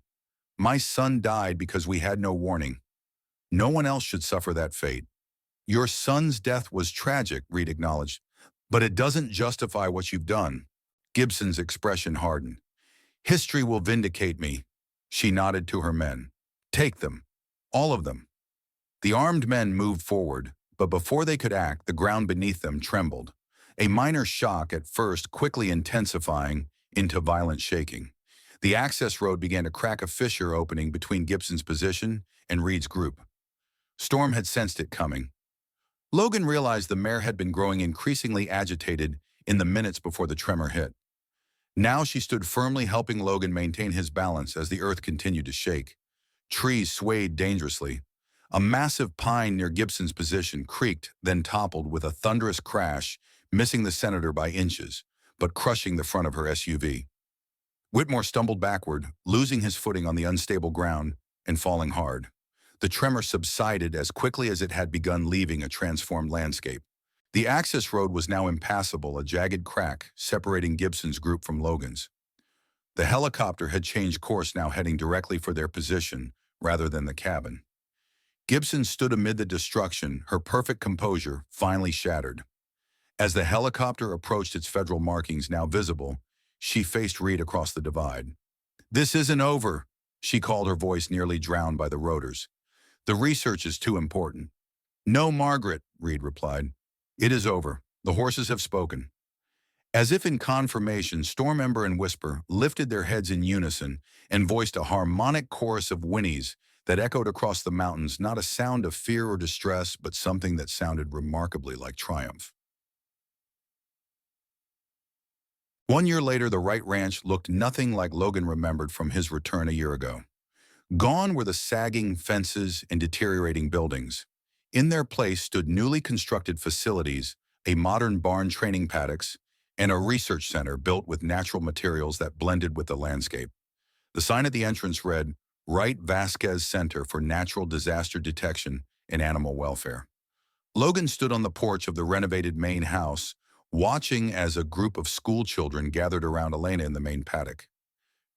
My son died because we had no warning. No one else should suffer that fate. Your son's death was tragic, Reed acknowledged, but it doesn't justify what you've done. Gibson's expression hardened. History will vindicate me. She nodded to her men. Take them. All of them. The armed men moved forward, but before they could act, the ground beneath them trembled. A minor shock at first, quickly intensifying into violent shaking. The access road began to crack, a fissure opening between Gibson's position and Reed's group. Storm had sensed it coming. Logan realized the mare had been growing increasingly agitated in the minutes before the tremor hit. Now she stood firmly, helping Logan maintain his balance as the earth continued to shake. Trees swayed dangerously. A massive pine near Gibson's position creaked, then toppled with a thunderous crash, missing the senator by inches, but crushing the front of her SUV. Whitmore stumbled backward, losing his footing on the unstable ground and falling hard. The tremor subsided as quickly as it had begun, leaving a transformed landscape. The access road was now impassable, a jagged crack separating Gibson's group from Logan's. The helicopter had changed course, now heading directly for their position rather than the cabin. Gibson stood amid the destruction, her perfect composure finally shattered. As the helicopter approached its federal markings now visible, she faced Reed across the divide. This isn't over, she called, her voice nearly drowned by the rotors. The research is too important. No, Margaret, Reed replied. It is over. The horses have spoken. As if in confirmation, Storm, Ember, and Whisper lifted their heads in unison and voiced a harmonic chorus of whinnies that echoed across the mountains, not a sound of fear or distress, but something that sounded remarkably like triumph. 1 year later, the Wright Ranch looked nothing like Logan remembered from his return a year ago. Gone were the sagging fences and deteriorating buildings. In their place stood newly constructed facilities, a modern barn, training paddocks, and a research center built with natural materials that blended with the landscape. The sign at the entrance read, Wright Vasquez Center for Natural Disaster Detection and Animal Welfare. Logan stood on the porch of the renovated main house, watching as a group of school children gathered around Elena in the main paddock.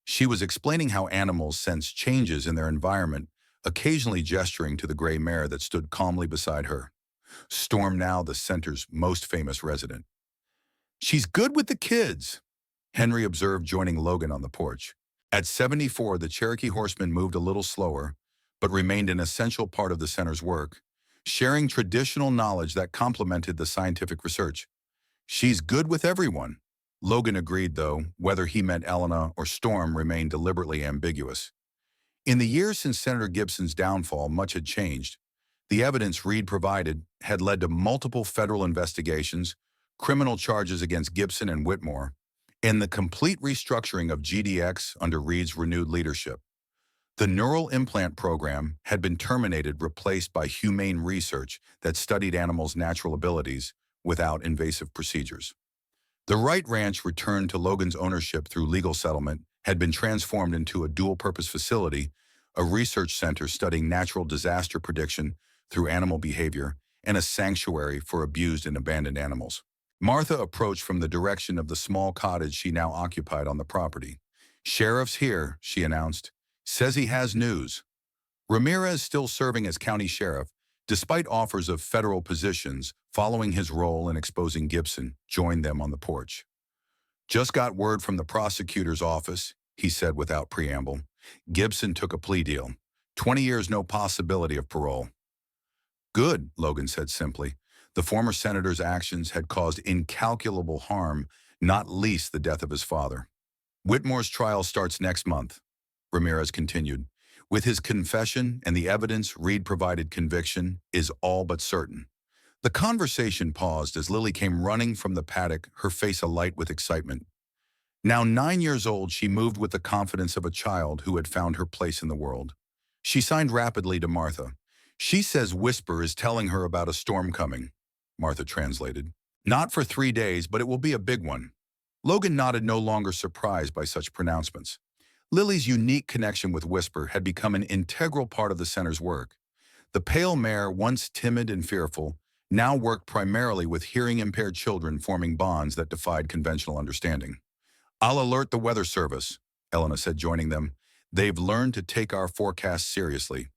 She was explaining how animals sense changes in their environment, occasionally gesturing to the gray mare that stood calmly beside her. Storm, now the center's most famous resident. She's good with the kids, Henry observed, joining Logan on the porch. At 74, the Cherokee horseman moved a little slower, but remained an essential part of the center's work, sharing traditional knowledge that complemented the scientific research. She's good with everyone. Logan agreed, though whether he meant Elena or Storm remained deliberately ambiguous. In the years since Senator Gibson's downfall, much had changed. The evidence Reed provided had led to multiple federal investigations, criminal charges against Gibson and Whitmore, and the complete restructuring of GDX under Reed's renewed leadership. The neural implant program had been terminated, replaced by humane research that studied animals' natural abilities without invasive procedures. The Wright Ranch, returned to Logan's ownership through legal settlement, had been transformed into a dual-purpose facility, a research center studying natural disaster prediction through animal behavior, and a sanctuary for abused and abandoned animals. Martha approached from the direction of the small cottage she now occupied on the property. Sheriff's here, she announced. Says he has news. Ramirez, still serving as county sheriff, despite offers of federal positions following his role in exposing Gibson, joined them on the porch. Just got word from the prosecutor's office, he said without preamble. Gibson took a plea deal. 20 years, no possibility of parole. Good, Logan said simply. The former senator's actions had caused incalculable harm, not least the death of his father. Whitmore's trial starts next month, Ramirez continued. With his confession and the evidence Reed provided, conviction is all but certain. The conversation paused as Lily came running from the paddock, her face alight with excitement. Now 9 years old, she moved with the confidence of a child who had found her place in the world. She signed rapidly to Martha. She says Whisper is telling her about a storm coming, Martha translated. Not for 3 days, but it will be a big one. Logan nodded, no longer surprised by such pronouncements. Lily's unique connection with Whisper had become an integral part of the center's work. The pale mare, once timid and fearful, now worked primarily with hearing-impaired children, forming bonds that defied conventional understanding. "I'll alert the weather service," Elena said, joining them. "They've learned to take our forecasts seriously."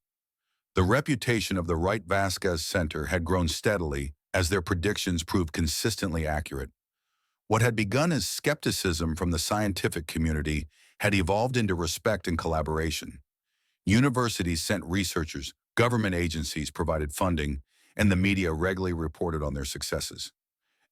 The reputation of the Wright Vasquez Center had grown steadily as their predictions proved consistently accurate. What had begun as skepticism from the scientific community had evolved into respect and collaboration. Universities sent researchers, government agencies provided funding, and the media regularly reported on their successes.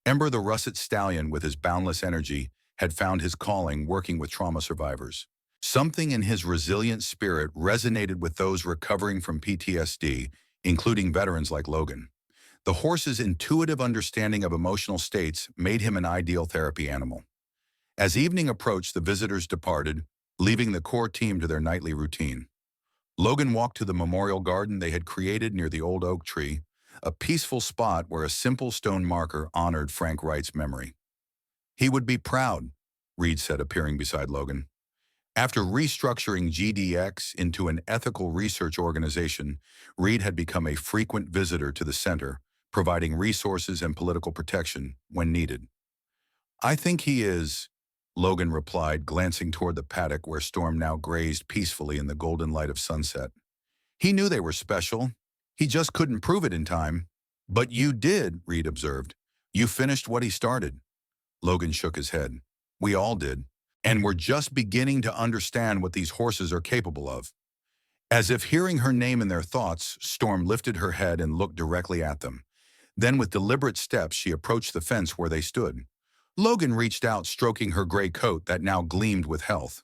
Ember, the russet stallion with his boundless energy, had found his calling working with trauma survivors. Something in his resilient spirit resonated with those recovering from PTSD, including veterans like Logan. The horse's intuitive understanding of emotional states made him an ideal therapy animal. As evening approached, the visitors departed, leaving the core team to their nightly routine. Logan walked to the memorial garden they had created near the old oak tree, a peaceful spot where a simple stone marker honored Frank Wright's memory. "He would be proud," Reed said, appearing beside Logan. After restructuring GDX into an ethical research organization, Reed had become a frequent visitor to the center, providing resources and political protection when needed. "I think he is," Logan replied, glancing toward the paddock where Storm now grazed peacefully in the golden light of sunset. "He knew they were special. He just couldn't prove it in time." "But you did," Reed observed. "You finished what he started." Logan shook his head. "We all did. And we're just beginning to understand what these horses are capable of." As if hearing her name in their thoughts, Storm lifted her head and looked directly at them. Then with deliberate steps, she approached the fence where they stood. Logan reached out, stroking her gray coat that now gleamed with health.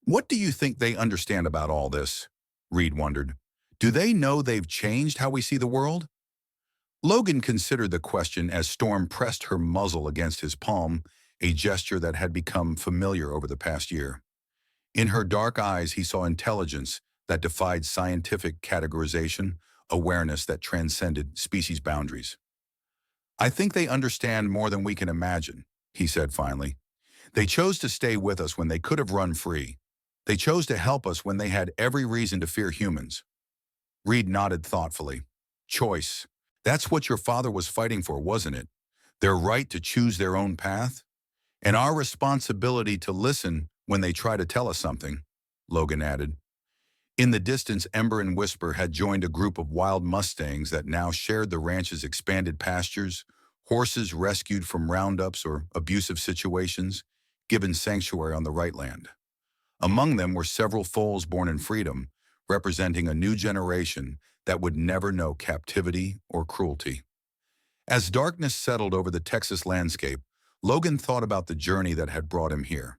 "What do you think they understand about all this?" Reed wondered. "Do they know they've changed how we see the world?" Logan considered the question as Storm pressed her muzzle against his palm, a gesture that had become familiar over the past year. In her dark eyes, he saw intelligence that defied scientific categorization, awareness that transcended species boundaries. "I think they understand more than we can imagine," he said finally. "They chose to stay with us when they could have run free. They chose to help us when they had every reason to fear humans." Reed nodded thoughtfully. "Choice. That's what your father was fighting for, wasn't it? Their right to choose their own path? And our responsibility to listen when they try to tell us something," Logan added. In the distance, Ember and Whisper had joined a group of wild Mustangs that now shared the ranch's expanded pastures, horses rescued from roundups or abusive situations, given sanctuary on the right land. Among them were several foals born in freedom, representing a new generation that would never know captivity or cruelty. As darkness settled over the Texas landscape, Logan thought about the journey that had brought him here.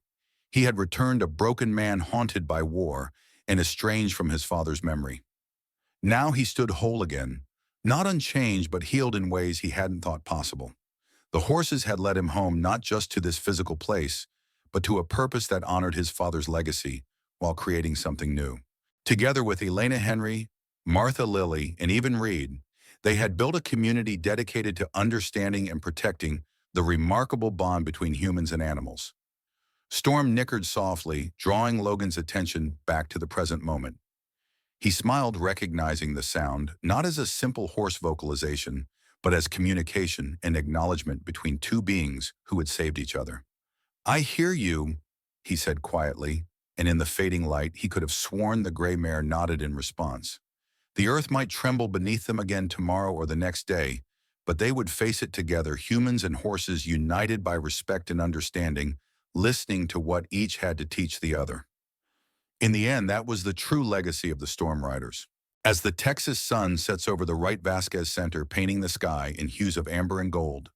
He had returned a broken man haunted by war and estranged from his father's memory. Now he stood whole again, not unchanged but healed in ways he hadn't thought possible. The horses had led him home not just to this physical place, but to a purpose that honored his father's legacy while creating something new. Together with Elena Henry, Martha Lilly, and even Reed, they had built a community dedicated to understanding and protecting the remarkable bond between humans and animals. Storm nickered softly, drawing Logan's attention back to the present moment. He smiled, recognizing the sound, not as a simple horse vocalization, but as communication and acknowledgement between two beings who had saved each other. "I hear you," he said quietly, and in the fading light, he could have sworn the gray mare nodded in response. The earth might tremble beneath them again tomorrow or the next day, but they would face it together, humans and horses united by respect and understanding, listening to what each had to teach the other. In the end, that was the true legacy of the Storm Riders. As the Texas sun sets over the Wright Vasquez Center, painting the sky in hues of amber and gold,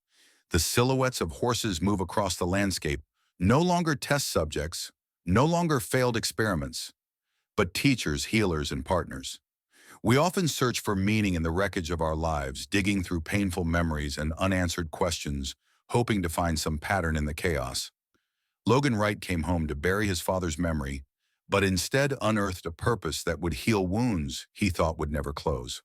the silhouettes of horses move across the landscape, no longer test subjects, no longer failed experiments, but teachers, healers, and partners. We often search for meaning in the wreckage of our lives, digging through painful memories and unanswered questions, hoping to find some pattern in the chaos. Logan Wright came home to bury his father's memory, but instead unearthed a purpose that would heal wounds he thought would never close.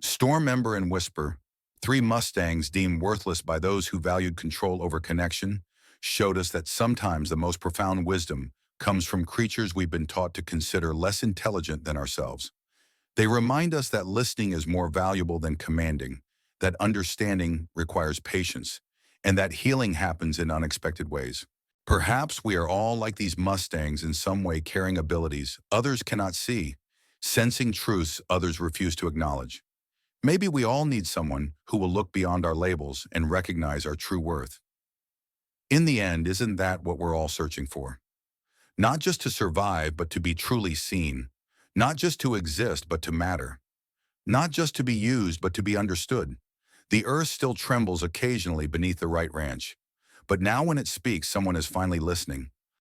Storm, Ember, and Whisper, three Mustangs deemed worthless by those who valued control over connection, showed us that sometimes the most profound wisdom comes from creatures we've been taught to consider less intelligent than ourselves. They remind us that listening is more valuable than commanding, that understanding requires patience, and that healing happens in unexpected ways. Perhaps we are all like these Mustangs in some way, carrying abilities others cannot see, sensing truths others refuse to acknowledge. Maybe we all need someone who will look beyond our labels and recognize our true worth. In the end, isn't that what we're all searching for? Not just to survive, but to be truly seen. Not just to exist, but to matter. Not just to be used, but to be understood. The earth still trembles occasionally beneath the right ranch. But now when it speaks, someone is finally listening.